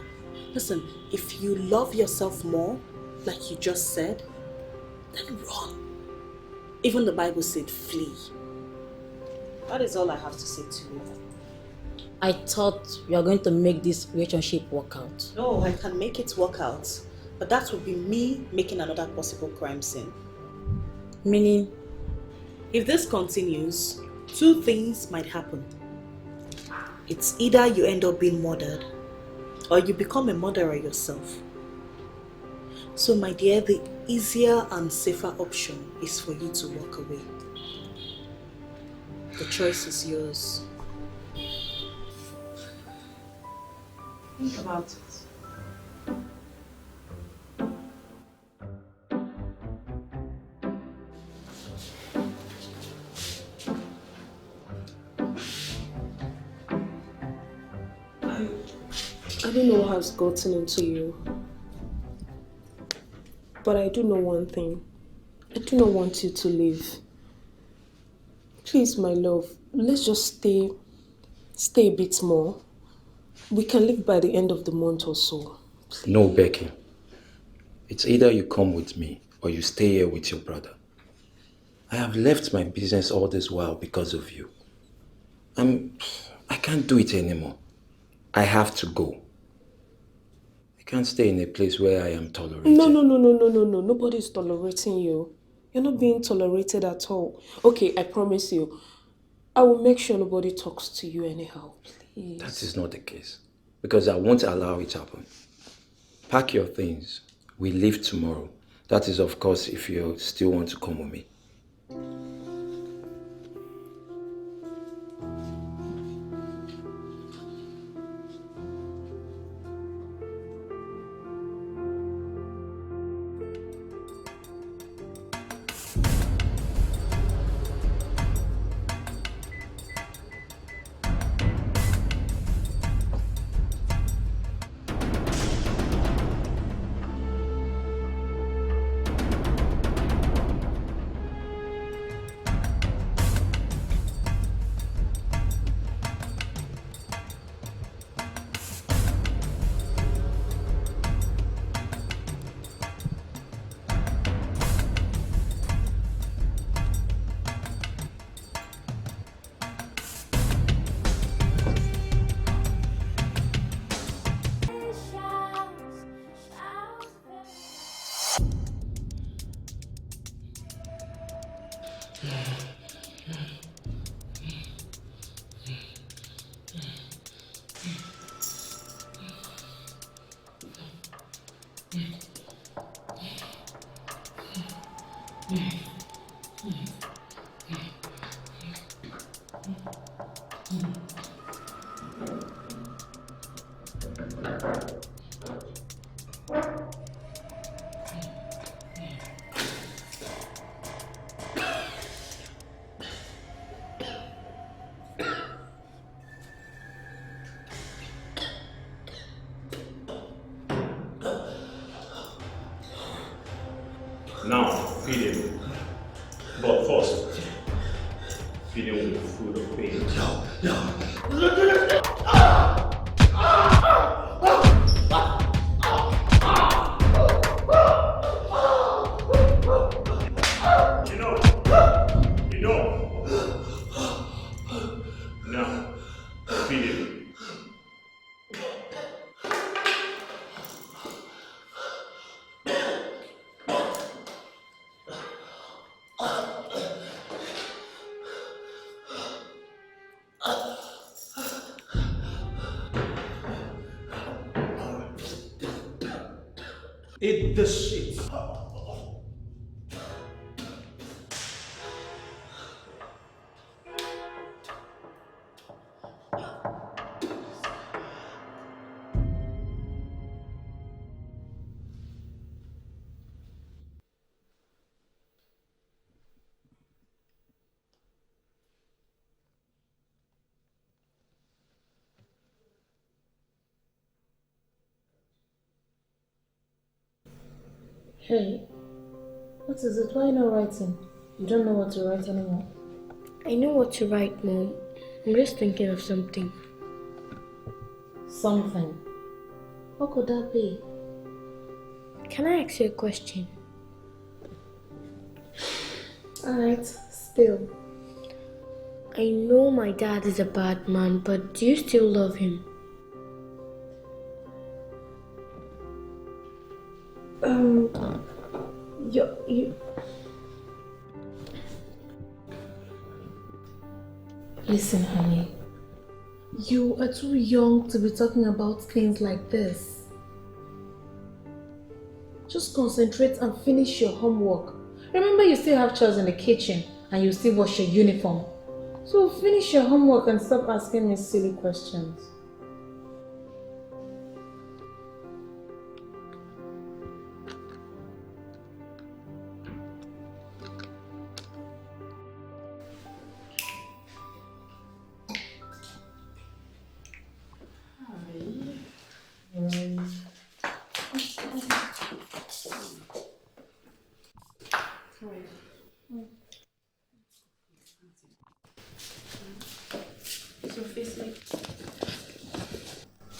Listen, if you love yourself more, like you just said, then run. Even the Bible said flee. That is all I have to say to you. I thought you are going to make this relationship work out. No, I can make it work out. But that would be me making another possible crime scene. Meaning? If this continues, two things might happen. It's either you end up being murdered, or you become a murderer yourself. So my dear, the easier and safer option is for you to walk away. The choice is yours. Think about it. I don't know what has gotten into you. But I do know one thing. I do not want you to leave. Please, my love, let's just stay a bit more. We can leave by the end of the month or so. Please. No, Becky. It's either you come with me or you stay here with your brother. I have left my business all this while because of you. I can't do it anymore. I have to go. I can't stay in a place where I am tolerated. No. Nobody's tolerating you. You're not being tolerated at all. Okay, I promise you. I will make sure nobody talks to you anyhow, please. That is not the case. Because I won't allow it to happen. Pack your things. We leave tomorrow. That is, of course, if you still want to come with me. Now, feed him. But first, feeding with food of pain. Now, feed him. Eat the shit. Hey, what is it? Why are you not writing? You don't know what to write anymore? I know what to write, Mom. I'm just thinking of something. Something? What could that be? Can I ask you a question? Alright, still. I know my dad is a bad man, but do you still love him? You... Listen, honey. You are too young to be talking about things like this. Just concentrate and finish your homework. Remember, you still have chores in the kitchen and you still wash your uniform. So finish your homework and stop asking me silly questions.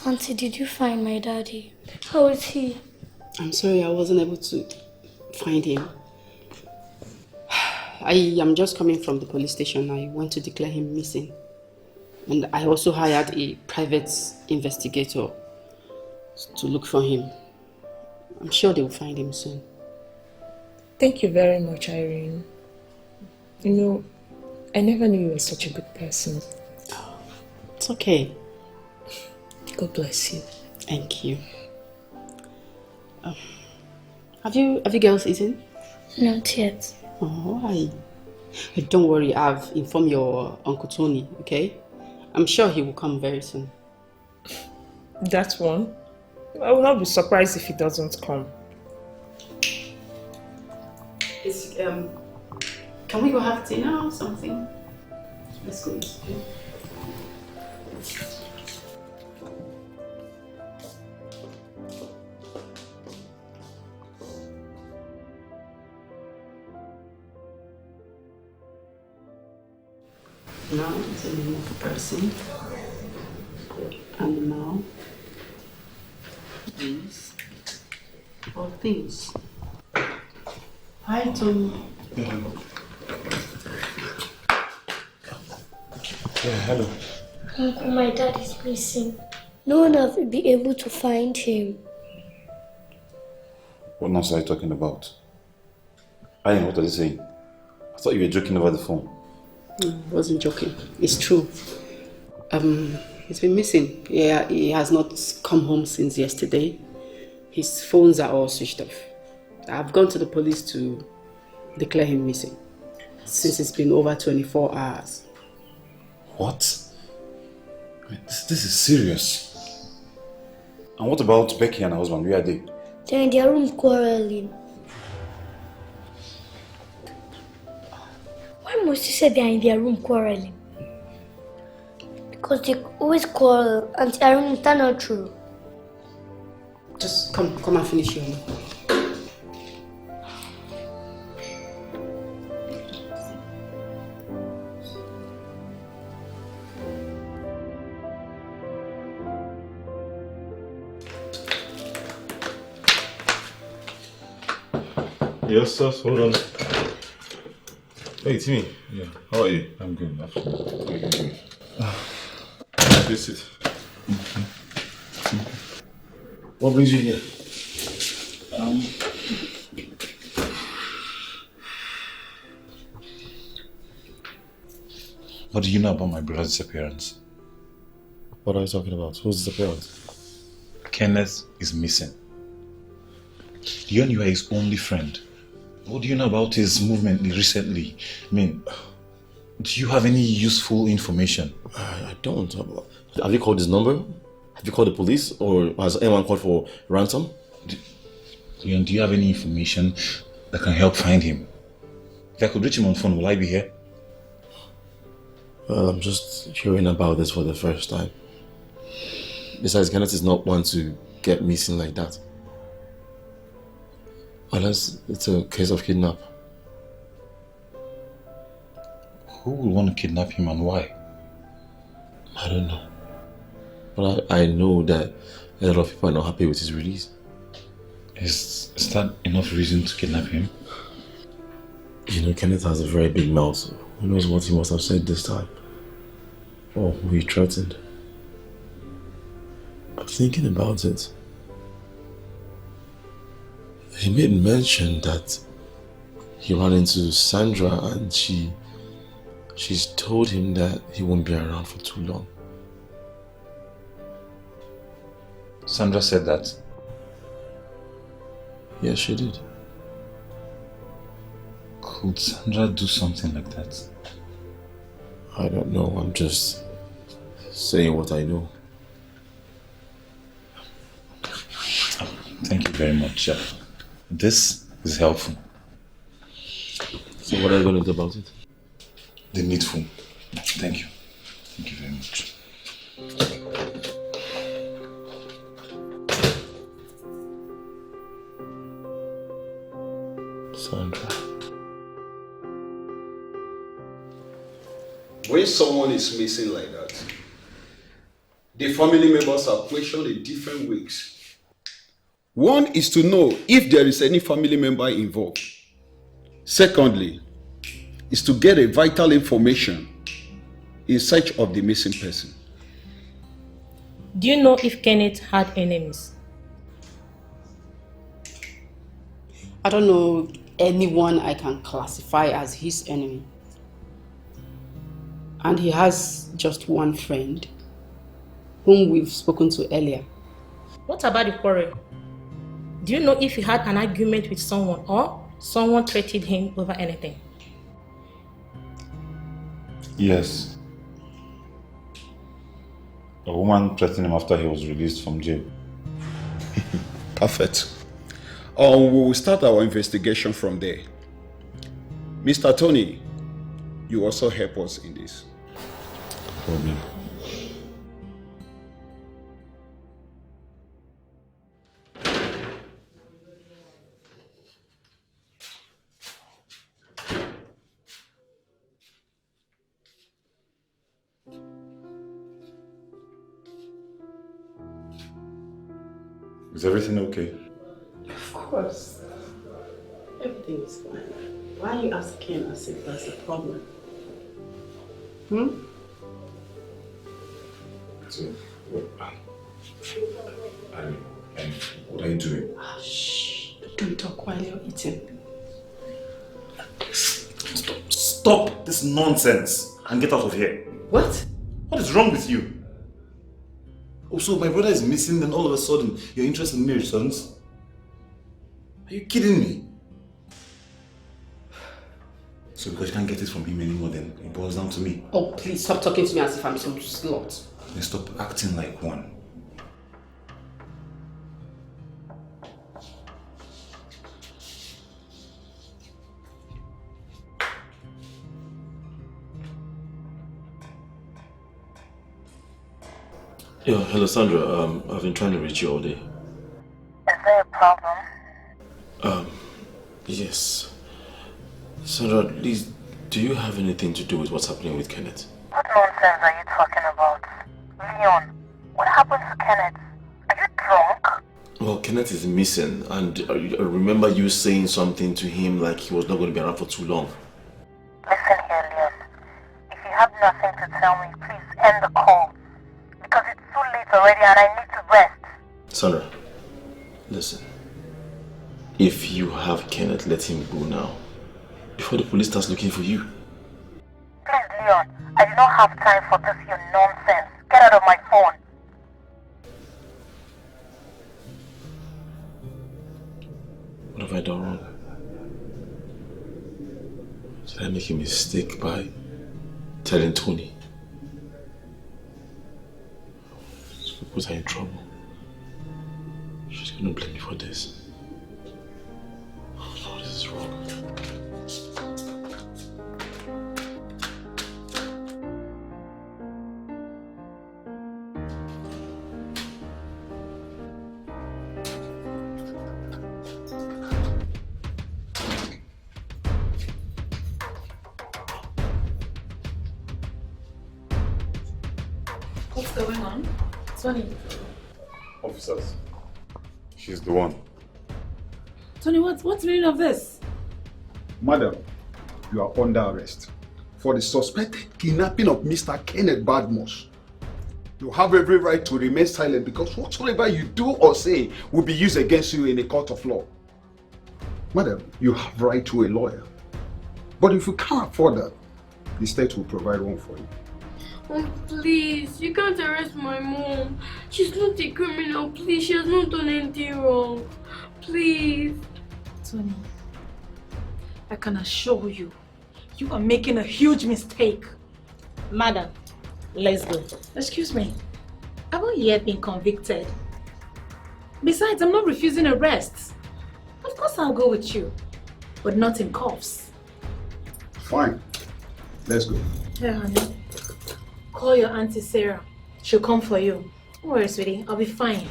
Auntie, did you find my daddy? How is he? I'm sorry I wasn't able to find him. I am just coming from the police station. I went to declare him missing. And I also hired a private investigator to look for him. I'm sure they will find him soon. Thank you very much, Irene. You know, I never knew you were such a good person. It's okay. God bless you. Thank you. Have you girls eaten? Not yet. Oh, why? Don't worry, I've informed your Uncle Tony, okay? I'm sure he will come very soon. That one? I will not be surprised if he doesn't come. Can we go have dinner or something? Let's go eat. Now it's a name of a person. Animal. These. Or things. Hi, Tony. Yeah, hello. Uncle, my dad is missing. No one will be able to find him. What nonsense are you talking about? Irene, what are you saying? I thought you were joking over the phone. No, I wasn't joking. It's true. He's been missing. Yeah, he has not come home since yesterday. His phones are all switched off. I've gone to the police to declare him missing. Since it's been over 24 hours. What? I mean, this is serious. And what about Becky and her husband? Where are they? They're in their room quarreling. Why must you say they're in their room quarreling? Because they always quarrel and Irene will turn out true. Just come and finish your homework. Yes, sir. Hold on. Hey, Timmy. Yeah. How are you? I'm good. Please sit. What brings you here? What do you know about my brother's disappearance? What are you talking about? Whose disappearance? Kenneth is missing. You and you are his only friend. What do you know about his movement recently? I mean, do you have any useful information? I don't. Have you called his number? Have you called the police? Or has anyone called for ransom? Do you have any information that can help find him? If I could reach him on phone, will I be here? Well, I'm just hearing about this for the first time. Besides, Kenneth is not one to get missing like that. Unless it's a case of kidnap. Who would want to kidnap him and why? I don't know. But I know that a lot of people are not happy with his release. Is that enough reason to kidnap him? You know, Kenneth has a very big mouth, so who knows what he must have said this time. Or who he threatened. I'm thinking about it. He made mention that he ran into Sandra and she's told him that he won't be around for too long. Sandra said that? Yes, she did. Could Sandra do something like that? I don't know. I'm just saying what I know. Thank you very much. This is helpful. So what are you going to do about it? The needful. Thank you. Thank you very much. Sandra. When someone is missing like that, the family members are questioned in different ways. One is to know if there is any family member involved. Secondly, is to get a vital information in search of the missing person. Do you know if Kenneth had enemies? I don't know anyone I can classify as his enemy. And he has just one friend whom we've spoken to earlier. What about the quarrel? Do you know if he had an argument with someone or someone threatened him over anything? Yes. A woman threatened him after he was released from jail. Perfect. We will start our investigation from there. Mr. Tony, you also help us in this. Problem. Is everything okay? Of course. Everything is fine. Why are you asking as if that's a problem? So, what are you doing? Shh. Don't talk while you're eating. Stop this nonsense and get out of here. What? What is wrong with you? Oh, so my brother is missing, then all of a sudden you're interested in me returns? Are you kidding me? So because you can't get it from him anymore, then it boils down to me. Oh, please stop talking to me as if I'm some slut. Then stop acting like one. Yeah, hello Sandra. I've been trying to reach you all day. Is there a problem? Yes. Sandra, please, do you have anything to do with what's happening with Kenneth? What nonsense are you talking about? Leon, what happened to Kenneth? Are you drunk? Well, Kenneth is missing, and I remember you saying something to him like he was not going to be around for too long. Listen here, Leon. If you have nothing to tell me, please end the call. Because it's too late already and I need to rest. Sandra, listen. If you have Kenneth, let him go now. Before the police starts looking for you. Please, Leon. I do not have time for this your nonsense. Get out of my phone. What have I done wrong? Did I make a mistake by telling Tony? She put her in trouble. She's gonna blame me for this. Oh no, this is wrong. What's going on? Tony. Officers, she's the one. Tony, what's the meaning of this? Madam, you are under arrest for the suspected kidnapping of Mr. Kenneth Badmus. You have every right to remain silent because whatsoever you do or say will be used against you in a court of law. Madam, you have right to a lawyer. But if you can't afford that, the state will provide one for you. Oh, please, you can't arrest my mom. She's not a criminal, please. She has not done anything wrong. Please. Tony, I can assure you, you are making a huge mistake. Madam, let's go. Excuse me. I haven't yet been convicted. Besides, I'm not refusing arrest. Of course I'll go with you, but not in cuffs. Fine. Let's go. Yeah, honey. Call your Aunty Sarah. She'll come for you. Don't worry, sweetie. I'll be fine.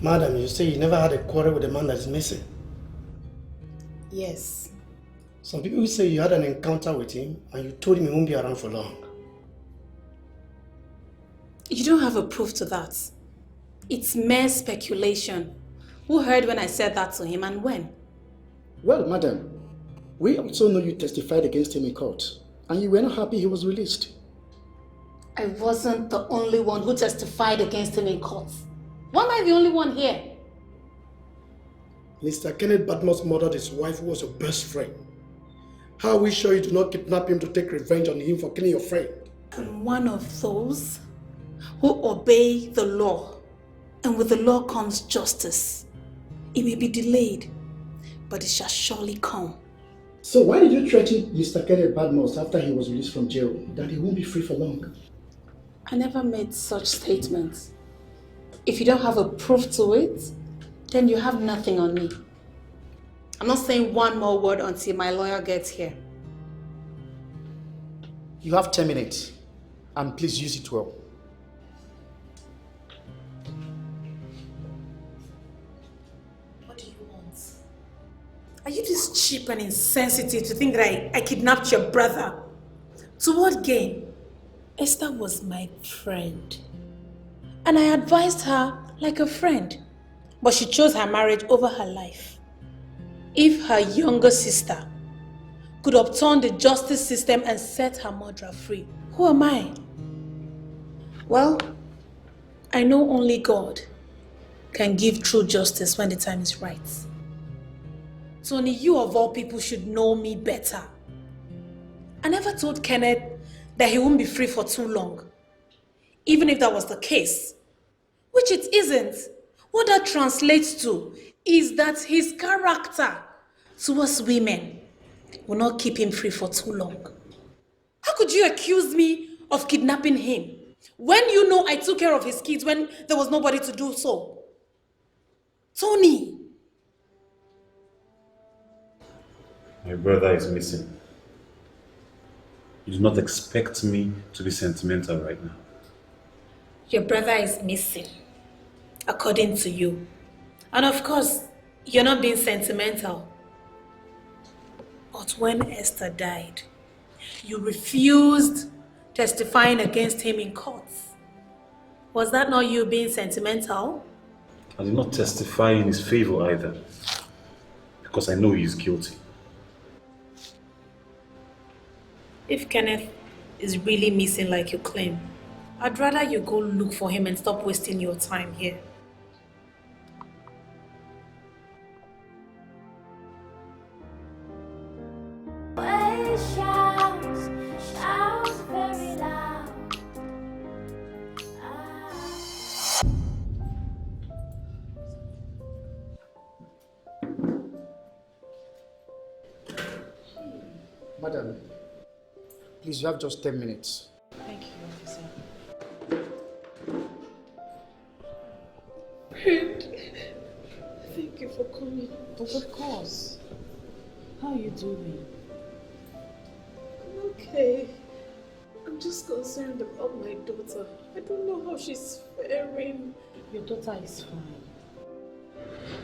Madam, you say you never had a quarrel with the man that is missing. Yes. Some people say you had an encounter with him and you told him he won't be around for long. You don't have a proof to that. It's mere speculation. Who heard when I said that to him and when? Well, madam, we also know you testified against him in court and you were not happy he was released. I wasn't the only one who testified against him in court. Why am I the only one here? Mr. Kenneth Badmus murdered his wife who was your best friend. How are we sure you do not kidnap him to take revenge on him for killing your friend? I'm one of those who obey the law. And with the law comes justice. It may be delayed, but it shall surely come. So why did you threaten Mr. Kenneth Badmus after he was released from jail that he won't be free for long? I never made such statements. If you don't have a proof to it, then you have nothing on me. I'm not saying one more word until my lawyer gets here. You have 10 minutes, and please use it well. What do you want? Are you this cheap and insensitive to think that I kidnapped your brother? To what gain? Esther was my friend. And I advised her like a friend. But she chose her marriage over her life. If her younger sister could upturn the justice system and set her murderer free, who am I? Well, I know only God can give true justice when the time is right. Tony, you of all people should know me better. I never told Kenneth that he won't be free for too long. Even if that was the case, which it isn't. What that translates to is that his character towards women will not keep him free for too long. How could you accuse me of kidnapping him when you know I took care of his kids when there was nobody to do so? Tony! My brother is missing. You do not expect me to be sentimental right now. Your brother is missing, according to you. And of course, you're not being sentimental. But when Esther died, you refused testifying against him in court. Was that not you being sentimental? I did not testify in his favor either, because I know he is guilty. If Kenneth is really missing like you claim, I'd rather you go look for him and stop wasting your time here. Shouts very loud. Madam, please, you have just 10 minutes. Thank you, officer. Thank you for coming. Of course. How are you doing? I'm okay. I'm just concerned about my daughter. I don't know how she's faring. Your daughter is fine.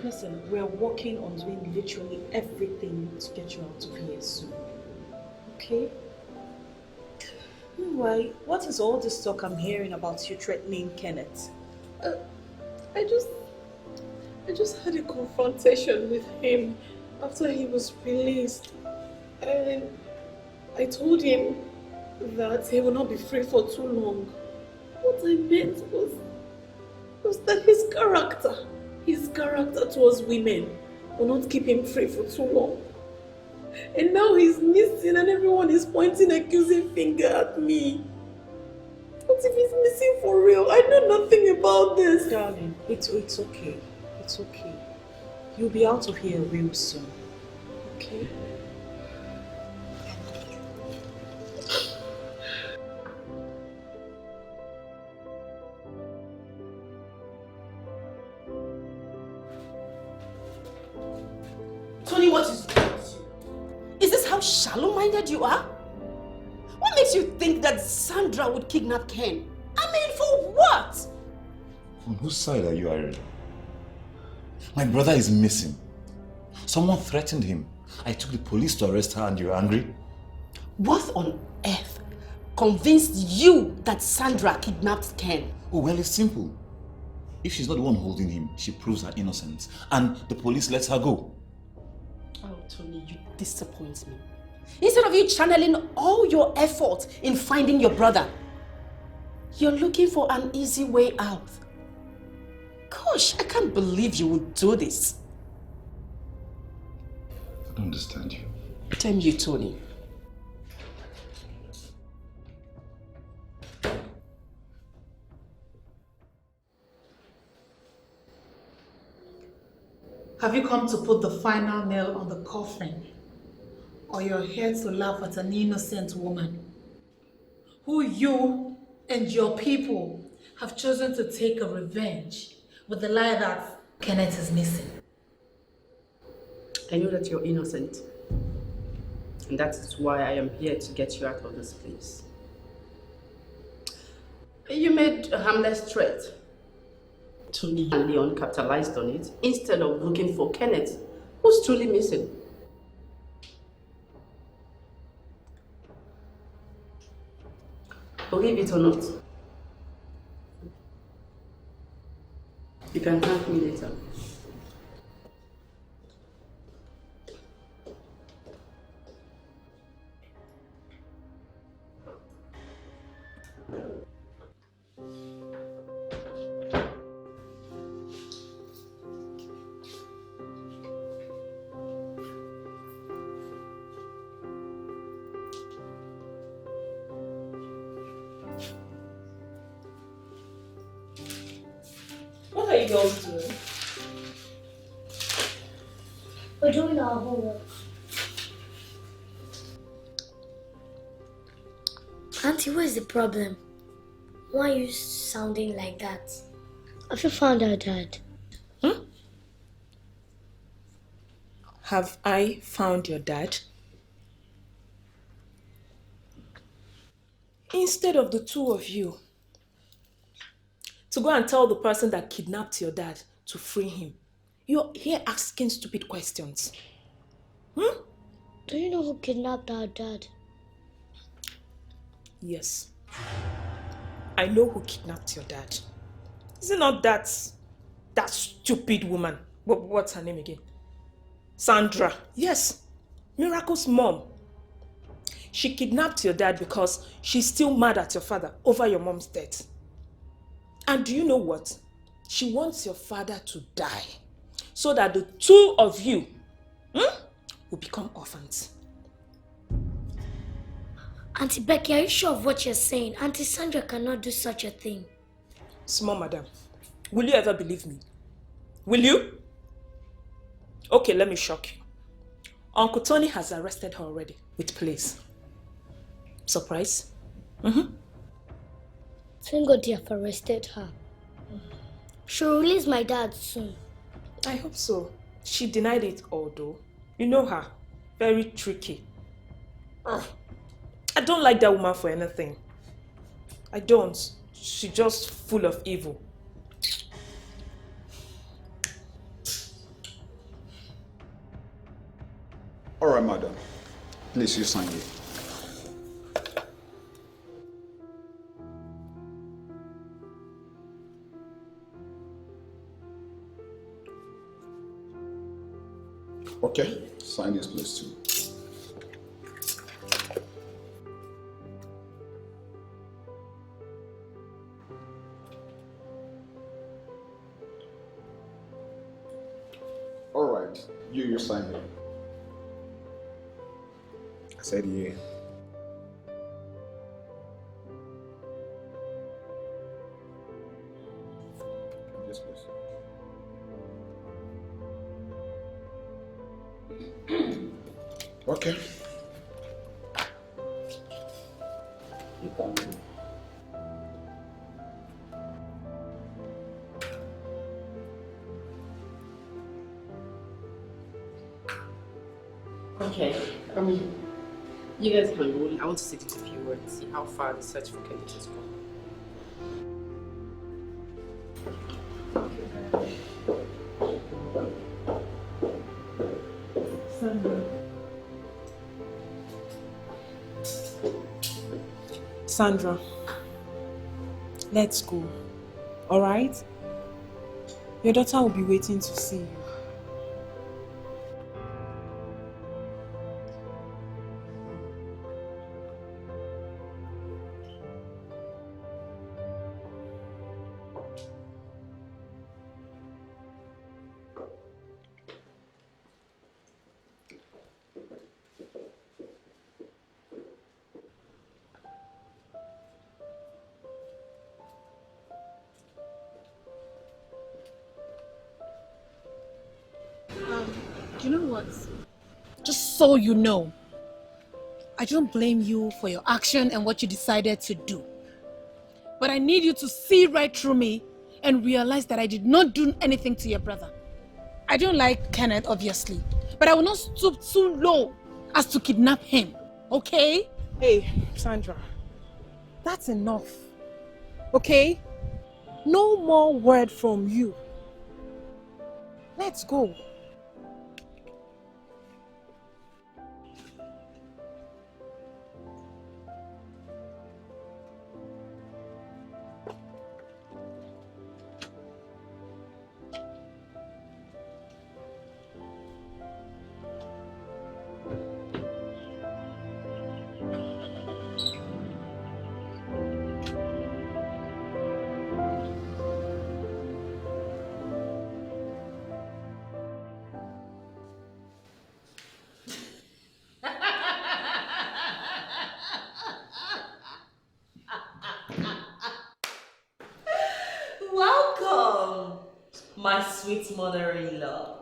Listen, we're working on doing literally everything to get you out of here soon. Okay? Meanwhile, what is all this talk I'm hearing about you threatening Kenneth? I just had a confrontation with him after he was released. And I told him that he will not be free for too long. What I meant was that his character towards women will not keep him free for too long. And now he's missing and everyone is pointing accusing finger at me. What if he's missing for real? I know nothing about this. Darling, it's okay. It's okay. You'll be out of here real soon. Okay? Tony, what is wrong with you? Is this how shallow-minded you are? What makes you think that Sandra would kidnap Ken? I mean, for what? On whose side are you, Irene? My brother is missing. Someone threatened him. I took the police to arrest her and you're angry? What on earth convinced you that Sandra kidnapped Ken? Oh, well, it's simple. If she's not the one holding him, she proves her innocence and the police lets her go. Oh, Tony, you disappoint me. Instead of you channeling all your effort in finding your brother, you're looking for an easy way out. Gosh, I can't believe you would do this. I don't understand you. Damn you, Tony. Have you come to put the final nail on the coffin? Or you're here to laugh at an innocent woman who you and your people have chosen to take a revenge with the lie that Kenneth is missing? I know that you're innocent. And that is why I am here to get you out of this place. You made a harmless threat. Tony and Leon capitalized on it instead of looking for Kenneth, who's truly missing. Believe it or not, you can thank me later. What are you girls doing? We're doing our homework. Auntie, what is the problem? Why are you sounding like that? Have you found our dad? Have I found your dad? Instead of the two of you to go and tell the person that kidnapped your dad to free him, you're here asking stupid questions. Do you know who kidnapped our dad? Yes. I know who kidnapped your dad. Is it not that stupid woman? What's her name again? Sandra. Yes. Miracle's mom. She kidnapped your dad because she's still mad at your father over your mom's death. And do you know what? She wants your father to die so that the two of you will become orphans. Auntie Becky, are you sure of what you're saying? Auntie Sandra cannot do such a thing. Small madam, will you ever believe me? Will you? Okay, let me shock you. Uncle Tony has arrested her already with police. Surprise? Thank God they have arrested her. She'll release my dad soon. I hope so. She denied it all though. You know her. Very tricky. I don't like that woman for anything. I don't. She's just full of evil. All right, madam. Please, you sign it. Okay, sign this place too. All right, you sign it. I said yeah. Yes, please. Okay. You can. Okay. You guys can go. I want to see the computer and see how far the search for Kenneth has gone. Sandra, let's go. All right? Your daughter will be waiting to see you. You know what? Just so you know, I don't blame you for your action and what you decided to do. But I need you to see right through me and realize that I did not do anything to your brother. I don't like Kenneth, obviously, but I will not stoop too low as to kidnap him, okay? Hey, Sandra, that's enough, okay? No more word from you. Let's go. Welcome, my sweet mother-in-law.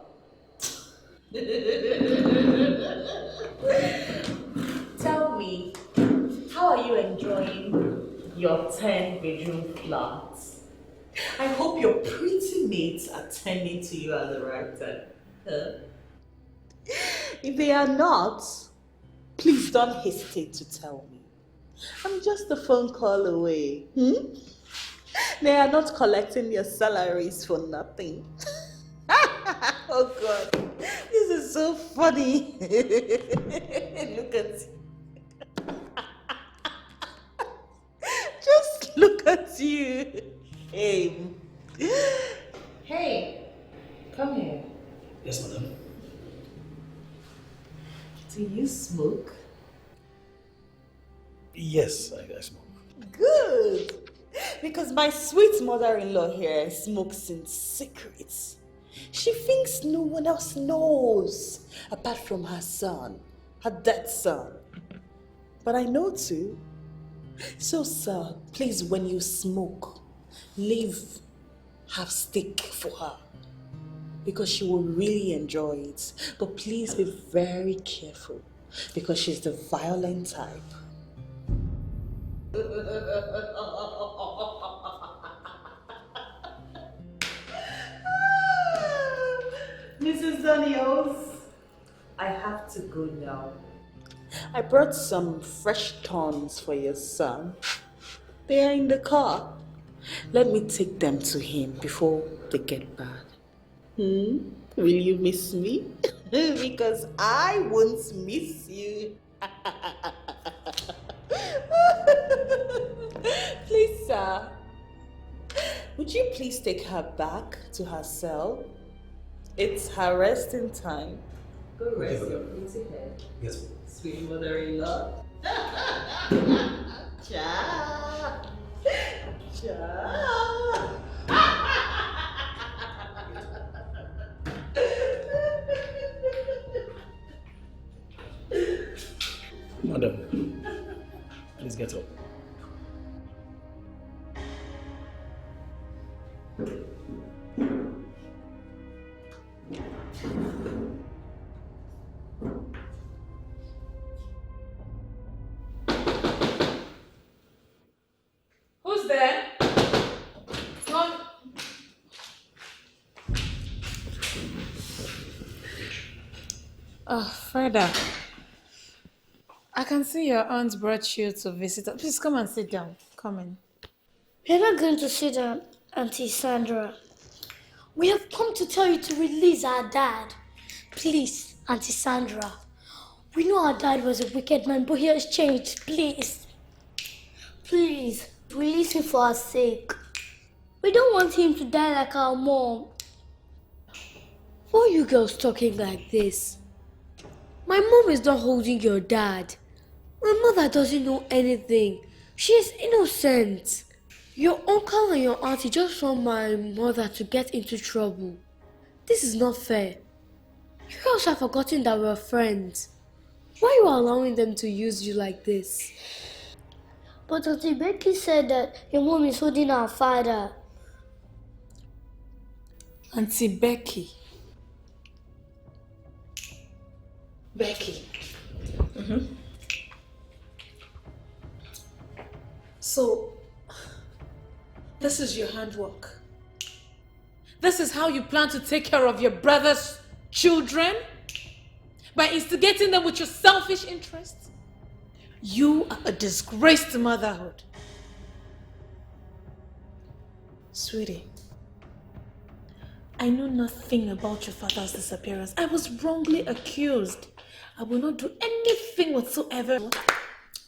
Tell me, how are you enjoying your 10-bedroom flat? I hope your pretty mates are tending to you at the right time. Huh? If they are not, please don't hesitate to tell me. I'm just a phone call away. They are not collecting your salaries for nothing. Oh God, this is is so funny. Look at just look at you. Hey. Hey, come here. Yes, madam. Do you smoke? Yes, I smoke. Good. Because my sweet mother-in-law here smokes in secret. She thinks no one else knows apart from her son, her dead son. But I know too. So, sir, please, when you smoke, leave half stick for her. Because she will really enjoy it. But please be very careful because she's the violent type. Mrs. Daniels, I have to go now. I brought some fresh thorns for your son. They are in the car. Let me take them to him before they get bad. Will you miss me? Because I won't miss you. Please, sir. Would you please take her back to her cell? It's her resting time. Go rest your pretty head. Yes. Sweet mother-in-law. Cha. Cha. Madam, please get up. Who's there? Come. Oh, Freda. I can see your aunt brought you to visit us. Please come and sit down. Come in. We're not going to sit down, Auntie Sandra. We have come to tell you to release our dad. Please, Auntie Sandra. We know our dad was a wicked man, but he has changed. Please. Please, release him for our sake. We don't want him to die like our mom. Why are you girls talking like this? My mom is not holding your dad. My mother doesn't know anything. She is innocent. Your uncle and your auntie just want my mother to get into trouble. This is not fair. You girls have forgotten that we're friends. Why are you allowing them to use you like this? But Auntie Becky said that your mom is holding our father. Auntie Becky. Becky. So, this is your handwork. This is how you plan to take care of your brother's children? By instigating them with your selfish interests? You are a disgrace to motherhood. Sweetie, I know nothing about your father's disappearance. I was wrongly accused. I will not do anything whatsoever.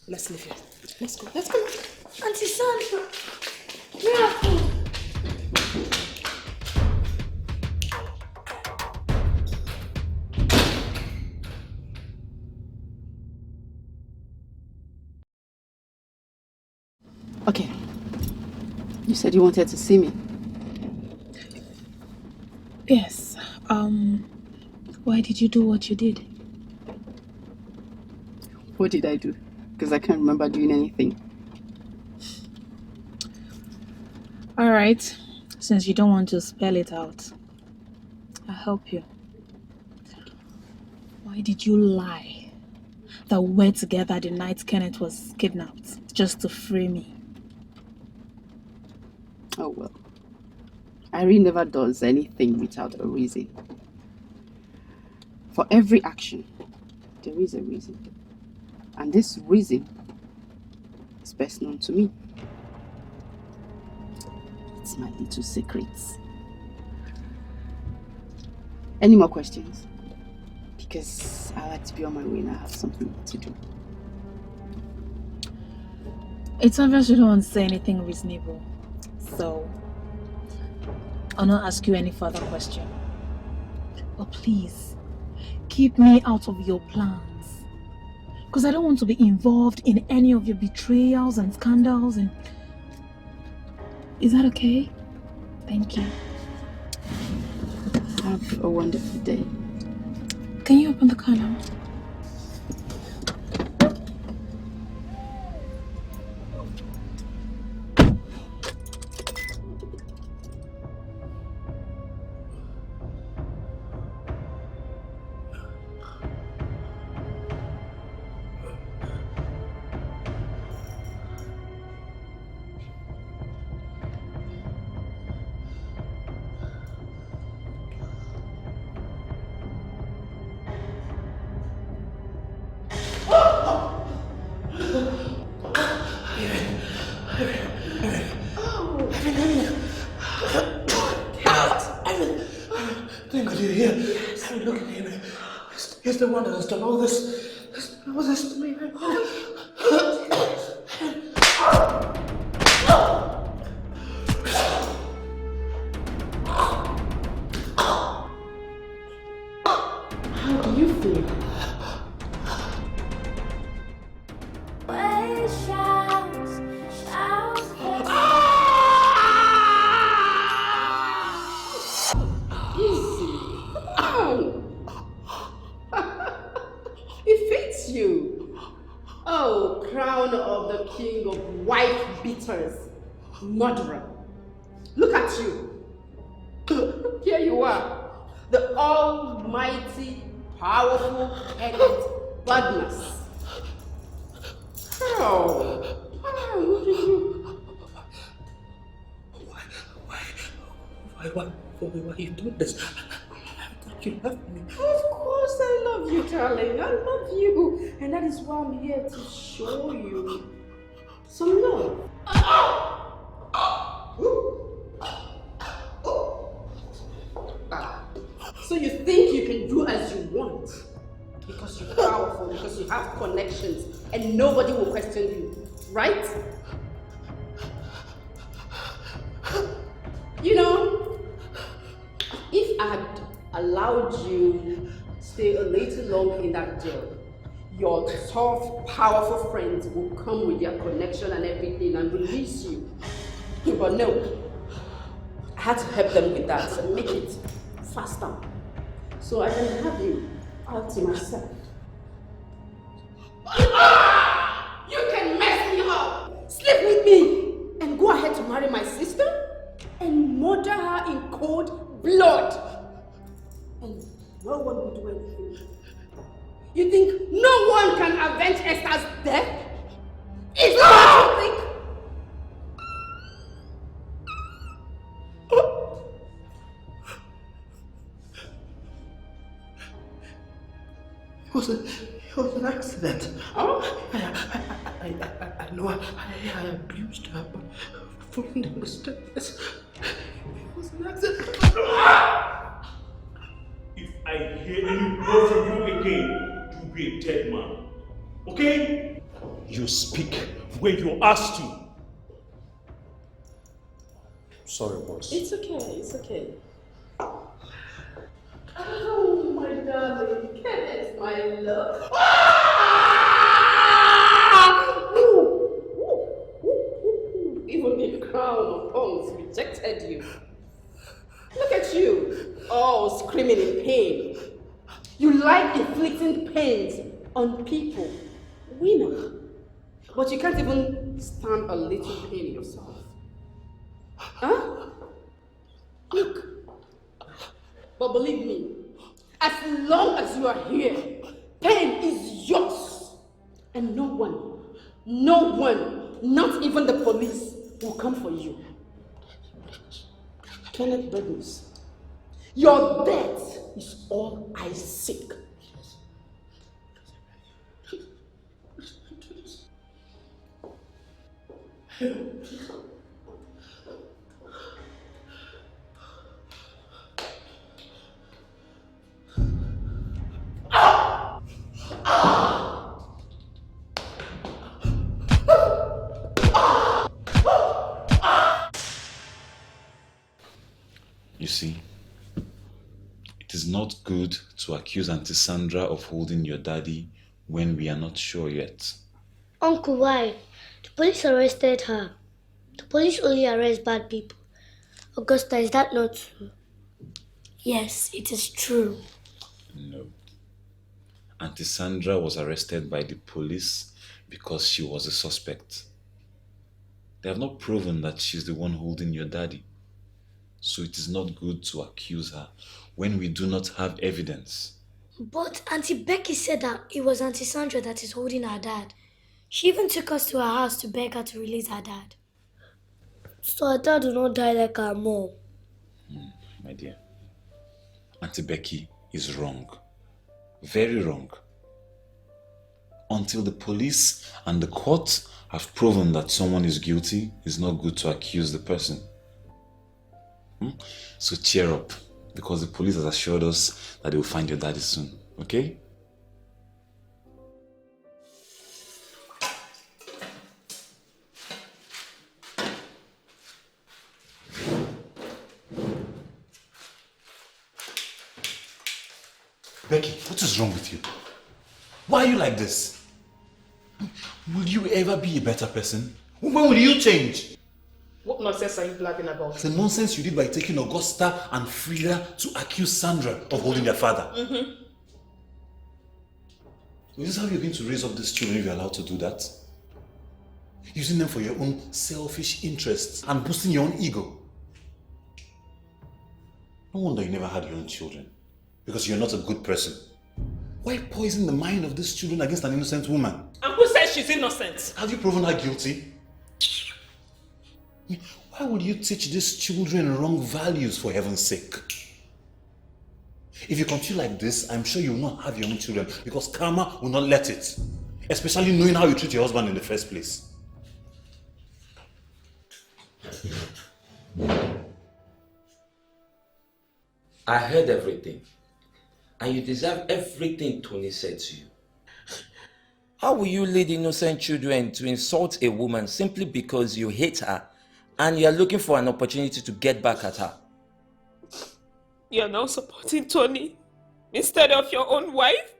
Let's leave here. Let's go. Let's go. Auntie Sandra, miracle. Okay. You said you wanted to see me. Yes. Why did you do what you did? What did I do? Because I can't remember doing anything. Alright. Since you don't want to spell it out, I'll help you. Why did you lie that we were together the night Kenneth was kidnapped just to free me? Oh well. Irene never does anything without a reason. For every action, there is a reason. And this reason is best known to me. It's my little secret. Any more questions? because I like to be on my way and I have something to do. It's obvious you don't want to say anything reasonable. So, I'll not ask you any further question. But please, keep me out of your plans. Because I don't want to be involved in any of your betrayals and scandals and... Is that okay? Thank you. Have a wonderful day. Can you open the car now? He's the one that has done all this to me. How do you feel? Murderer. Look at you. Here you are, the almighty, powerful, headed badness. Oh, what did you? Why are you doing this? You love me. Of course I love you, darling. I love you. And that is why I'm here to show you some love. So you think you can do as you want because you're powerful, because you have connections and nobody will question you, right? You know, if I had allowed you stay a little long in that jail, your tough, powerful friends will come with their connection and everything and release you. But no, I had to help them with that and make it faster. So I can have you all to myself. You can mess me up, sleep with me, and go ahead to marry my sister and murder her in cold blood. And no one will do anything. You think no one can avenge Esther's death? Is that what you think? It was an accident. Oh? I know I abused her, but following the mistakes. It was an accident. If I hear any word from you again, you'll be a dead man. Okay? You speak when you're asked to. Sorry, boss. It's okay, it's okay. Oh, my darling, Kenneth, my love. Even the crown of thorns rejected you. Look at you, all screaming in pain. You like inflicting pains on people, women, but you can't even stand a little pain yourself. Huh? Look. But believe me, as long as you are here, pain is yours. And no one, not even the police, will come for you. Kenneth Douglas, your death is all I seek. You see, it is not good to accuse Auntie Sandra of holding your daddy when we are not sure yet. Uncle, why? The police arrested her. The police only arrest bad people. Augusta, is that not true? Yes, it is true. No. Auntie Sandra was arrested by the police because she was a suspect. They have not proven that she's the one holding your daddy. So it is not good to accuse her when we do not have evidence. But Auntie Becky said that it was Auntie Sandra that is holding her dad. She even took us to her house to beg her to release her dad. So her dad will not die like her mom. My dear, Auntie Becky is wrong. Very wrong. Until the police and the court have proven that someone is guilty, it's not good to accuse the person. So cheer up, because the police has assured us that they will find your daddy soon, okay? Becky, what is wrong with you? Why are you like this? Will you ever be a better person? When will you change? What nonsense are you blabbing about? The nonsense you did by taking Augusta and Frida to accuse Sandra of holding their father. Is this how you're going to raise up these children if you're allowed to do that? Using them for your own selfish interests and boosting your own ego. No wonder you never had your own children. Because you're not a good person. Why poison the mind of these children against an innocent woman? And who says she's innocent? Have you proven her guilty? Why would you teach these children wrong values, for heaven's sake? If you continue like this, I'm sure you will not have your own children because karma will not let it. Especially knowing how you treat your husband in the first place. I heard everything. And you deserve everything Tony said to you. How will you lead innocent children to insult a woman simply because you hate her and you are looking for an opportunity to get back at her? You're now supporting Tony instead of your own wife?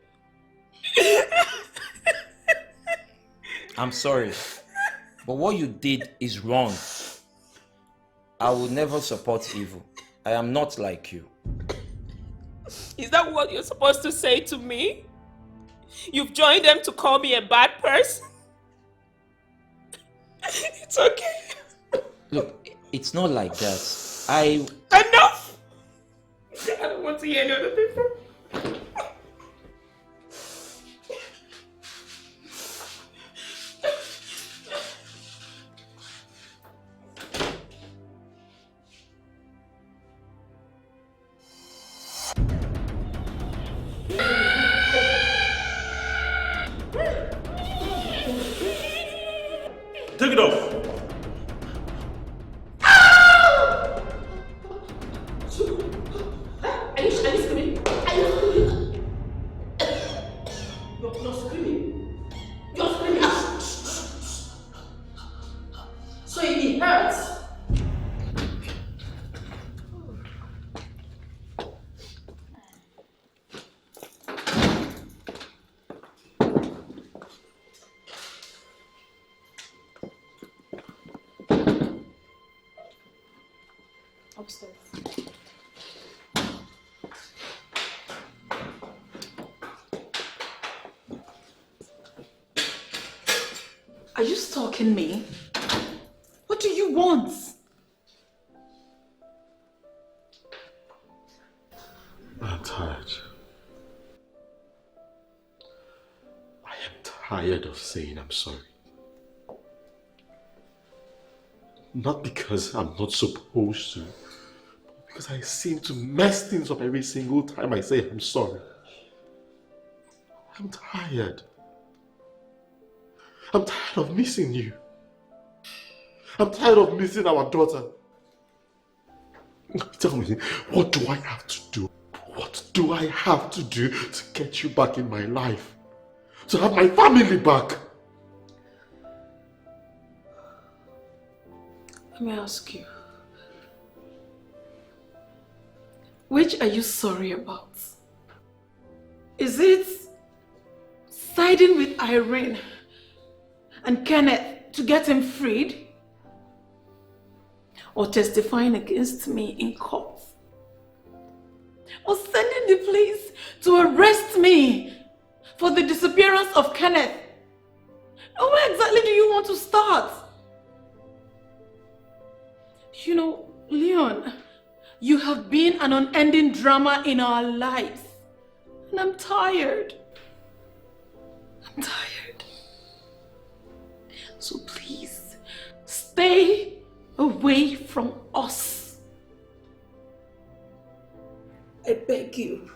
I'm sorry, but what you did is wrong. I will never support evil. I am not like you. Is that what you're supposed to say to me? You've joined them to call me a bad person? It's okay. Look, it's not like that. Enough! I don't want to hear any other thing. Take it off. Are you screaming? Are you screaming? You're screaming. You're screaming. So it hurts. Upstairs. Are you stalking me? What do you want? I'm tired. I am tired of saying I'm sorry. Not because I'm not supposed to, but because I seem to mess things up every single time I say I'm sorry. I'm tired. I'm tired of missing you. I'm tired of missing our daughter. Tell me, what do I have to do? What do I have to do to get you back in my life? To have my family back? Let me ask you. Which are you sorry about? Is it siding with Irene and Kenneth to get him freed? Or testifying against me in court? Or sending the police to arrest me for the disappearance of Kenneth? Now, where exactly do you want to start? You know, Leon, you have been an unending drama in our lives. And I'm tired. I'm tired. So please, stay away from us. I beg you.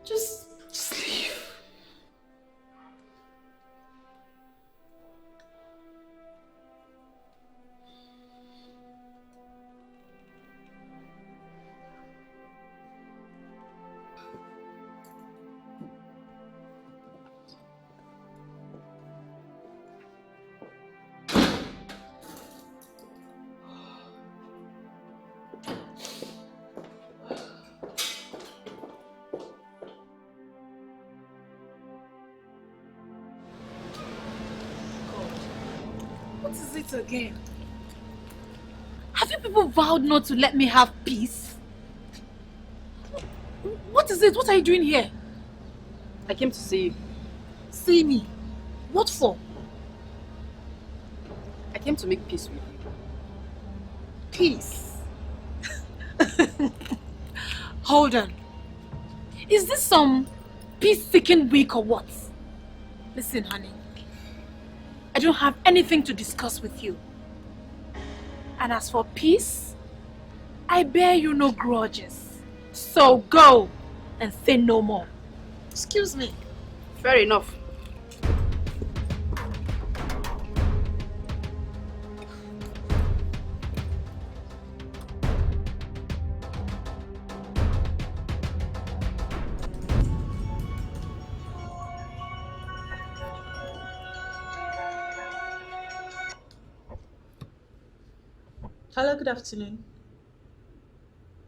Just leave. What is it again? Have you people vowed not to let me have peace? What is it? What are you doing here? I came to see you. See me? What for? I came to make peace with you. Peace? Hold on. Is this some peace-seeking week or what? Listen, honey. I don't have anything to discuss with you. And as for peace, I bear you no grudges. So go and say no more. Excuse me. Fair enough. Hello, good afternoon.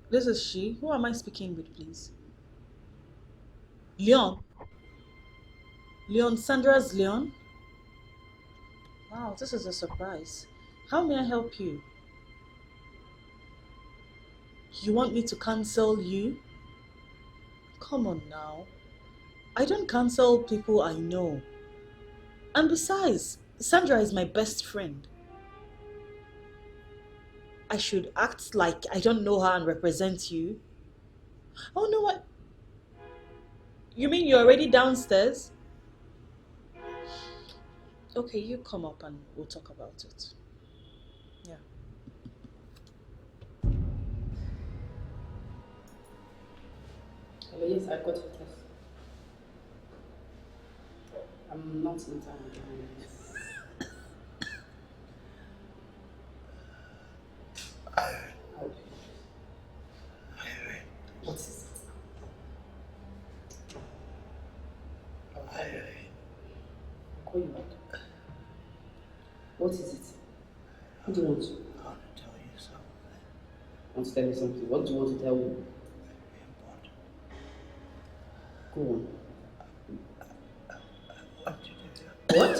This is she. Who am I speaking with, please? Leon. Leon, Sandra's Leon? Wow, this is a surprise. How may I help you? You want me to cancel you? Come on now. I don't cancel people I know. And besides, Sandra is my best friend. I should act like I don't know her and represent you? Oh no, what? You mean you're already downstairs? Okay, you come up and we'll talk about it. Yeah. Hello, yes, I got your test. I'm not entirely. What is it? Call you back. What is it? What do you want? I want to tell you something. Want to tell me something? What do you want to tell me? Go on. What?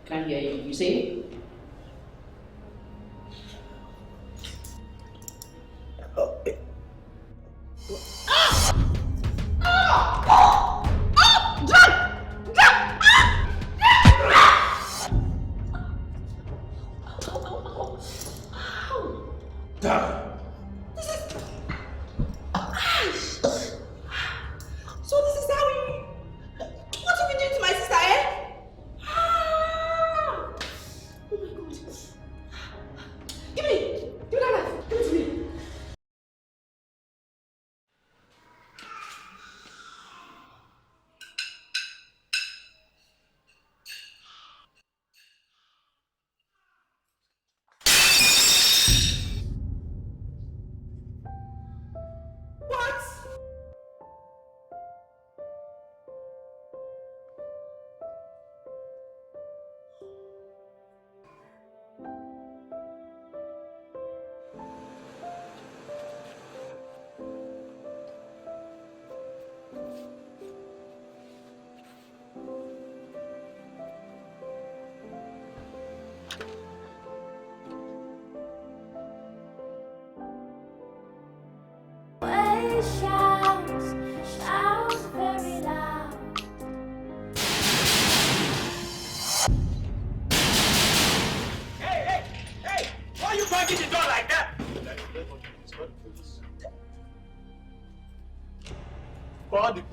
Can't hear you. You say it?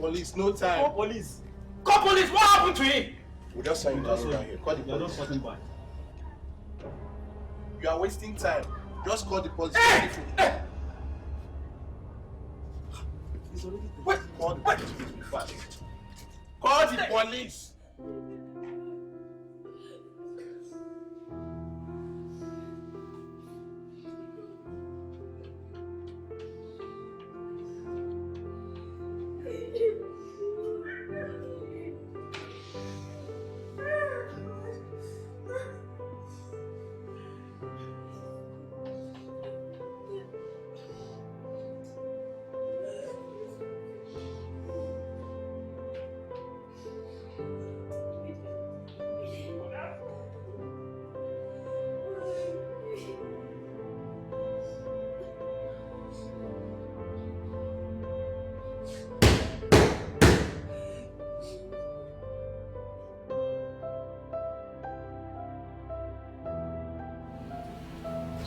police, no time. Call police. Call police, what happened to him? We'll just sign down here. Call the police. You are wasting time. Just call the police. Hey! Wait, call the police fast. Call the police.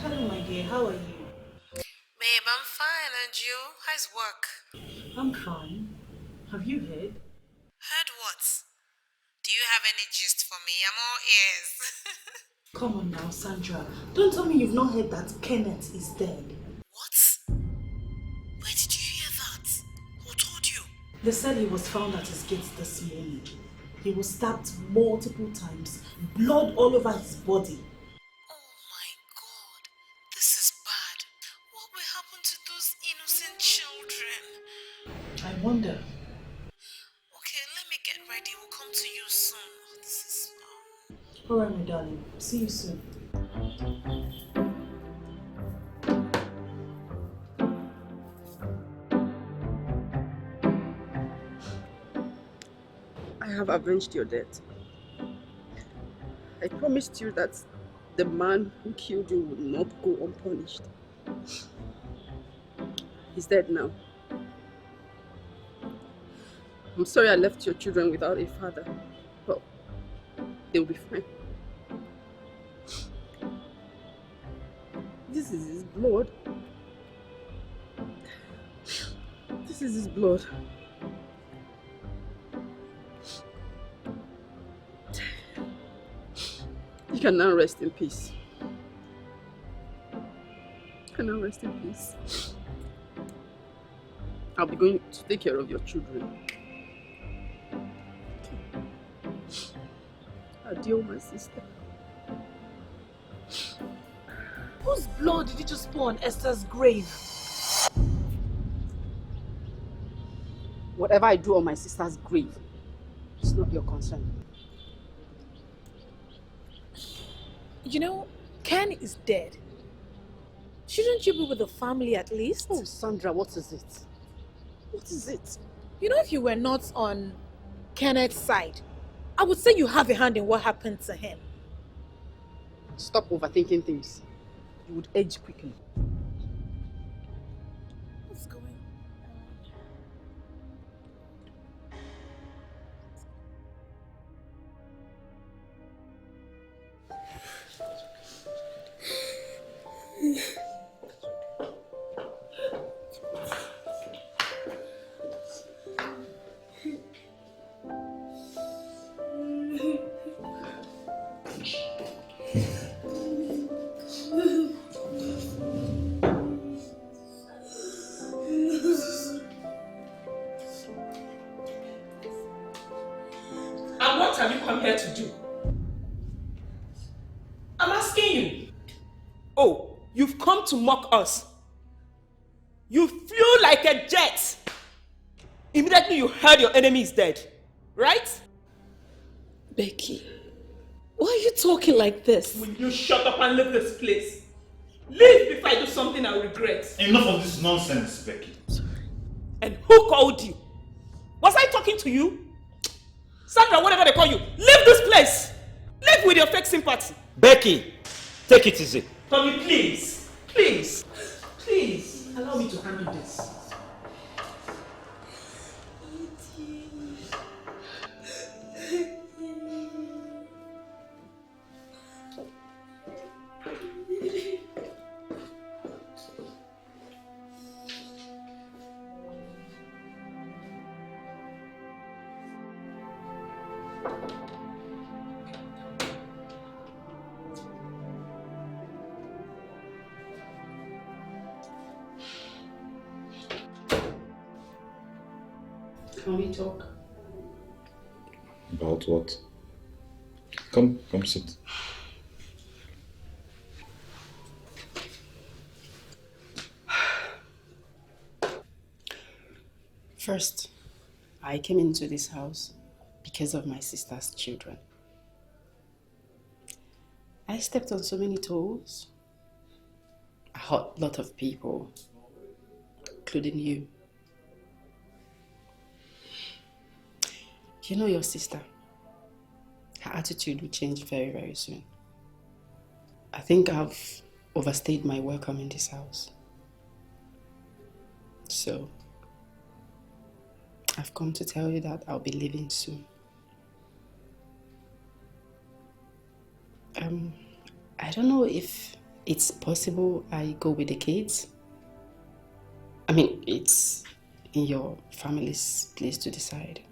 Hello, my dear. How are you? Babe, I'm fine. And you? How's work? I'm fine. Have you heard? Heard what? Do you have any gist for me? I'm all ears. Come on now, Sandra. Don't tell me you've not heard that Kenneth is dead. What? Where did you hear that? Who told you? They said he was found at his gate this morning. He was stabbed multiple times, blood all over his body. This is bad. What will happen to those innocent children? I wonder. Okay, let me get ready. We'll come to you soon. This is Alright, my darling. See you soon. I have avenged your death. I promised you that the man who killed you would not go unpunished. He's dead now. I'm sorry I left your children without a father. Well, they'll be fine. This is his blood. This is his blood. You can now rest in peace. You can now rest in peace. I'll be going to take care of your children. Adieu, my sister. Whose blood did you just pour on Esther's grave? Whatever I do on my sister's grave, it's not your concern. You know, Ken is dead. Shouldn't you be with the family at least? Oh, Sandra, what is it? What is it? You know, if you were not on Kenneth's side, I would say you have a hand in what happened to him. Stop overthinking things. You would age quickly. What's going on? And what have you come here to do? I'm asking you. Oh, you've come to mock us. You flew like a jet. Immediately you heard your enemy is dead, right? Becky, why are you talking like this? Will you shut up and leave this place? Leave before I do something I regret. Enough of this nonsense, Becky. And who called you? Was I talking to you? Sandra, whatever they call you, leave this place! Leave with your fake sympathy. Becky, take it easy. Tommy, please. Please. Please. Allow me to handle this. Can we talk? About what? Come sit. First, I came into this house because of my sister's children. I stepped on so many toes. I hurt a lot of people, including you. You know your sister. Her attitude will change very, very soon. I think I've overstayed my welcome in this house. So, I've come to tell you that I'll be leaving soon. I don't know if it's possible I go with the kids. I mean, it's in your family's place to decide.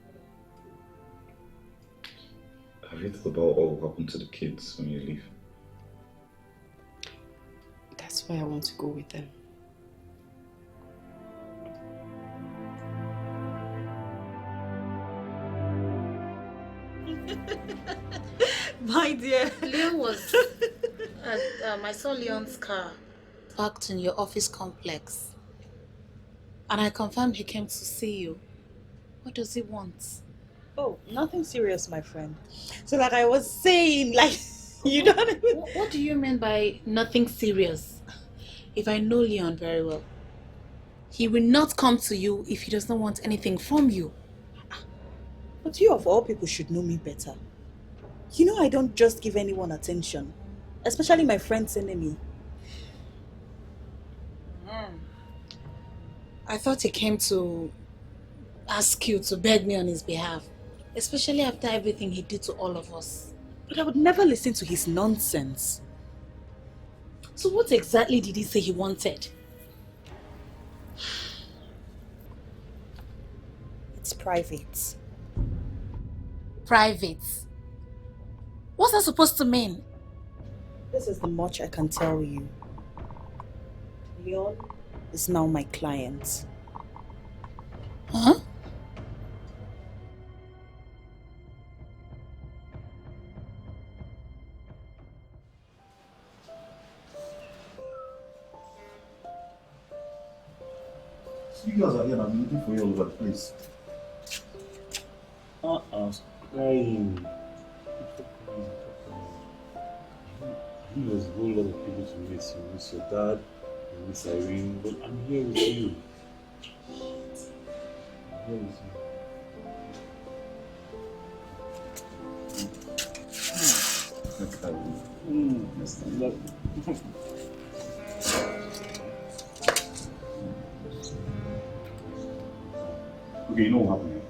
Have you thought about what will happen to the kids when you leave? That's why I want to go with them. My dear. Leon was I saw Leon's car parked in your office complex. And I confirmed he came to see you. What does he want? Oh, nothing serious, my friend. So like I was saying, like, you don't even... What do you mean by nothing serious? If I know Leon very well, he will not come to you if he does not want anything from you. But you of all people should know me better. You know I don't just give anyone attention, especially my friend's enemy. I thought he came to ask you to beg me on his behalf, especially after everything he did to all of us. But I would never listen to his nonsense. So what exactly did he say he wanted? It's private. Private? What's that supposed to mean? This is the much I can tell you. Leon is now my client. Huh? You guys are here, I'm looking for you all over the place. Crying. There's a whole lot of people to miss. You miss your dad, you miss Irene, but I'm here with you. I'm here with you. Okay, you know what happened here?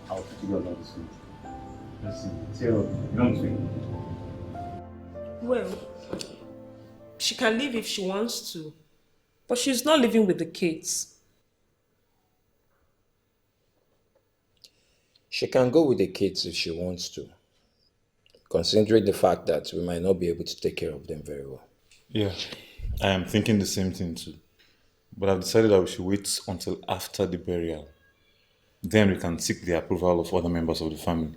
I'll put you guys out this week. Let's see. Sarah, you know what I'm saying? Well, she can leave if she wants to, but she's not living with the kids. She can go with the kids if she wants to, considering the fact that we might not be able to take care of them very well. Yeah, I am thinking the same thing too. But I've decided that we should wait until after the burial. Then we can seek the approval of other members of the family.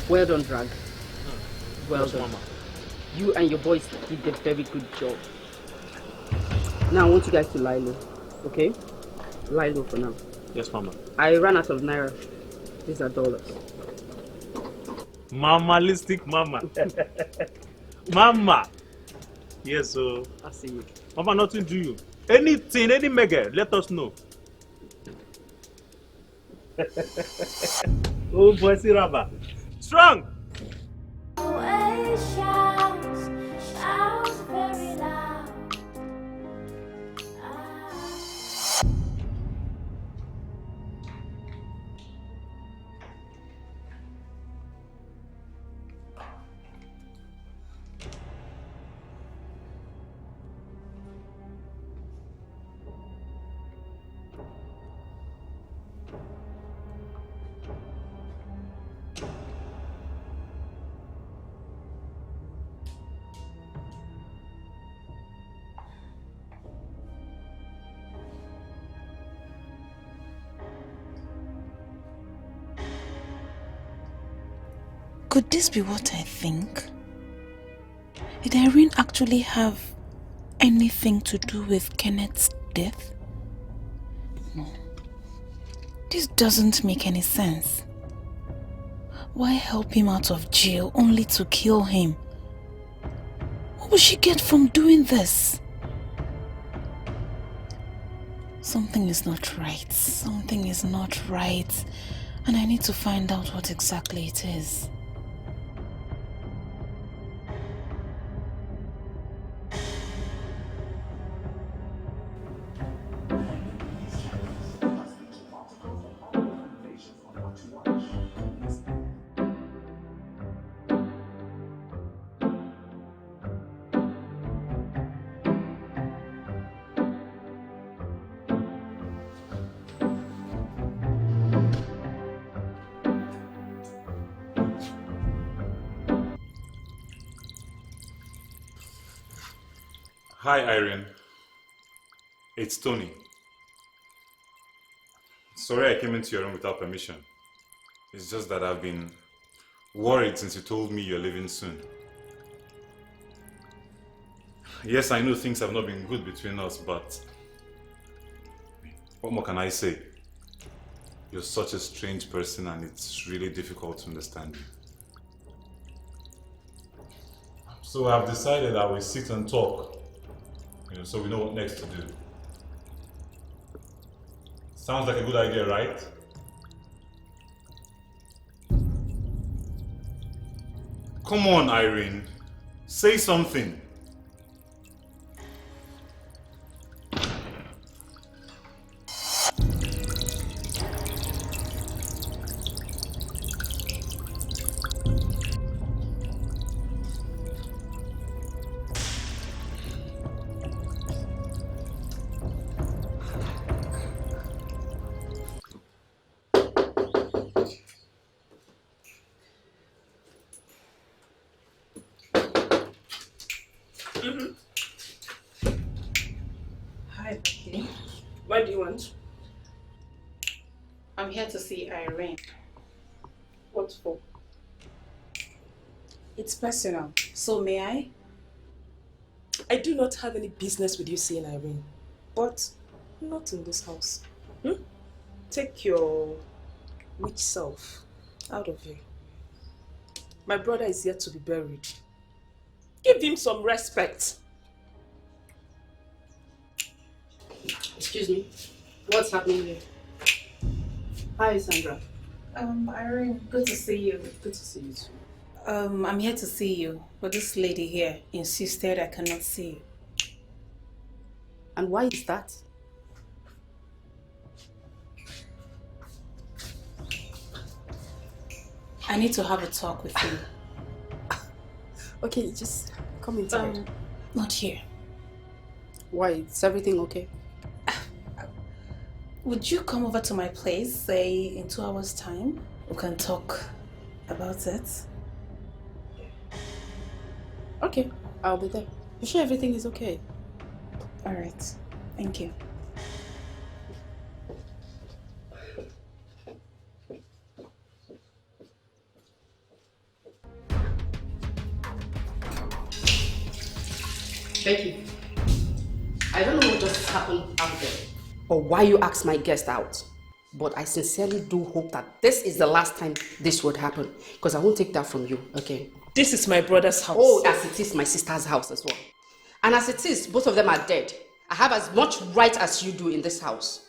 Well done, Drag. Well Yes, done. Mama. You and your boys did a very good job. Now I want you guys to lie low, okay? Lie low for now. Yes, Mama. I ran out of naira. These are dollars. Mamalistic Mama. Mama. Yes, so. I see you. Mama, nothing to you. Anything, any mega, let us know. Oh, boy, Siraba. Strong! Shouts very loud. Could this be what I think? Did Irene actually have anything to do with Kenneth's death? No. This doesn't make any sense. Why help him out of jail only to kill him? What will she get from doing this? Something is not right. Something is not right. And I need to find out what exactly it is. Hi, Irene. It's Tony. Sorry I came into your room without permission. It's just that I've been worried since you told me you're leaving soon. Yes, I know things have not been good between us, but what more can I say? You're such a strange person and it's really difficult to understand you. So I've decided I will sit and talk. So we know what next to do. Sounds like a good idea, right? Come on, Irene. Say something. Hi, Becky. What do you want? I'm here to see Irene. What for? It's personal, so may I? I do not have any business with you seeing Irene, but not in this house. Take your witch self out of here. My brother is yet to be buried. Give him some respect. Excuse me. What's happening here? Hi, Sandra. Irene, good to see you. Good to see you too. I'm here to see you, but this lady here insisted I cannot see you. And why is that? I need to have a talk with you. Okay, just come inside. Not here. Why? Is everything okay? Would you come over to my place, say in 2 hours' time? We can talk about it. Okay, I'll be there. You sure everything is okay? Alright, thank you. Becky, I don't know what just happened out there or why you asked my guest out, but I sincerely do hope that this is the last time this would happen, because I won't take that from you, okay? This is my brother's house. Oh, as it is my sister's house as well. And as it is, both of them are dead. I have as much right as you do in this house.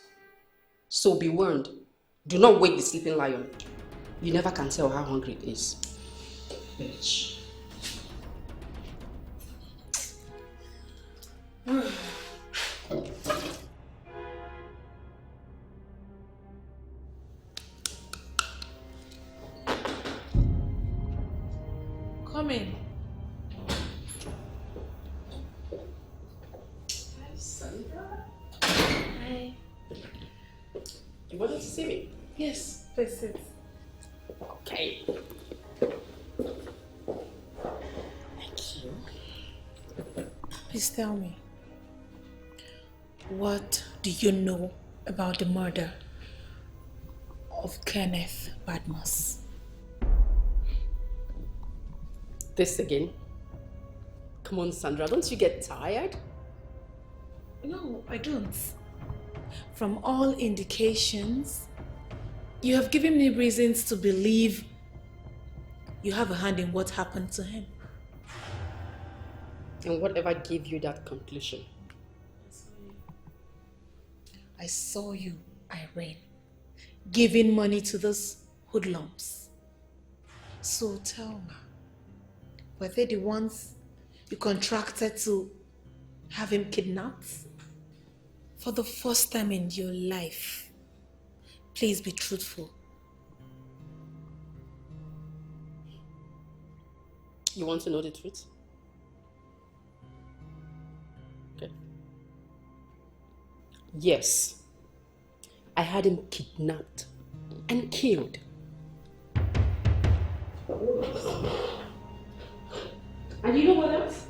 So be warned, do not wake the sleeping lion. You never can tell how hungry it is. Bitch. Come in. Hi, Sandra. Hi. You wanted to see me? Yes, please sit. Okay. Thank you. Please tell me, what do you know about the murder of Kenneth Badmus? This again? Come on, Sandra, don't you get tired? No, I don't. From all indications, you have given me reasons to believe you have a hand in what happened to him. And whatever gave you that conclusion? I saw you, Irene, giving money to those hoodlums. So tell me, were they the ones you contracted to have him kidnapped? For the first time in your life, please be truthful. You want to know the truth? Okay. Yes, I had him kidnapped and killed. And you know what else?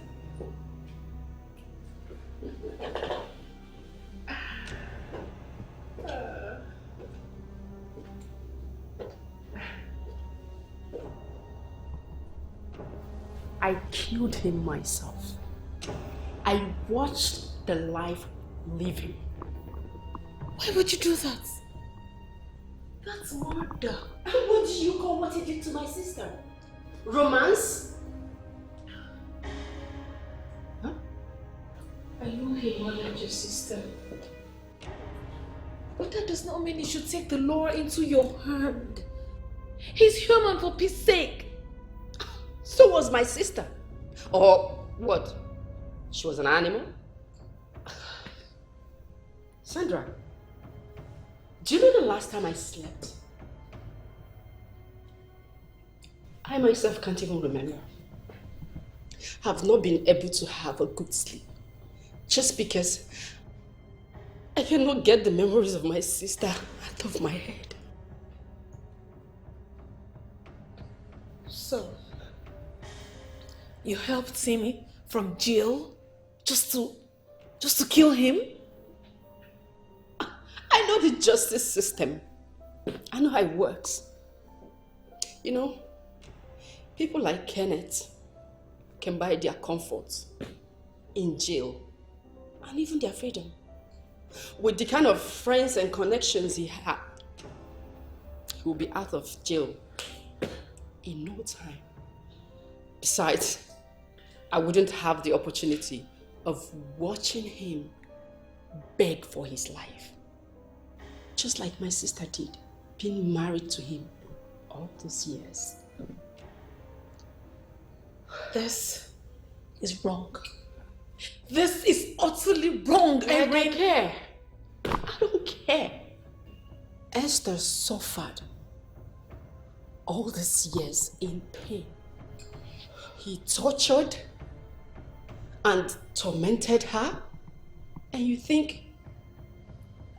I killed him myself. I watched the life living. Why would you do that? That's murder. And what do you call what he did to my sister? Romance? Huh? I know he murdered your sister. But that does not mean you should take the law into your hand. He's human, for peace sake. So was my sister. Or what? She was an animal? Sandra, do you know the last time I slept? I myself can't even remember. I've not been able to have a good sleep just because I cannot get the memories of my sister out of my head. So, you helped Timmy from jail just to kill him? I know the justice system. I know how it works. You know, people like Kenneth can buy their comfort in jail and even their freedom. With the kind of friends and connections he had, he will be out of jail in no time. Besides, I wouldn't have the opportunity of watching him beg for his life. Just like my sister did, being married to him all those years. This is wrong. This is utterly wrong, I Irene. don't care. I don't care. Esther suffered all these years in pain. He tortured and tormented her, and you think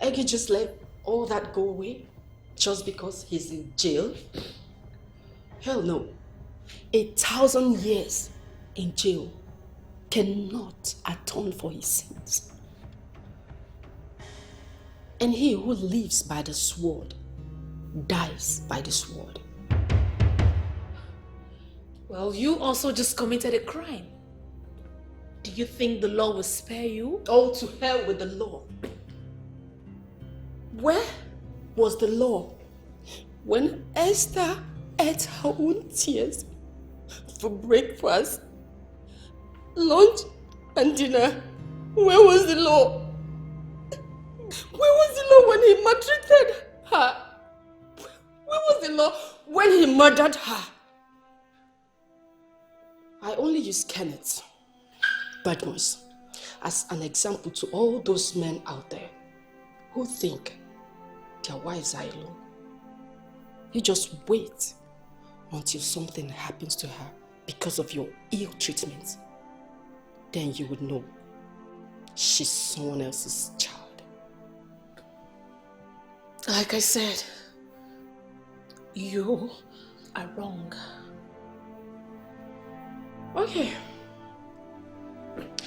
I could just let all that go away just because he's in jail? Hell no. 1,000 years in jail cannot atone for his sins. And he who lives by the sword dies by the sword. Well, you also just committed a crime. Do you think the law will spare you? Oh, to hell with the law. Where was the law when Esther ate her own tears for breakfast, lunch, and dinner? Where was the law? Where was the law when he maltreated her? Where was the law when he murdered her? I only use Kenneth, Badmus, as an example to all those men out there who think their wives are alone. You just wait until something happens to her because of your ill treatment. Then you would know she's someone else's child. Like I said, you are wrong. Okay.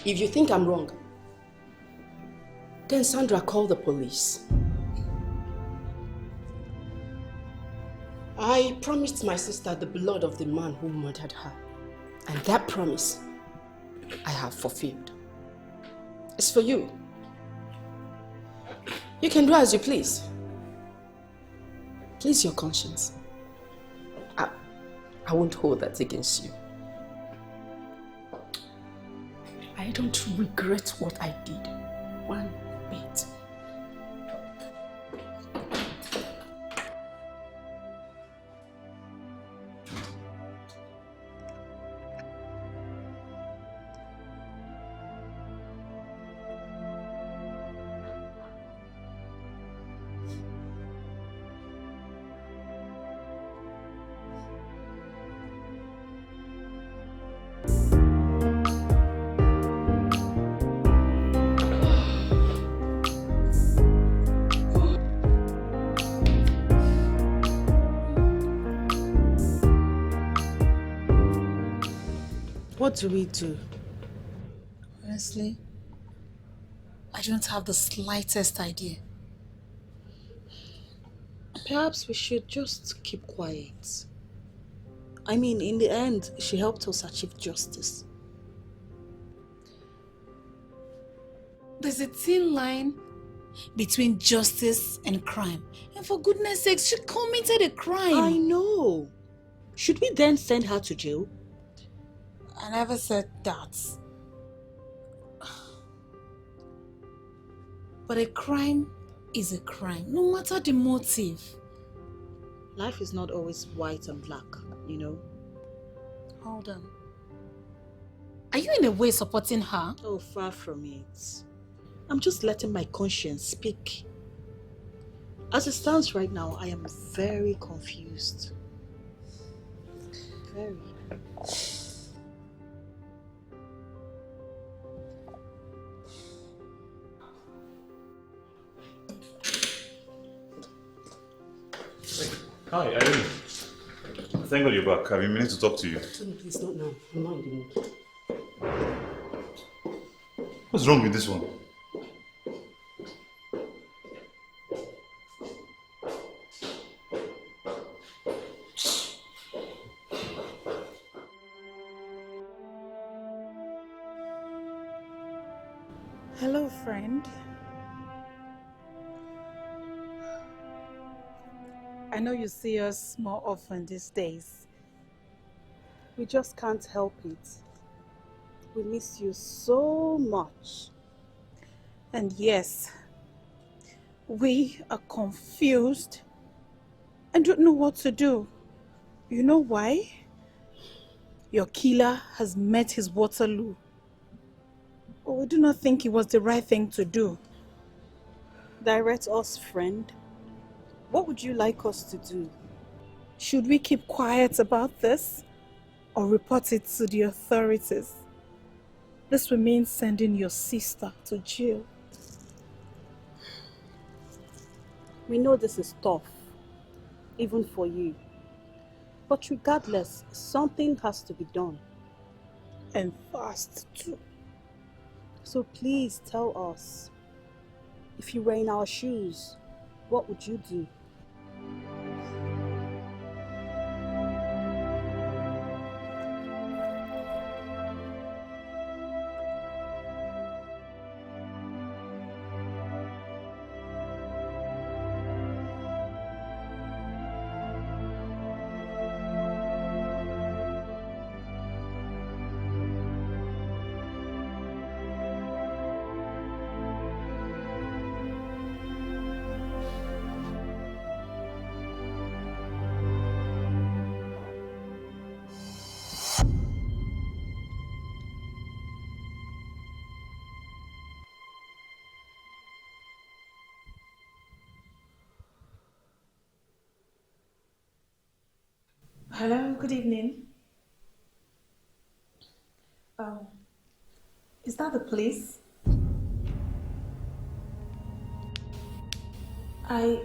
If you think I'm wrong, then Sandra, call the police. I promised my sister the blood of the man who murdered her. And that promise I have fulfilled. It's for you. You can do as you please. Please your conscience. I won't hold that against you. I don't regret what I did one bit. What do we do? Honestly, I don't have the slightest idea. Perhaps we should just keep quiet. I mean, in the end, she helped us achieve justice. There's a thin line between justice and crime. And for goodness sake, she committed a crime. I know. Should we then send her to jail? I never said that. But a crime is a crime, no matter the motive. Life is not always white and black, you know. Hold on. Are you in a way supporting her? Oh, far from it. I'm just letting my conscience speak. As it stands right now, I am very confused. Very. Hi, Irene. Thank God you're back. I've been meaning to talk to you. Tony, please, not now. I'm not in the mood. What's wrong with this one? Hello, friend. I know you see us more often these days. We just can't help it. We miss you so much. And yes, we are confused and don't know what to do. You know why? Your killer has met his Waterloo. But we do not think it was the right thing to do. Direct us, friend. What would you like us to do? Should we keep quiet about this or report it to the authorities? This will mean sending your sister to jail. We know this is tough, even for you. But regardless, something has to be done. And fast too. So please tell us, if you were in our shoes, what would you do? Hello, good evening. Is that the police? I'd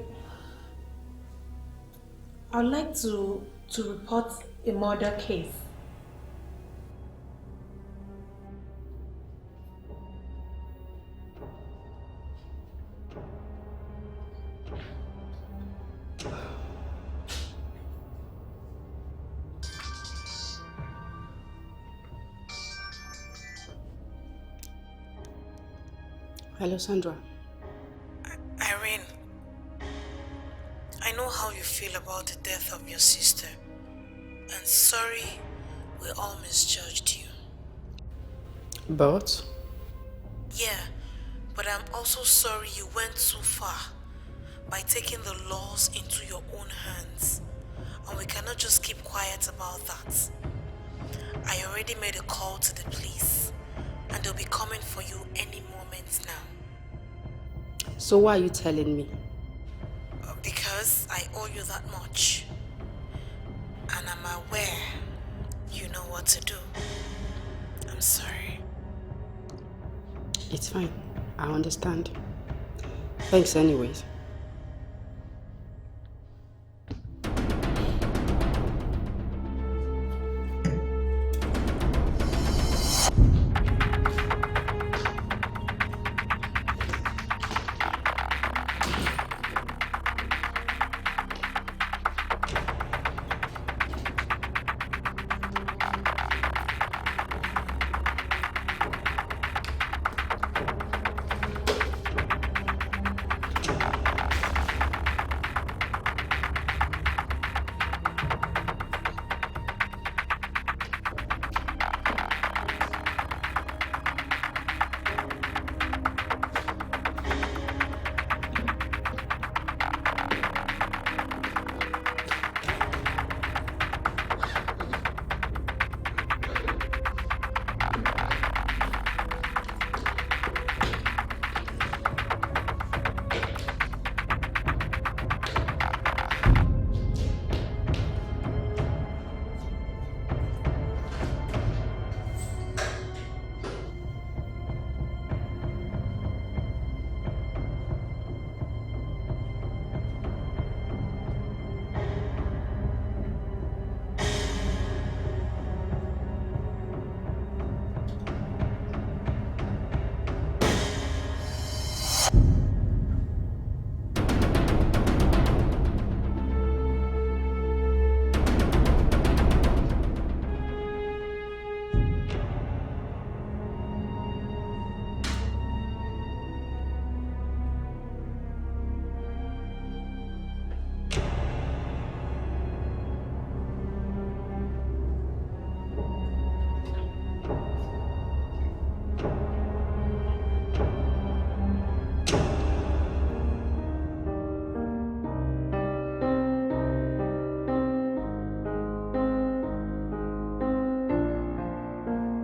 like to report a murder case. Hello, Sandra. Irene, I know how you feel about the death of your sister. And sorry we all misjudged you. But? Yeah, but I'm also sorry you went too far by taking the laws into your own hands. And we cannot just keep quiet about that. I already made a call to the police, and they'll be coming for you any moment now. So why are you telling me? Because I owe you that much. And I'm aware you know what to do. I'm sorry. It's fine. I understand. Thanks anyways.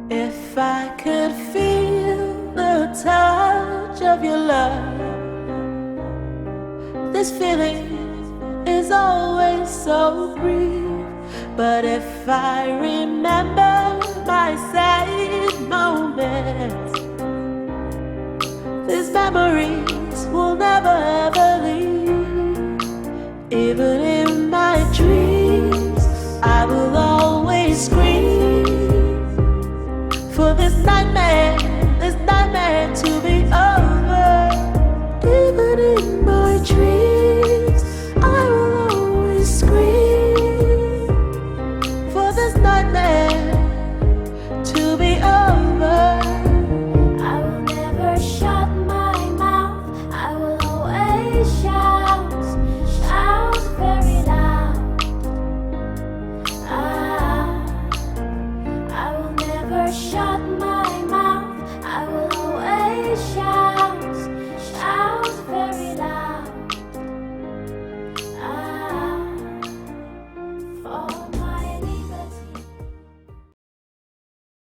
If I could feel the touch of your love, this feeling is always so brief. But if I remember my sad moments, these memories will never ever leave. Even in my dreams, I will always scream for this nightmare to be over. Even in my dreams, I will always scream for this nightmare